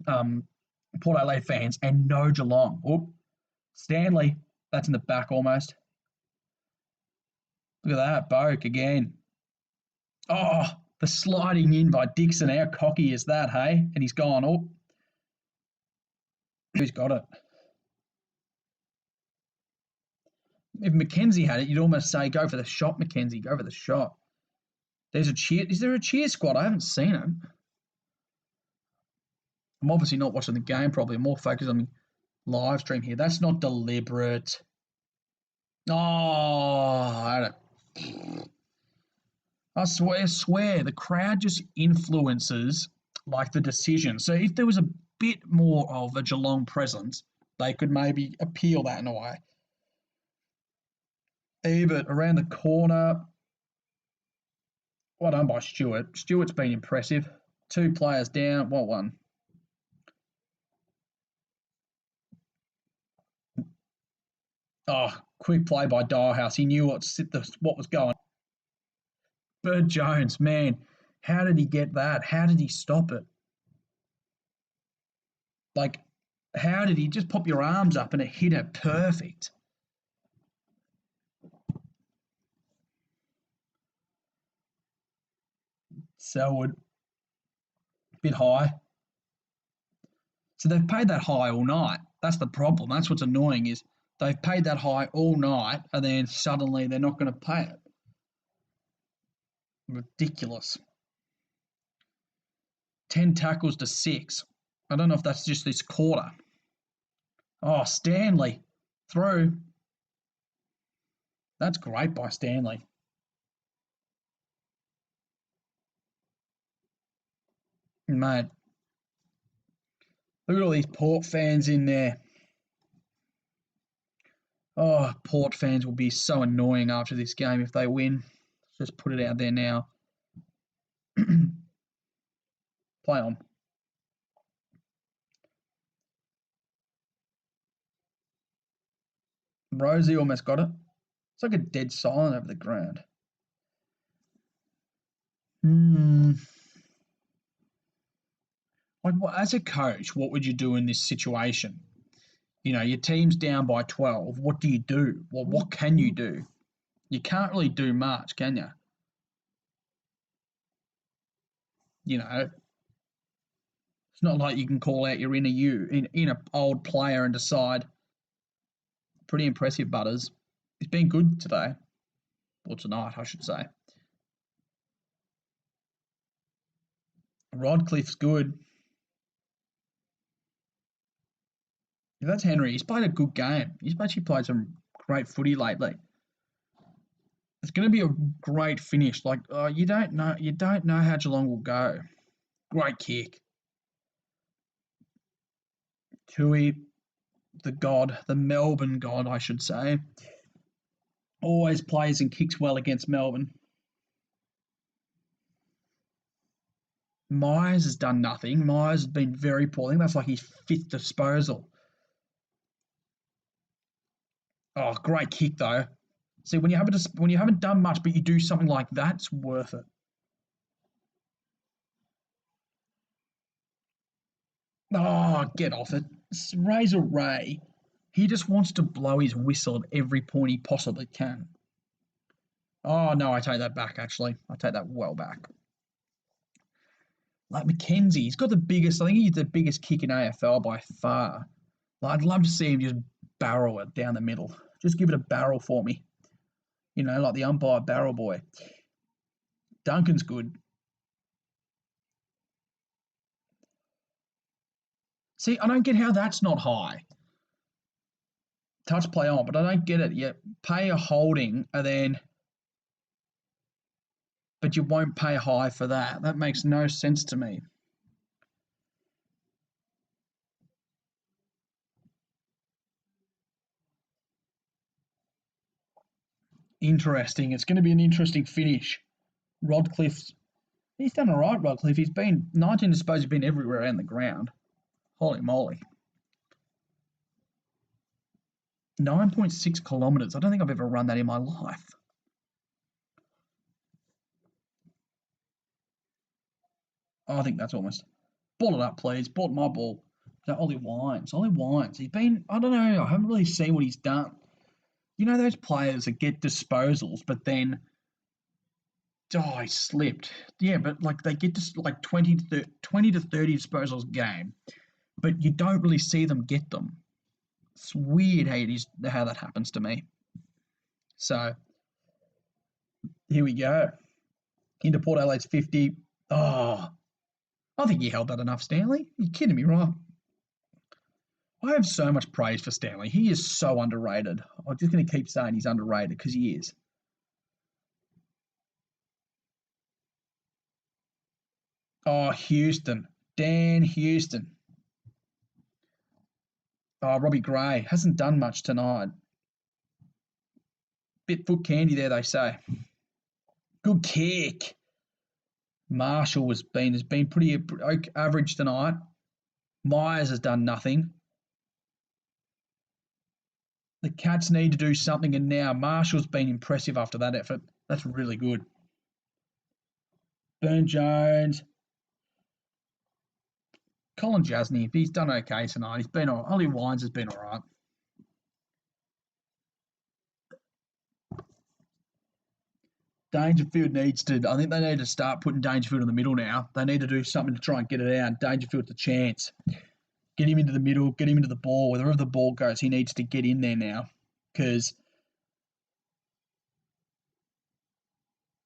Port Adelaide fans and no Geelong. Oh, Stanley, that's in the back almost. Look at that, Boak again. Oh, the sliding in by Dixon. How cocky is that, hey? And he's gone. Oh, who's got it? If Mackenzie had it, you'd almost say, go for the shot, Mackenzie. Go for the shot. There's a cheer. Is there a cheer squad? I haven't seen it. I'm obviously not watching the game properly. I'm more focused on the live stream here. That's not deliberate. Oh, I swear, the crowd just influences like the decision. So if there was a bit more of a Geelong presence, they could maybe appeal that in a way. Ebert around the corner. Well done by Stewart. Stewart's been impressive. 2 players down. Well, one. Oh, quick play by Dialhouse. He knew what was going. Bird Jones, man, how did he get that? How did he stop it? Like, how did he just pop your arms up and it hit it perfect? Selwood, bit high. So they've paid that high all night. That's the problem. That's what's annoying is they've paid that high all night and then suddenly they're not going to pay it. Ridiculous. 10 tackles to 6. I don't know if that's just this quarter. Oh, Stanley. Through. That's great by Stanley. Mate. Look at all these Port fans in there. Oh, Port fans will be so annoying after this game if they win. Let's just put it out there now. Play on. Rosie almost got it. It's like a dead silent over the ground. Like, as a coach, what would you do in this situation? You know, your team's down by 12. What do you do? Well, what can you do? You can't really do much, can you? You know, it's not like you can call out your inner old player and decide. Pretty impressive, Butters. He's been good today. Or tonight, I should say. Rodcliffe's good. If that's Henry, he's played a good game. He's actually played some great footy lately. It's going to be a great finish. Like, you don't know how Geelong will go. Great kick. Tui, the Melbourne god, I should say, always plays and kicks well against Melbourne. Myers has done nothing. Myers has been very poor. I think that's like his 5th disposal. Oh, great kick though. See, when you haven't done much, but you do something like that, it's worth it. Oh, get off it. Razor Ray, he just wants to blow his whistle at every point he possibly can. Oh, no, I take that back, actually. I take that well back. Like Mackenzie, he's got the biggest, I think he's the biggest kick in AFL by far. Like, I'd love to see him just barrel it down the middle. Just give it a barrel for me. You know, like the umpire barrel boy. Duncan's good. See, I don't get how that's not high. Touch play on, but I don't get it. You pay a holding and then, but you won't pay high for that. That makes no sense to me. Interesting. It's going to be an interesting finish. Rodcliffe's he's done all right, Rodcliffe. He's been 19 disposals, he's been everywhere around the ground. Holy moly. 9.6 kilometres. I don't think I've ever run that in my life. I think that's almost. Ball it up, please. Ball my ball. So Ollie Wines. Ollie Wines. He's been, I don't know, I haven't really seen what he's done. You know those players that get disposals, but then, oh, he slipped. Yeah, but like they get to like 20 to 30 disposals a game, but you don't really see them get them. It's weird how that happens to me. So here we go. Into Port Adelaide's 50. Oh, I think you held that enough, Stanley. Are you kidding me, right? I have so much praise for Stanley. He is so underrated. I'm just going to keep saying he's underrated because he is. Oh, Houston. Dan Houston. Oh, Robbie Gray. Hasn't done much tonight. Bit foot candy there, they say. Good kick. Marshall has been pretty average tonight. Myers has done nothing. The Cats need to do something, and now Marshall's been impressive after that effort. That's really good. Burn Jones. Colin Jasny, he's done okay tonight. He's been all right. Ollie Wines has been all right. Dangerfield I think they need to start putting Dangerfield in the middle now. They need to do something to try and get it out. Dangerfield's a chance. Get him into the middle, get him into the ball. Wherever the ball goes, he needs to get in there now because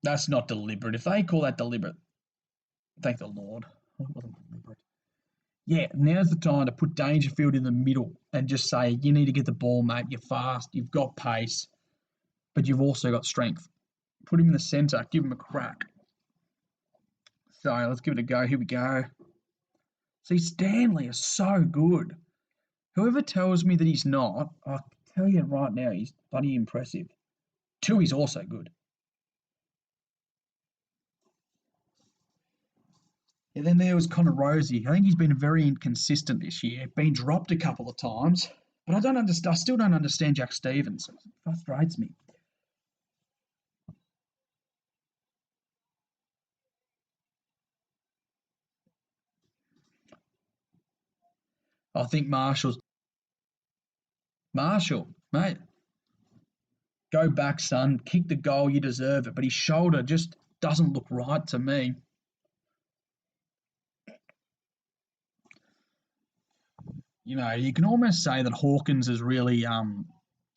that's not deliberate. If they call that deliberate, thank the Lord. It wasn't deliberate. Yeah, now's the time to put Dangerfield in the middle and just say, you need to get the ball, mate. You're fast, you've got pace, but you've also got strength. Put him in the centre, give him a crack. So let's give it a go. Here we go. See, Stanley is so good. Whoever tells me that he's not, I'll tell you right now, he's bloody impressive. Tui's also good. And then there was Connor Rosie. I think he's been very inconsistent this year. Been dropped a couple of times, but I still don't understand Jack Stevens. It frustrates me. I think Marshall, mate. Go back, son. Kick the goal. You deserve it. But his shoulder just doesn't look right to me. You can almost say that Hawkins is really.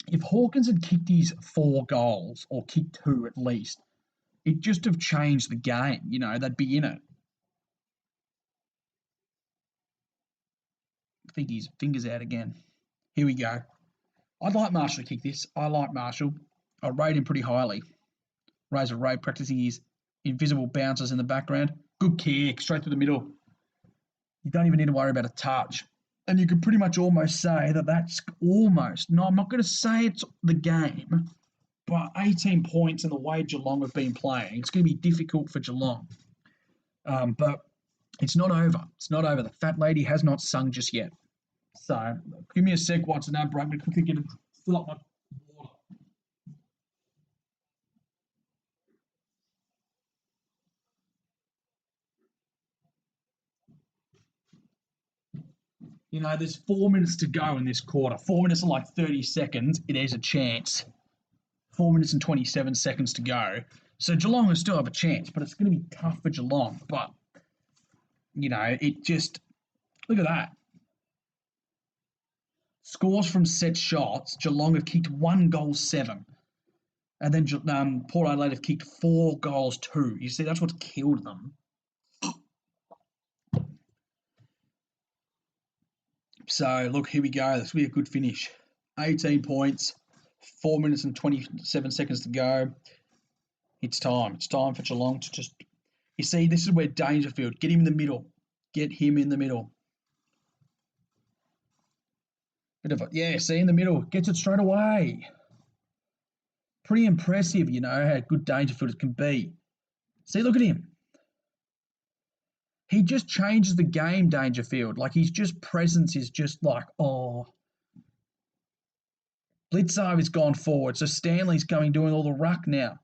If Hawkins had kicked his 4 goals or kicked 2 at least, it just have changed the game. They'd be in it. I think his fingers out again. Here we go. I'd like Marshall to kick this. I like Marshall. I rate him pretty highly. Razor Ray practicing his invisible bounces in the background. Good kick, straight through the middle. You don't even need to worry about a touch. And you could pretty much almost say that that's almost, no, I'm not going to say it's the game, but 18 points in the way Geelong have been playing. It's going to be difficult for Geelong. But it's not over. It's not over. The fat lady has not sung just yet. So give me a sec, Watson. Now, break me quickly fill up my water. There's 4 minutes to go in this quarter. 4 minutes and like 30 seconds. There's a chance. 4 minutes and 27 seconds to go. So Geelong will still have a chance, but it's going to be tough for Geelong. But, it just, look at that. Scores from set shots. Geelong have kicked 1 goal 7. And then Port Adelaide have kicked 4 goals 2. You see, that's what's killed them. So, look, here we go. This will be a good finish. 18 points, 4 minutes and 27 seconds to go. It's time. It's time for Geelong to just... You see, this is where Dangerfield, get him in the middle. Get him in the middle. Bit of a, yeah, see, in the middle. Gets it straight away. Pretty impressive, you know, how good Dangerfield can be. See, look at him. He just changes the game, Dangerfield. Like, his just presence is just like, oh. Bledsoe has gone forward, so Stanley's doing all the ruck now.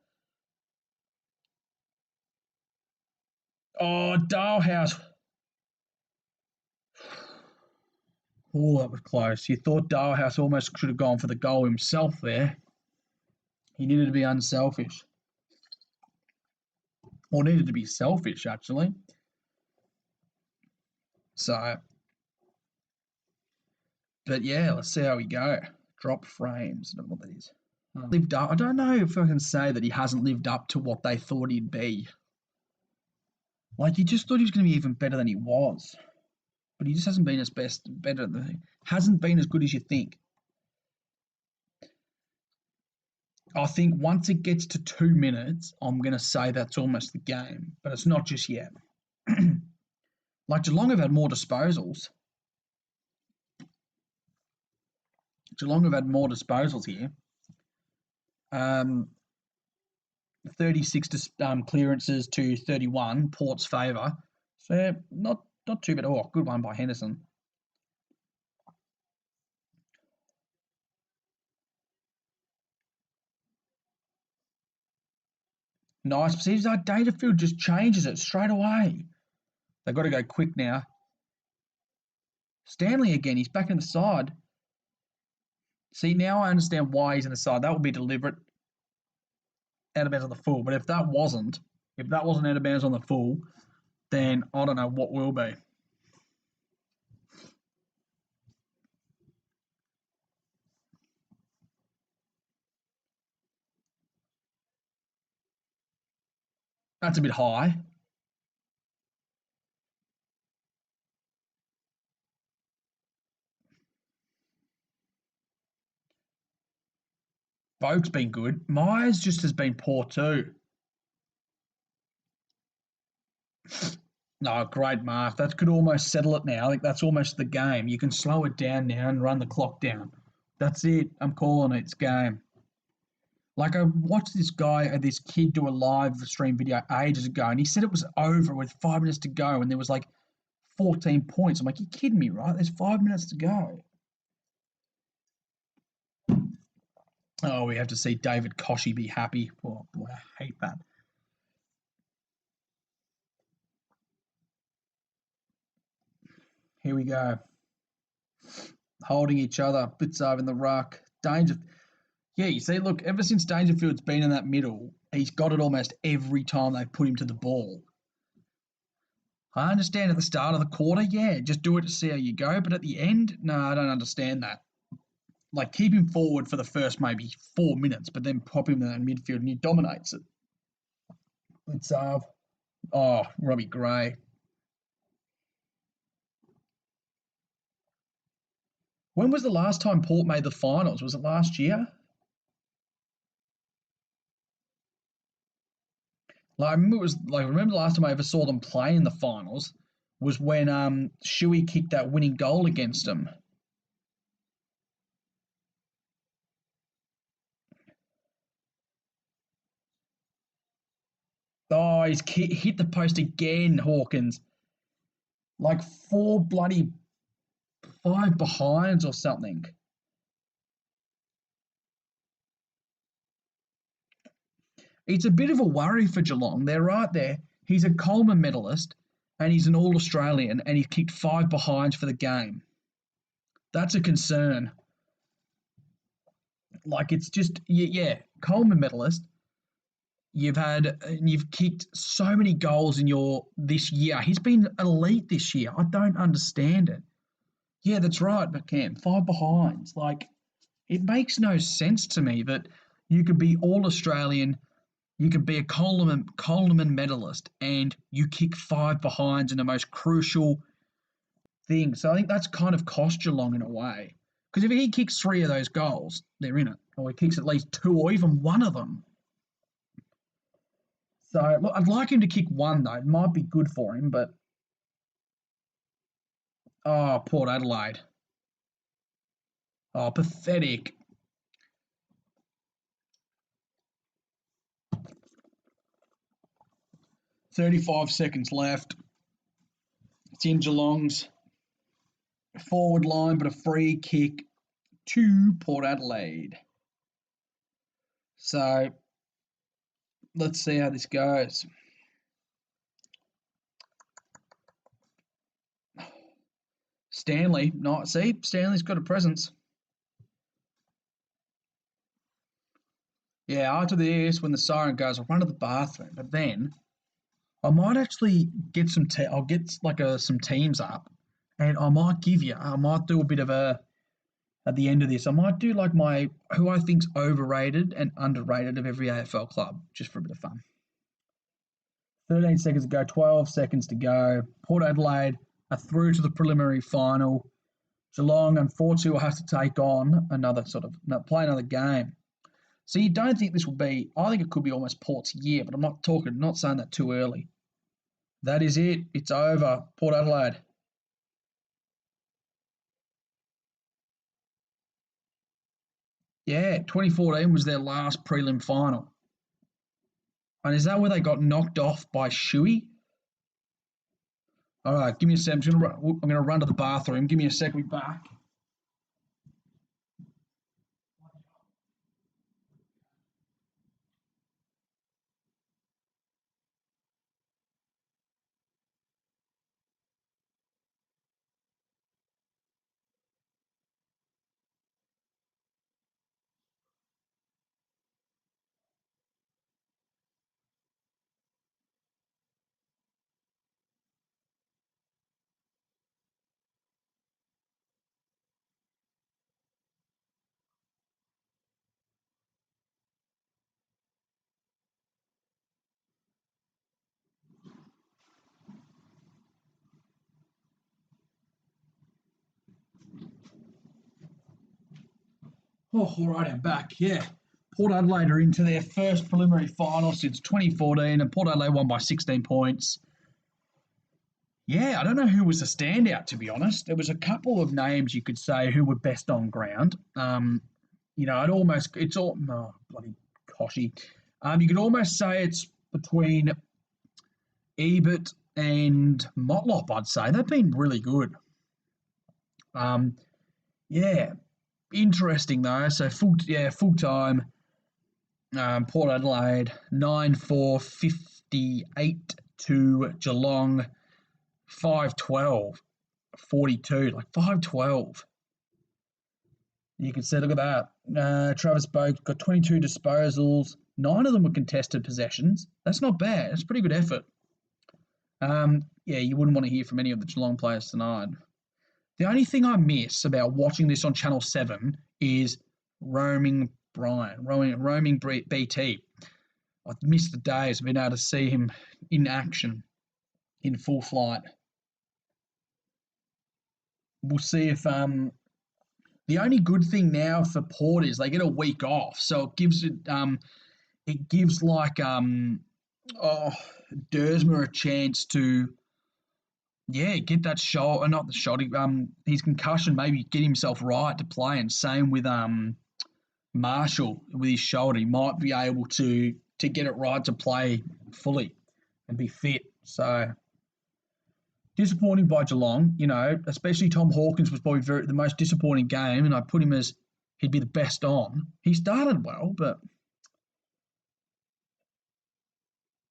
Oh, Dalehouse. Oh, that was close. You thought Dalehouse almost should have gone for the goal himself there. He needed to be unselfish. Or needed to be selfish, actually. So, but yeah, let's see how we go. Drop frames. I don't know what that is. Lived up. I don't know if I can say that he hasn't lived up to what they thought he'd be. Like, you just thought he was going to be even better than he was. But he just hasn't been hasn't been as good as you think. I think once it gets to 2 minutes, I'm going to say that's almost the game. But it's not just yet. Like, Geelong have had more disposals. Geelong have had more disposals here. 36 clearances to 31, Port's favour. So not too bad. Oh, good one by Henderson. Nice. See, that Dangerfield just changes it straight away. They've got to go quick now. Stanley again. He's back in the side. See, now I understand why he's in the side. That would be deliberate. Out of bounds on the full. But if that wasn't out of bounds on the full, then I don't know what will be. That's a bit high. Boak's been good. Myers just has been poor too. No, great mark. That could almost settle it now. I think that's almost the game. You can slow it down now and run the clock down. That's it. I'm calling it. It's game. Like, I watched this kid do a live stream video ages ago, and he said it was over with 5 minutes to go, and there was like 14 points. I'm like, you're kidding me, right? There's 5 minutes to go. Oh, we have to see David Koshy be happy. Oh, boy, I hate that. Here we go. Holding each other. Bledsoe in the ruck. Danger. Yeah, you see, look, ever since Dangerfield's been in that middle, he's got it almost every time they put him to the ball. I understand at the start of the quarter, yeah, just do it to see how you go. But at the end, no, I don't understand that. Like, keep him forward for the first maybe 4 minutes, but then pop him in that midfield and he dominates it. It's, Robbie Gray. When was the last time Port made the finals? Was it last year? Like, I remember the last time I ever saw them play in the finals was when Shuey kicked that winning goal against them. Oh, he's hit the post again, Hawkins. Like 5 behinds or something. It's a bit of a worry for Geelong. They're right there. He's a Coleman medalist and he's an All-Australian and he kicked 5 behinds for the game. That's a concern. Like, it's just, yeah, Coleman medalist. You've kicked so many goals this year. He's been elite this year. I don't understand it. Yeah, that's right, but Cam, 5 behinds. Like, it makes no sense to me that you could be All-Australian, you could be a Coleman medalist, and you kick 5 behinds in the most crucial thing. So I think that's kind of cost Geelong in a way. Because if he kicks 3 of those goals, they're in it. Or he kicks at least 2 or even one of them. So look, I'd like him to kick 1 though. It might be good for him, but oh, Port Adelaide. Oh, pathetic. 35 seconds left. It's in Geelong's forward line, but a free kick to Port Adelaide. So let's see how this goes. Stanley, not see, Stanley's got a presence. Yeah, after this, when the siren goes, I'll run to the bathroom, but then I might actually get I'll get like some teams up, and I might do a bit of a at the end of this. I might do like my who I think's overrated and underrated of every AFL club, just for a bit of fun. 13 seconds to go, 12 seconds to go. Port Adelaide are through to the preliminary final. Geelong, unfortunately, will have to take on play another game. So you don't think this will be, I think it could be almost Port's year, but I'm not saying that too early. That is it. It's over. Port Adelaide. Yeah, 2014 was their last prelim final. And is that where they got knocked off by Shuey? All right, give me a second. I'm going to run to the bathroom. Give me a sec. We'll be back. Oh, all right, I'm back. Yeah. Port Adelaide are into their first preliminary final since 2014, and Port Adelaide won by 16 points. Yeah, I don't know who was the standout, to be honest. There was a couple of names you could say who were best on ground. Bloody Koshy. You could almost say it's between Ebert and Motlop, I'd say. They've been really good. Yeah, interesting though. So full time. Port Adelaide 9-4-58 to Geelong 5-12-42. Like 5-12. You can see, look at that. Travis Boak got 22 disposals. 9 of them were contested possessions. That's not bad. That's a pretty good effort. Yeah, you wouldn't want to hear from any of the Geelong players tonight. The only thing I miss about watching this on Channel 7 is roaming BT. I've missed the days of being able to see him in action, in full flight. We'll see if the only good thing now for Port is they get a week off, so it gives Dersma a chance to get that shot, not the shot, his concussion, maybe get himself right to play, and same with Marshall with his shoulder. He might be able to get it right to play fully and be fit. So disappointing by Geelong, especially Tom Hawkins was probably the most disappointing game, and I put him as he'd be the best on. He started well, but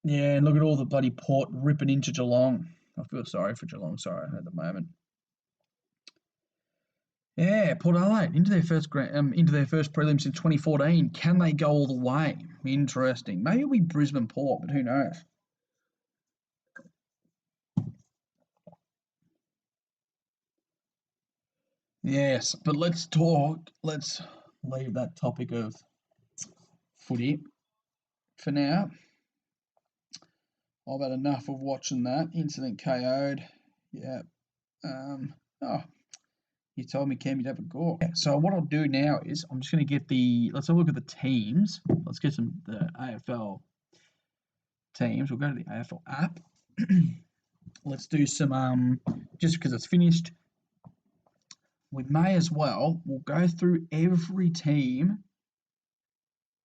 yeah, and look at all the bloody Port ripping into Geelong. I feel sorry for Geelong, at the moment. Yeah, Port Adelaide into their first prelim since 2014. Can they go all the way? Interesting. Maybe it'll be Brisbane Port, but who knows? Yes, but let's leave that topic of footy for now. I've had enough of watching that. Incident KO'd. Yeah. Oh, you told me, Cam, you'd have a go. Yeah, so what I'll do now is I'm just going to get let's have a look at the teams. Let's get the AFL teams. We'll go to the AFL app. Let's do some, just because it's finished, we may as well, we'll go through every team.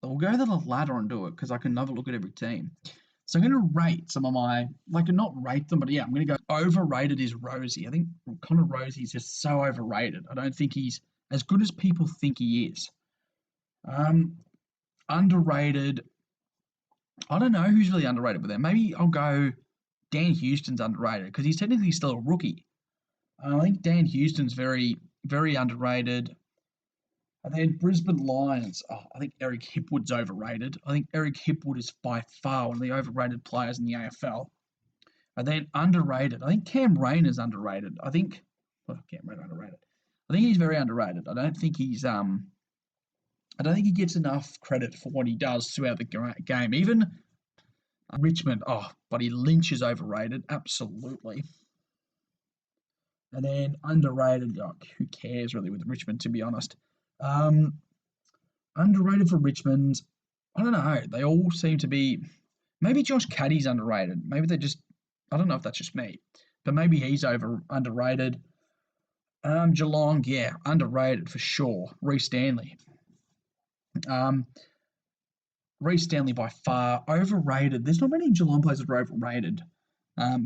We'll go to the ladder and do it because I can have a look at every team. So I'm going to rate some of not rate them, but yeah, I'm going to go overrated is Rosie. I think Connor Rosie is just so overrated. I don't think he's as good as people think he is. Underrated, I don't know who's really underrated with them. Maybe I'll go Dan Houston's underrated because he's technically still a rookie. I think Dan Houston's very, very underrated. And then Brisbane Lions, I think Eric Hipwood's overrated. I think Eric Hipwood is by far one of the overrated players in the AFL. And then underrated, I think Cam Rayner's underrated. Cam Rayner underrated. I think he's very underrated. I don't think he gets enough credit for what he does throughout the game. Even Richmond, Buddy Lynch is overrated, absolutely. And then underrated, who cares really with Richmond, to be honest. Underrated for Richmond, I don't know. They all seem to be. Maybe Josh Caddy's underrated. Maybe I don't know if that's just me, but maybe he's underrated. Geelong, yeah, underrated for sure. Reece Stanley. Reece Stanley by far overrated. There's not many Geelong players that are overrated. No,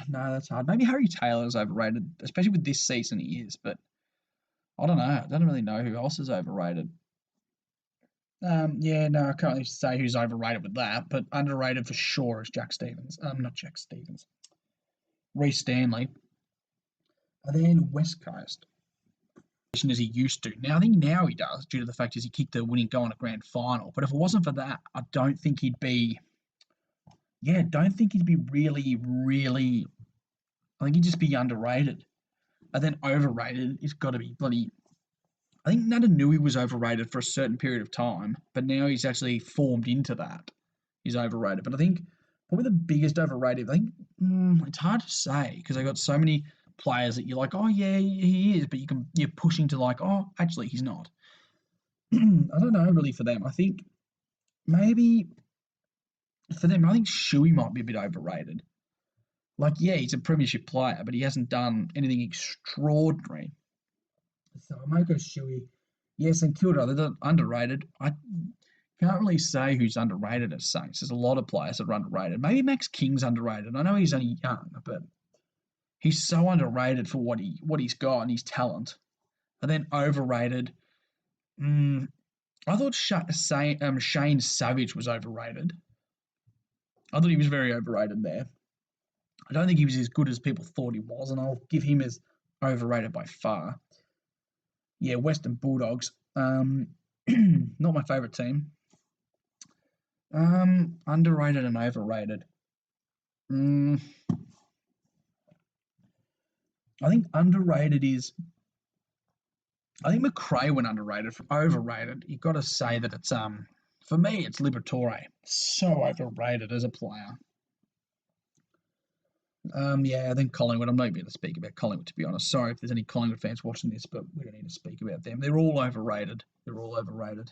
that's hard. Maybe Harry Taylor's overrated, especially with this season he is, but I don't know. I don't really know who else is overrated. Yeah, no, I can't really say who's overrated with that, but underrated for sure is Jack Stevens. Not Jack Stevens. Reece Stanley. And then West Coast. As he used to. Now, I think now he does, due to the fact is he kicked the winning goal in a grand final. But if it wasn't for that, I don't think he'd be. Yeah, don't think he'd be really, really. I think he'd just be underrated. And then overrated, it's got to be bloody. I think Natanui was overrated for a certain period of time, but now he's actually formed into that. He's overrated. But I think probably the biggest overrated, I think it's hard to say because they've got so many players that you're like, oh yeah, he is, but you're pushing to like, oh, actually he's not. I don't know really for them. I think maybe for them, I think Shuey might be a bit overrated. Like, yeah, he's a premiership player, but he hasn't done anything extraordinary. So I might go Shuey. Yes, and Kilda, they're underrated. I can't really say who's underrated as such. There's a lot of players that are underrated. Maybe Max King's underrated. I know he's only young, but he's so underrated for what he's got and his talent. And then overrated. I thought Shane Savage was overrated. I thought he was very overrated there. I don't think he was as good as people thought he was, and I'll give him as overrated by far. Yeah, Western Bulldogs. Not my favourite team. Underrated and overrated. I think underrated is. I think McRae went underrated. For overrated, you've got to say that it's for me it's Liberatore. So overrated as a player. Yeah, I think Collingwood. I'm not even going to speak about Collingwood, to be honest. Sorry if there's any Collingwood fans watching this, but we don't need to speak about them. They're all overrated. They're all overrated.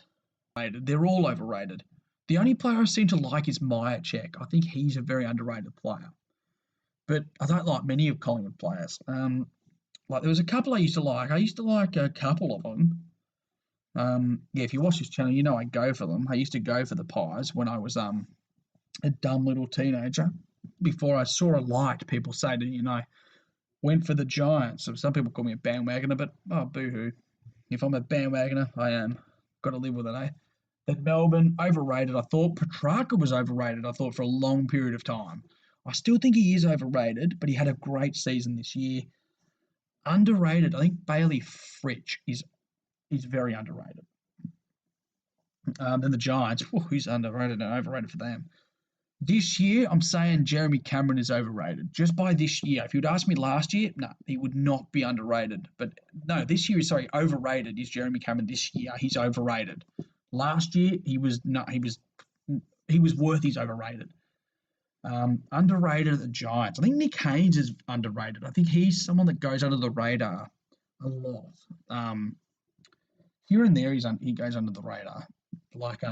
They're all overrated. The only player I seem to like is Myercheck. I think he's a very underrated player. But I don't like many of Collingwood players. Like there was a couple I used to like. I used to like a couple of them. Yeah, if you watch this channel, you know I go for them. I used to go for the Pies when I was a dumb little teenager. Before I saw a light, people say that I went for the Giants. So some people call me a bandwagoner, but boo-hoo. If I'm a bandwagoner, I am. Got to live with it, eh? Then Melbourne, overrated. I thought Petrarca was overrated, I thought, for a long period of time. I still think he is overrated, but he had a great season this year. Underrated, I think Bailey Fritsch is very underrated. Then the Giants, who's underrated and overrated for them? This year, I'm saying Jeremy Cameron is overrated. Just by this year. If you'd asked me last year, no, he would not be underrated. But no, this year, overrated is Jeremy Cameron this year. He's overrated. Last year, he was worth his overrated. Underrated at the Giants. I think Nick Haynes is underrated. I think he's someone that goes under the radar a lot. Um, Here and there, he goes under the radar. Like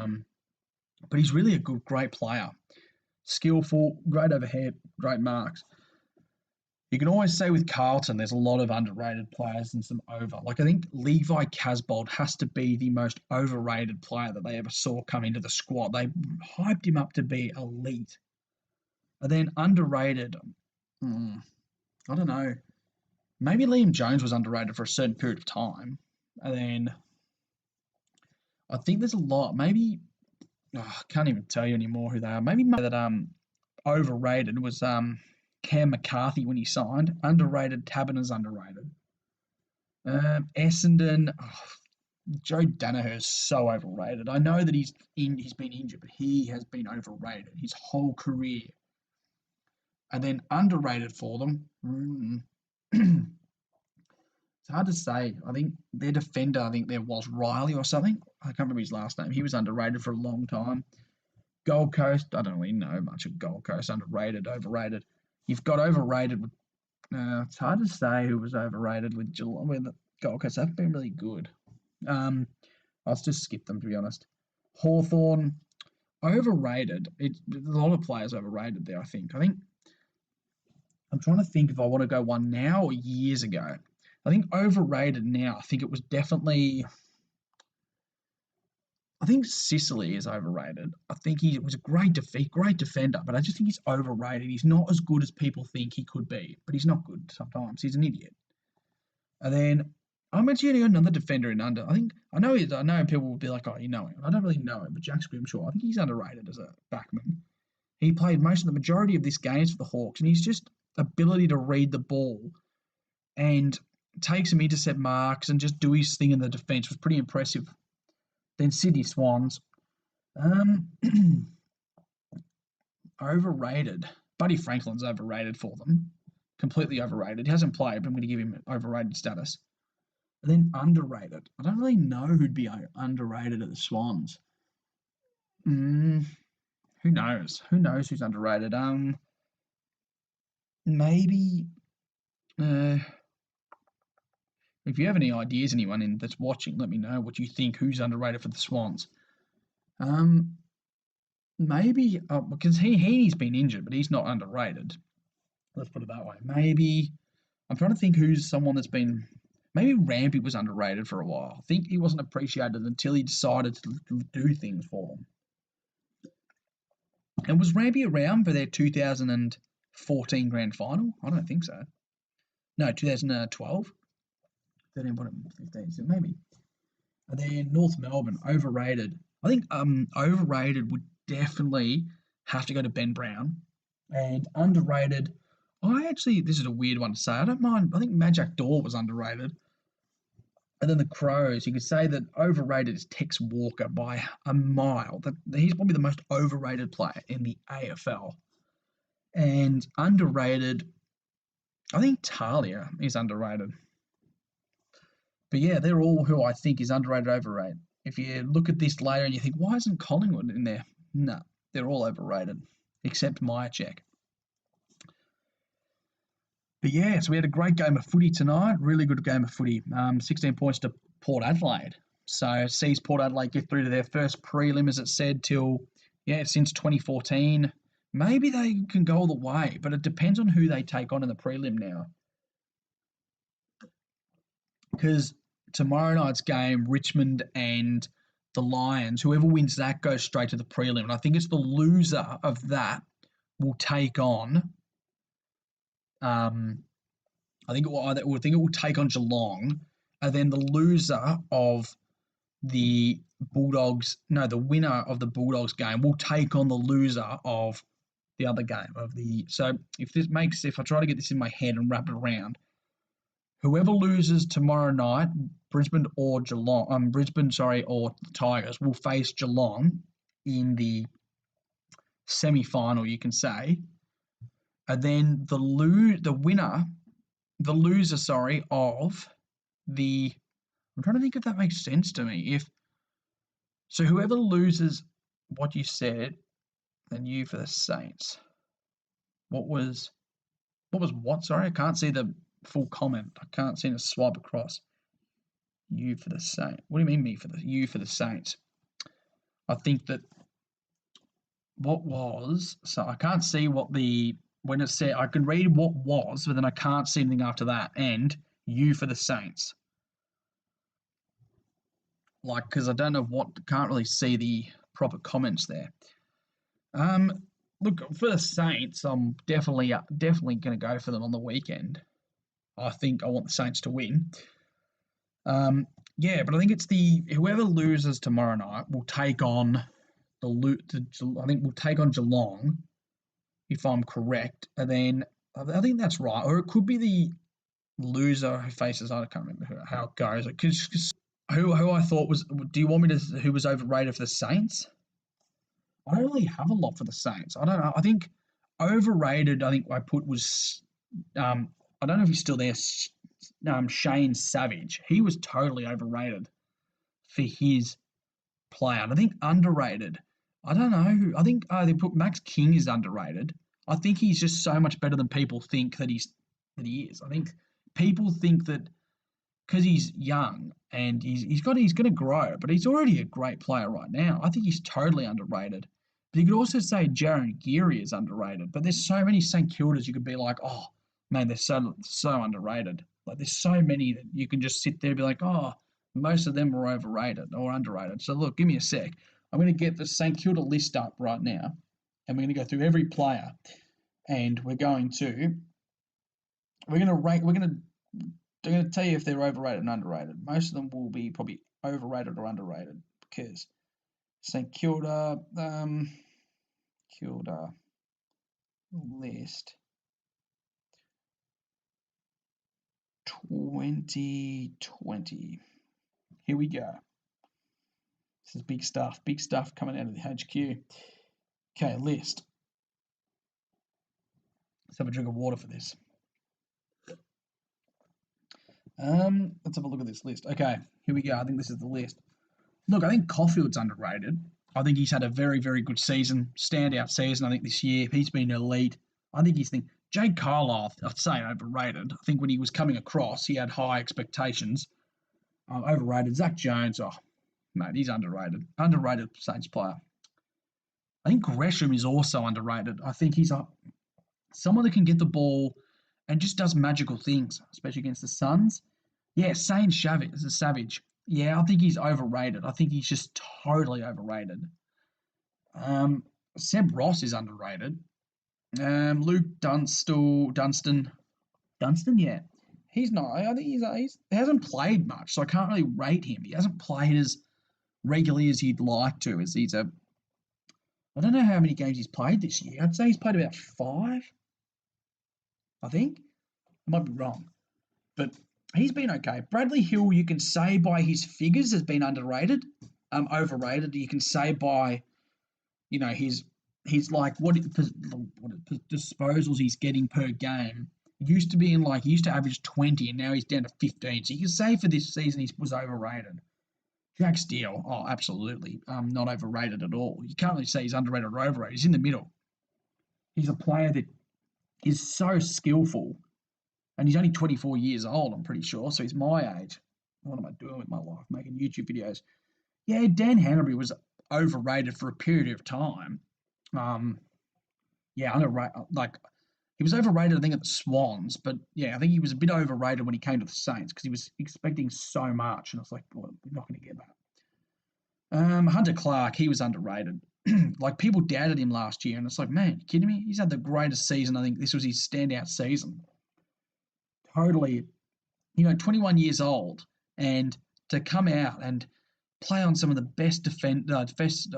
but he's really a great player. Skillful, great overhead, great marks. You can always say with Carlton, there's a lot of underrated players and some over. Like I think Levi Casbold has to be the most overrated player that they ever saw come into the squad. They hyped him up to be elite. And then underrated, I don't know. Maybe Liam Jones was underrated for a certain period of time. And then I think there's a lot. Maybe I can't even tell you anymore who they are. Maybe that overrated was Cam McCarthy when he signed. Underrated. Taberner's underrated. Essendon. Joe Danaher is so overrated. I know that he's been injured, but he has been overrated his whole career. And then underrated for them. It's hard to say. I think their defender, I think there was Riley or something. I can't remember his last name. He was underrated for a long time. Gold Coast, I don't really know much of Gold Coast. Underrated, overrated. You've got overrated. It's hard to say who was overrated with Geelong. With the Gold Coast, they've been really good. I'll just skip them to be honest. Hawthorn, overrated. There's a lot of players overrated there. I think. I'm trying to think if I want to go one now or years ago. I think overrated now. I think it was definitely. I think Sicily is overrated. I think he was a great defender, but I just think he's overrated. He's not as good as people think he could be, but he's not good sometimes. He's an idiot. And then I'm actually another defender in under. I know people will be like, oh, you know him. I don't really know him, but Jack Scrimshaw, I think he's underrated as a backman. He played the majority of this games for the Hawks, and he's just ability to read the ball and take some intercept marks and just do his thing in the defence was pretty impressive. Then Sydney Swans. Overrated. Buddy Franklin's overrated for them. Completely overrated. He hasn't played, but I'm going to give him overrated status. And then underrated. I don't really know who'd be underrated at the Swans. Who knows? Who knows who's underrated? Maybe. If you have any ideas, anyone that's watching, let me know what you think. Who's underrated for the Swans? Maybe because he's been injured, but he's not underrated. Let's put it that way. Maybe I'm trying to think who's someone that's been. Maybe Rampy was underrated for a while. I think he wasn't appreciated until he decided to do things for them. And was Rampy around for their 2014 grand final? I don't think so. No, 2012. 13, 15, so maybe. And then North Melbourne, overrated. I think overrated would definitely have to go to Ben Brown. And underrated, this is a weird one to say. I don't mind. I think Majak Daw was underrated. And then the Crows, you could say that overrated is Tex Walker by a mile. He's probably the most overrated player in the AFL. And underrated, I think Talia is underrated. But yeah, they're all who I think is underrated, overrated. If you look at this later and you think, why isn't Collingwood in there? No, they're all overrated, except Myercheck. But yeah, so we had a great game of footy tonight. Really good game of footy. 16 points to Port Adelaide. So sees Port Adelaide get through to their first prelim, as it said, since 2014. Maybe they can go all the way, but it depends on who they take on in the prelim now. Because tomorrow night's game, Richmond and the Lions, whoever wins that goes straight to the prelim. And I think it's the loser of that will take on. I think it will take on Geelong, and then the loser of the Bulldogs. No, the winner of the Bulldogs game will take on the loser of the other game of the. So if I try to get this in my head and wrap it around. Whoever loses tomorrow night, Brisbane or the Tigers will face Geelong in the semi-final, you can say. And then the loser of the. I'm trying to think if that makes sense to me. So whoever loses what you said, then you for the Saints. What was what? Sorry, I can't see the full comment. I can't seem to swipe across. You for the Saints. What do you mean me for the you for the Saints? I think that what was so I can't see what the when it said I can read what was, but then I can't see anything after that. And you for the Saints, like because I don't know what can't really see the proper comments there. Um, Look for the Saints. I'm definitely going to go for them on the weekend. I think I want the Saints to win. Um, yeah, but I think it's the whoever loses tomorrow night will take on I think we'll take on Geelong if I'm correct, and then I think that's right, or it could be the loser who faces. I can't remember how it goes. Because who I thought was. Do you want me to who was overrated for the Saints? I don't really have a lot for the Saints. I don't know. I think overrated. I think I put was. I don't know if he's still there. Shane Savage. He was totally overrated for his play. And I think underrated. I don't know. I think they put Max King is underrated. I think he's just so much better than people think that he is. I think people think that because he's young and he's going to grow, but he's already a great player right now. I think he's totally underrated. But you could also say Jaron Geary is underrated. But there's so many St Kildas you could be like, oh man, they're so underrated. Like there's so many that you can just sit there and be like, oh, most of them are overrated or underrated. So look, give me a sec. I'm going to get the St Kilda list up right now, and we're going to go through every player, and we're going to rate. They're going to tell you if they're overrated and underrated. Most of them will be probably overrated or underrated because St Kilda, Kilda list 2020. Here we go. This is big stuff coming out of the HQ. Okay, list. Let's have a drink of water for this. Let's have a look at this list. Okay, here we go. I think this is the list. Look, I think Caulfield's underrated. I think he's had a very, very good season, standout season. I think this year he's been elite. I think he's Jake Carlisle, I'd say overrated. I think when he was coming across, he had high expectations. Overrated. Zach Jones, oh mate, he's underrated. Underrated Saints player. I think Gresham is also underrated. I think he's someone that can get the ball and just does magical things, especially against the Suns. Yeah, Savage. Yeah, I think he's overrated. I think he's just totally overrated. Um, Seb Ross is underrated. Luke Dunstan, yeah, he's not. I think he hasn't played much, so I can't really rate him. He hasn't played as regularly as he'd like to. As he's a, I don't know how many games he's played this year. I'd say he's played about 5. I think I might be wrong, but he's been okay. Bradley Hill, you can say by his figures has been underrated, overrated. You can say by, his like what disposals he's getting per game. Used to be he used to average 20, and now he's down to 15. So you can say for this season he was overrated. Jack Steele, oh, absolutely, not overrated at all. You can't really say he's underrated or overrated. He's in the middle. He's a player that is so skillful, and he's only 24 years old, I'm pretty sure, so he's my age. What am I doing with my life? Making YouTube videos. Yeah, Dan Hanbury was overrated for a period of time. Yeah, underrated. Like, he was overrated, I think, at the Swans, but yeah, I think he was a bit overrated when he came to the Saints because he was expecting so much, and I was like, well, we're not going to get that. Hunter Clark, he was underrated. Like, people doubted him last year, and it's like, man, you kidding me? He's had the greatest season. I think this was his standout season. Totally, 21 years old, and to come out and play on some of the best defenders, best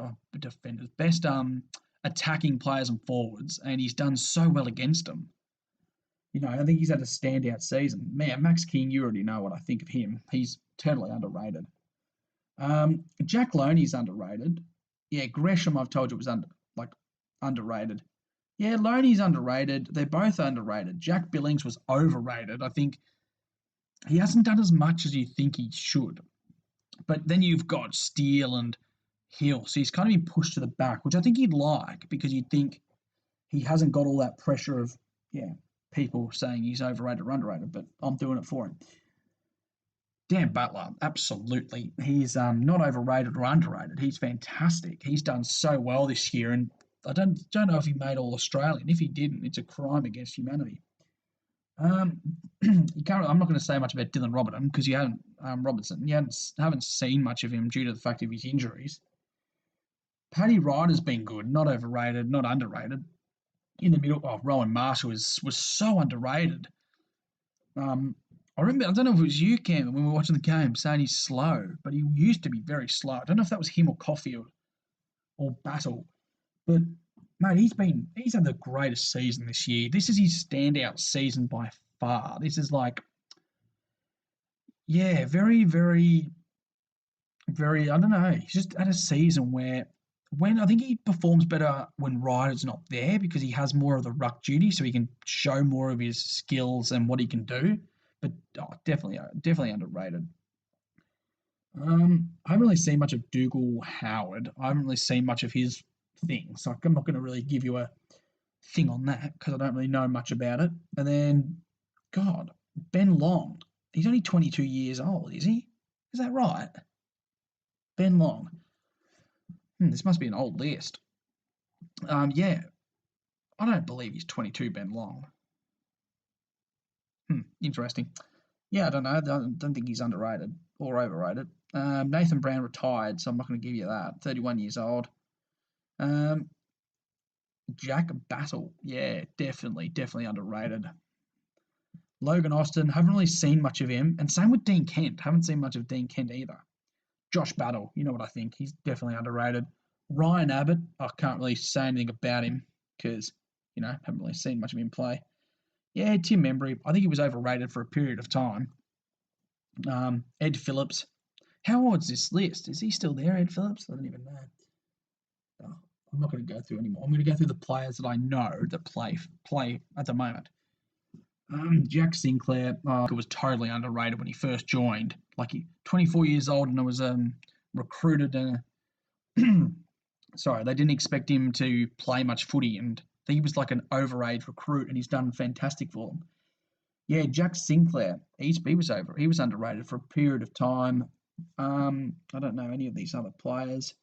attacking players and forwards, and he's done so well against them. I think he's had a standout season. Man, Max King, you already know what I think of him. He's totally underrated. Jack Loney's underrated. Yeah, Gresham, I've told you, was underrated. Yeah, Loney's underrated. They're both underrated. Jack Billings was overrated. I think he hasn't done as much as you think he should. But then you've got Steele and Hill, so he's kind of been pushed to the back, which I think he'd like because you'd think he hasn't got all that pressure of, people saying he's overrated or underrated, but I'm doing it for him. Dan Butler, absolutely. He's not overrated or underrated. He's fantastic. He's done so well this year, and I don't know if he made All Australian. If he didn't, it's a crime against humanity. Um, I'm not going to say much about Dylan Robertson because you haven't Robertson. You haven't seen much of him due to the fact of his injuries. Paddy Ryder's been good, not overrated, not underrated. In the middle, Rowan Marshall was so underrated. I remember, I don't know if it was you, Cam, when we were watching the game, saying he's slow, but he used to be very slow. I don't know if that was him or Caulfield or Battle, but mate, he's had the greatest season this year. This is his standout season by far. This is like, yeah, very, very, very. I don't know. He's just had a season where when I think he performs better when Ryder's not there because he has more of the ruck duty, so he can show more of his skills and what he can do. But definitely underrated. I haven't really seen much of Dougal Howard. I haven't really seen much of his thing, so I'm not going to really give you a thing on that because I don't really know much about it. And then, God, Ben Long. He's only 22 years old, is he? Is that right? Ben Long. This must be an old list. Yeah, I don't believe he's 22, Ben Long. Interesting. Yeah, I don't know. I don't think he's underrated or overrated. Nathan Brown retired, so I'm not going to give you that. 31 years old. Um, Jack Battle. Yeah, definitely underrated. Logan Austin, haven't really seen much of him. And same with Dean Kent. Haven't seen much of Dean Kent either. Josh Battle, you know what I think. He's definitely underrated. Ryan Abbott, I can't really say anything about him because, haven't really seen much of him play. Yeah, Tim Membry, I think he was overrated for a period of time. Ed Phillips. How old's this list? Is he still there, Ed Phillips? I don't even know. Oh, I'm not going to go through anymore. I'm going to go through the players that I know that play at the moment. Jack Sinclair was totally underrated when he first joined. 24 years old and was recruited. Sorry, they didn't expect him to play much footy, and he was like an overage recruit, and he's done fantastic for them. Yeah, Jack Sinclair, he was underrated for a period of time. I don't know any of these other players.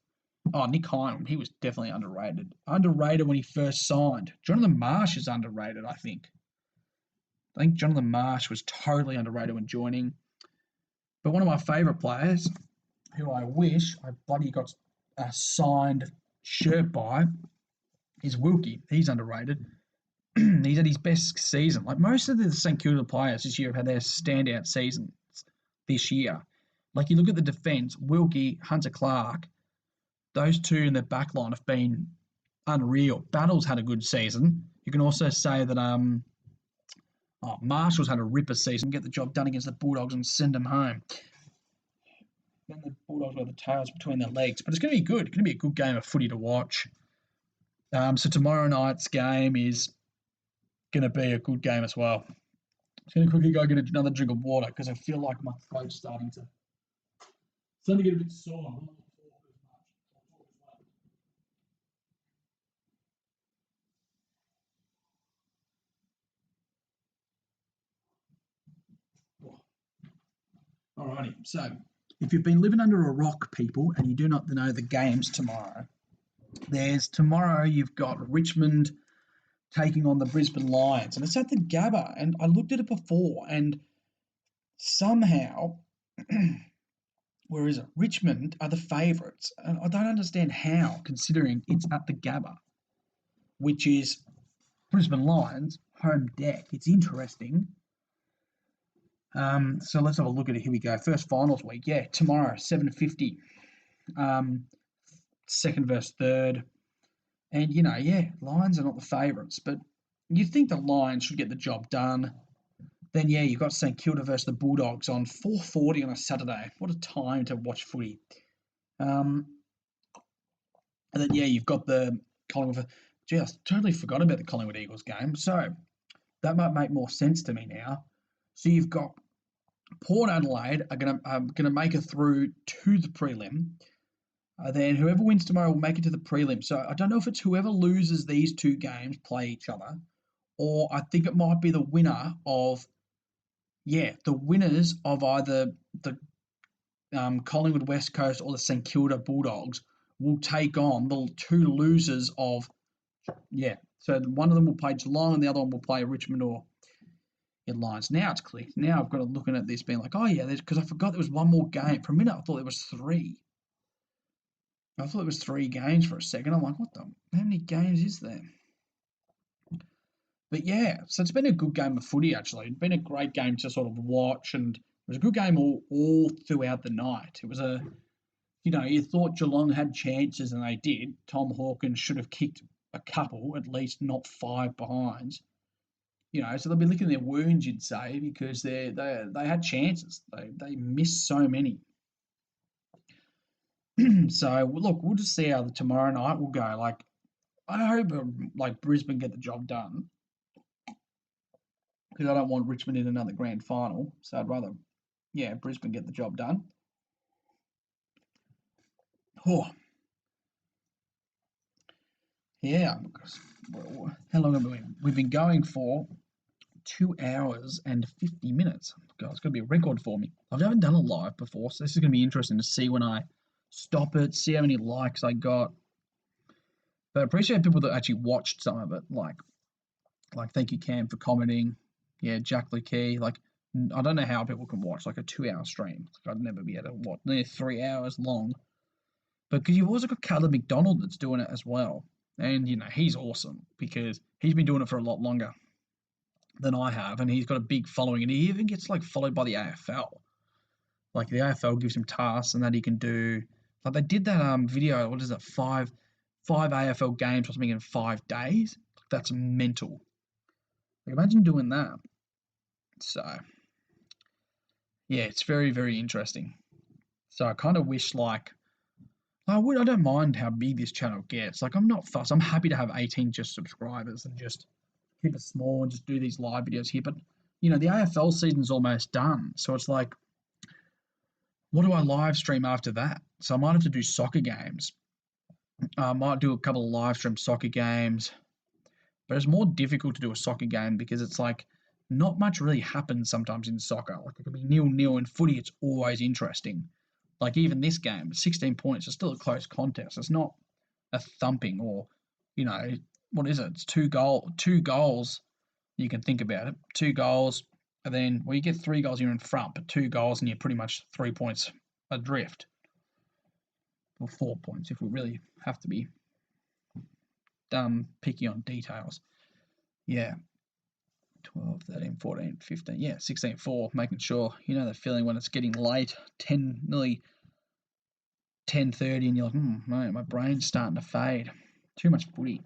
Oh, Nick Hine, he was definitely underrated. Underrated when he first signed. Jonathan Marsh is underrated, I think. I think Jonathan Marsh was totally underrated when joining. But one of my favourite players, who I wish I bloody got a signed shirt by, is Wilkie. He's underrated. He's had his best season. Like most of the St Kilda players this year have had their standout seasons this year. Like you look at the defence, Wilkie, Hunter Clark, those two in the back line have been unreal. Battle's had a good season. You can also say that Marshall's had a ripper season, get the job done against the Bulldogs and send them home. Then the Bulldogs got the tails between their legs. But it's going to be good. It's going to be a good game of footy to watch. So tomorrow night's game is going to be a good game as well. I'm going to quickly go get another drink of water because I feel like my throat's starting to get a bit sore. Alrighty, so if you've been living under a rock, people, and you do not know the games tomorrow, tomorrow you've got Richmond taking on the Brisbane Lions, and it's at the Gabba, and I looked at it before, and somehow, where is it? Richmond are the favourites, and I don't understand how, considering it's at the Gabba, which is Brisbane Lions home deck. It's interesting. So let's have a look at it. Here we go. First finals week. Yeah, tomorrow, 7:50. Second versus third. And, Lions are not the favourites, but you'd think the Lions should get the job done. Then, you've got St Kilda versus the Bulldogs on 4:40 on a Saturday. What a time to watch footy. And then, you've got the Collingwood. Gee, I totally forgot about the Collingwood Eagles game. So that might make more sense to me now. So you've got Port Adelaide are going to make it through to the prelim. Then whoever wins tomorrow will make it to the prelim. So I don't know if it's whoever loses these two games play each other, or I think it might be the winner of, yeah, the winners of either the Collingwood West Coast or the St Kilda Bulldogs will take on the two losers of, yeah. So one of them will play Geelong and the other one will play Richmond or Lions. Now it's clicked. Now I've got to looking at this being like, oh yeah, because I forgot there was one more game. For a minute I thought there was three. I thought it was three games for a second. I'm like, what the? How many games is there? But yeah, so it's been a good game of footy actually. It's been a great game to sort of watch, and it was a good game all throughout the night. It was a, you thought Geelong had chances and they did. Tom Hawkins should have kicked a couple, at least not five behinds. So they'll be licking their wounds, you'd say, because they had chances. They missed so many. So look, we'll just see how tomorrow night will go. Like, I hope like Brisbane get the job done because I don't want Richmond in another grand final. So I'd rather, yeah, Brisbane get the job done. Oh, yeah. Because, how long have we've been going for? 2 hours and 50 minutes. God, it's going to be a record for me. I haven't done a live before, so this is going to be interesting to see when I stop it, see how many likes I got. But I appreciate people that actually watched some of it. Like thank you, Cam, for commenting. Yeah, Jack Key. Like, I don't know how people can watch like a 2 hour stream. Like, I'd never be able to watch. They're 3 hours long. But because you've also got Caleb McDonald that's doing it as well. And, he's awesome because he's been doing it for a lot longer than I have, and he's got a big following, and he even gets like followed by the AFL. Like the AFL gives him tasks and that he can do. Like they did that video. What is it? Five AFL games or something in 5 days. That's mental. Like imagine doing that. So yeah, it's very very interesting. So I kind of wish like I don't mind how big this channel gets. Like I'm not fussed. I'm happy to have 18 just subscribers and just keep it small and just do these live videos here. But the AFL season's almost done, so it's like, what do I live stream after that? So I might have to do soccer games. I might do a couple of live stream soccer games, but it's more difficult to do a soccer game because it's like not much really happens sometimes in soccer. Like it could be 0-0 in footy. It's always interesting. Like even this game, 16 points. It's still a close contest. It's not a thumping or, what is it? It's two goals. You can think about it. 2 goals, and then you get 3 goals, you're in front, but 2 goals and you're pretty much 3 points adrift. Or 4 points if we really have to be picky on details. Yeah. 12, 13, 14, 15, yeah, 16, 4, making sure, the feeling when it's getting late, 10, nearly 10:30, and you're like, mate, my brain's starting to fade. Too much footy.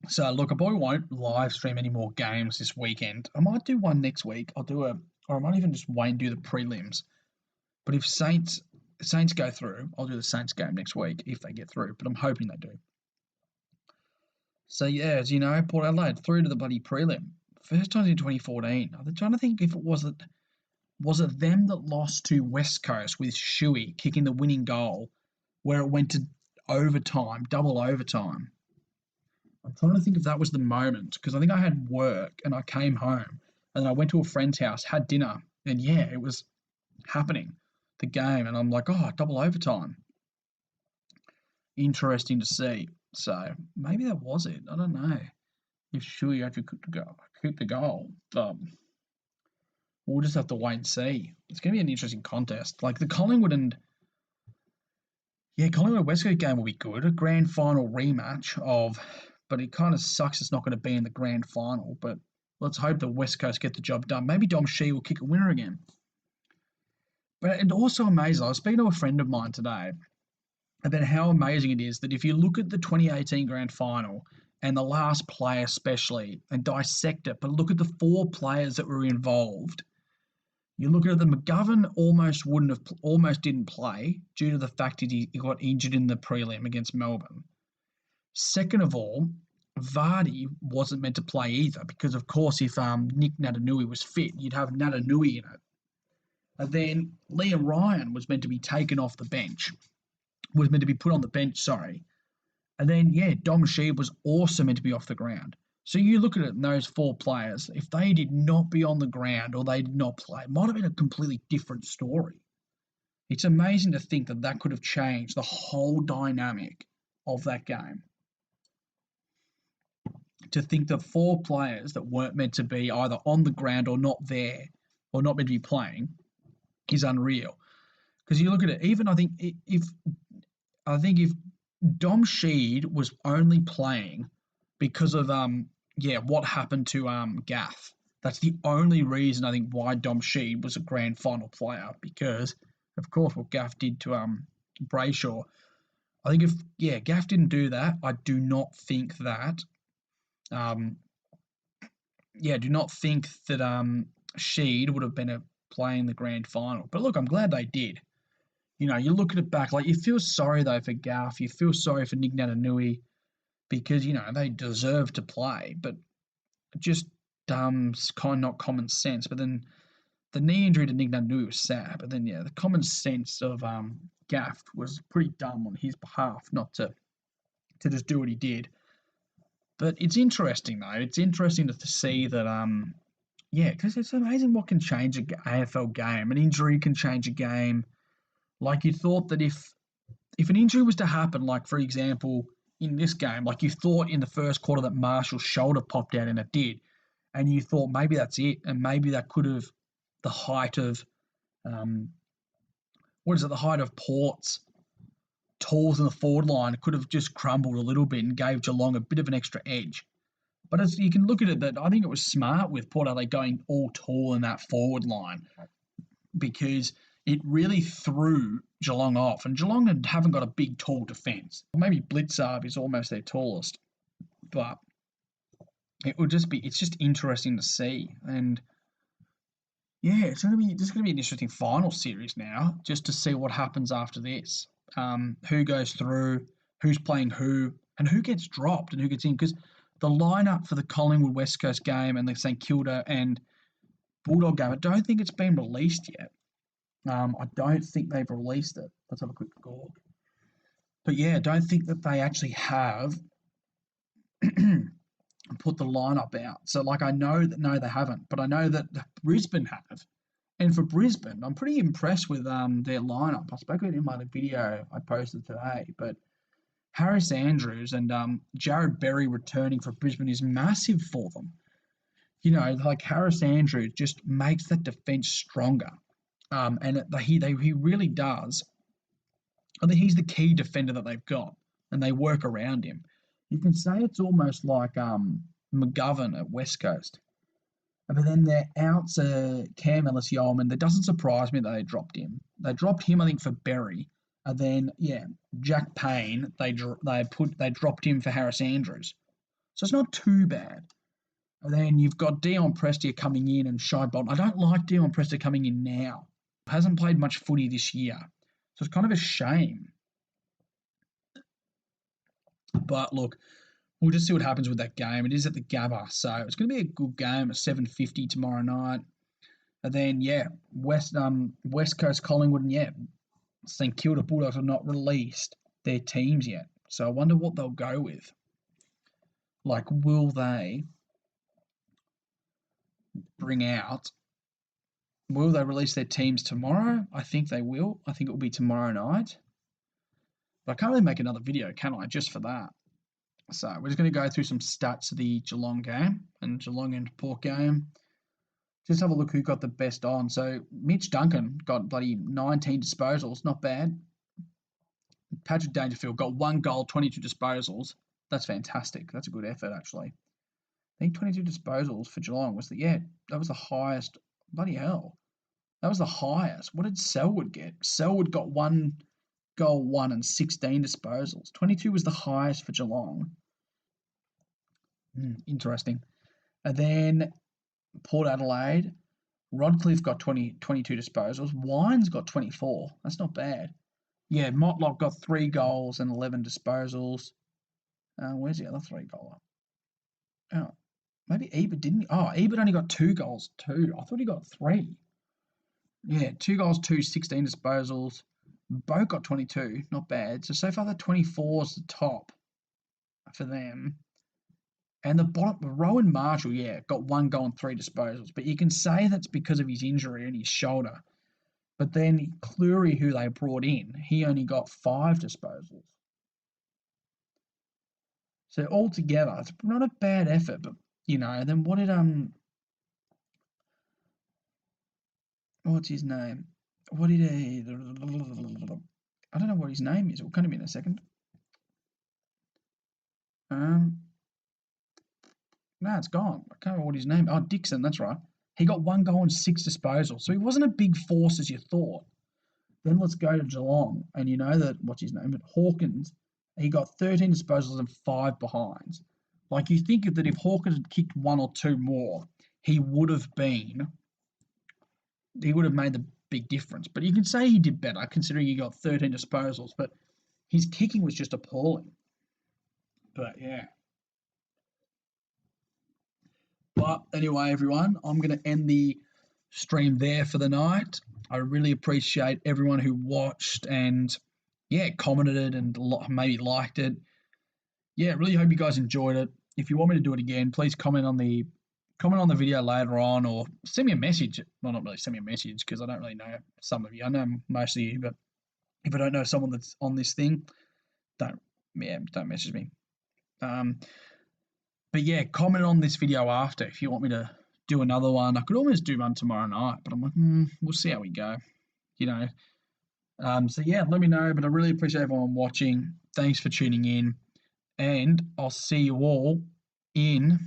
So look, I probably won't live stream any more games this weekend. I might do one next week. Or I might even just wait and do the prelims. But if Saints go through, I'll do the Saints game next week if they get through. But I'm hoping they do. So yeah, as you know, Port Adelaide through to the bloody prelim. First time in 2014. I'm trying to think if it was them that lost to West Coast with Shuey kicking the winning goal, where it went to overtime, double overtime. I'm trying to think if that was the moment because I think I had work and I came home and I went to a friend's house, had dinner, and yeah, it was happening, the game, and I'm like, oh, double overtime. Interesting to see. So maybe that was it. I don't know if Shuey actually cooked the goal. We'll just have to wait and see. It's going to be an interesting contest. Like the Collingwood West Coast game will be good. A grand final rematch but it kind of sucks it's not going to be in the grand final. But let's hope the West Coast get the job done. Maybe Dom Shee will kick a winner again. But it's also amazing. I was speaking to a friend of mine today about how amazing it is that if you look at the 2018 grand final and the last play especially and dissect it, but look at the 4 players that were involved. You look at the McGovern almost didn't play due to the fact that he got injured in the prelim against Melbourne. Second of all, Vardy wasn't meant to play either because, of course, if Nick Natanui was fit, you'd have Natanui in it. And then Liam Ryan was meant to be taken off the bench, was meant to be put on the bench, sorry. And then, yeah, Dom Sheed was also meant to be off the ground. So you look at it, and those four players, if they did not be on the ground or they did not play, it might have been a completely different story. It's amazing to think that that could have changed the whole dynamic of that game. To think that four players that weren't meant to be either on the ground or not there or not meant to be playing is unreal. Because you look at it, even I think if Dom Sheed was only playing because of what happened to Gaff. That's the only reason I think why Dom Sheed was a grand final player, because of course what Gaff did to Brayshaw. I think if Gaff didn't do that, I do not think that um do not think that Sheed would have been playing the grand final. But look, I'm glad they did. You look at it back, like you feel sorry though for Gaff, you feel sorry for Nick Natanui because they deserve to play, but just kind of not common sense. But then the knee injury to Nick Natanui was sad, but then the common sense of Gaff was pretty dumb on his behalf not to just do what he did. But it's interesting though. It's interesting to see that because it's amazing what can change an AFL game. An injury can change a game. Like you thought that if an injury was to happen, like for example in this game, like you thought in the first quarter that Marshall's shoulder popped out and it did, and you thought maybe that's it, and maybe that could have the height of um, the height of Port's tools in the forward line could have just crumbled a little bit and gave Geelong a bit of an extra edge. But as you can look at it, that I think it was smart with Port Adelaide going all tall in that forward line because it really threw Geelong off. And Geelong haven't got a big, tall defence. Maybe Blitzarb is almost their tallest, but it's just interesting to see. And yeah, it's going to be an interesting final series now, just to see what happens after this. Who goes through, who's playing who, and who gets dropped and who gets in. Because the lineup for the Collingwood West Coast game and the St Kilda and Bulldog game, I don't think it's been released yet. I don't think they've released it. Let's have a quick look. But yeah, I don't think that they actually have put the lineup out. So like I know that no, they haven't, but I know that Brisbane have. And for Brisbane, I'm pretty impressed with their lineup. I spoke about it in my video I posted today, but Harris Andrews and Jared Berry returning for Brisbane is massive for them. Like Harris Andrews just makes that defence stronger. And he really does. I think he's the key defender that they've got, and they work around him. You can say it's almost like McGovern at West Coast. But then their outs are Cam Ellis-Yeoman. That doesn't surprise me that they dropped him. They dropped him, I think, for Berry. And then, Jack Payne, they dropped him for Harris Andrews. So it's not too bad. And then you've got Dion Prestia coming in and Shai Bolton. I don't like Dion Prestia coming in now. Hasn't played much footy this year. So it's kind of a shame. But look, we'll just see what happens with that game. It is at the Gabba, so it's going to be a good game at 7:50 tomorrow night. And then, West Coast Collingwood and, St Kilda Bulldogs have not released their teams yet. So I wonder what they'll go with. Like, will they release their teams tomorrow? I think they will. I think it will be tomorrow night. But I can't really make another video, can I, just for that? So we're just going to go through some stats of the Geelong game and Geelong and Port game. Just have a look who got the best on. So Mitch Duncan got bloody 19 disposals. Not bad. Patrick Dangerfield got 1 goal, 22 disposals. That's fantastic. That's a good effort, actually. I think 22 disposals for Geelong was that was the highest. Bloody hell. That was the highest. What did Selwood get? Selwood got 1 goal, 1 and 16 disposals. 22 was the highest for Geelong. Interesting. And then Port Adelaide, Rodcliffe got 22 disposals. Wines got 24. That's not bad. Motlop got 3 goals and 11 disposals. Where's the other 3 goaler? Oh, maybe Ebert didn't. Oh, Ebert only got 2 goals too. I thought he got 3. Yeah, 2 goals, 16 disposals. Both got 22, not bad. So far the 24 is the top for them. And the bottom, Rowan Marshall, yeah, got 1 goal and 3 disposals. But you can say that's because of his injury and his shoulder. But then Cleary, who they brought in, he only got 5 disposals. So altogether, it's not a bad effort. But then what did what's his name? What did he? I don't know what his name is. It'll come to me in a second. Um, no, it's gone. I can't remember what his name. Oh, Dixon. That's right. He got 1 goal and 6 disposals, so he wasn't a big force as you thought. Then let's go to Geelong, and you know that what's his name? But Hawkins, he got 13 disposals and 5 behinds. Like you think that if Hawkins had kicked 1 or 2 more, he would have been, he would have made the big difference. But you can say he did better considering he got 13 disposals. But his kicking was just appalling. But yeah. But anyway, everyone, I'm going to end the stream there for the night. I really appreciate everyone who watched and yeah, commented and maybe liked it. Yeah, really hope you guys enjoyed it. If you want me to do it again, please comment on the video later on, or send me a message. Well, not really send me a message because I don't really know some of you. I know most of you, but if I don't know someone that's on this thing, don't message me. Um, but yeah, comment on this video after if you want me to do another one. I could almost do one tomorrow night, but I'm like, we'll see how we go. You know. So yeah, let me know. But I really appreciate everyone watching. Thanks for tuning in, and I'll see you all in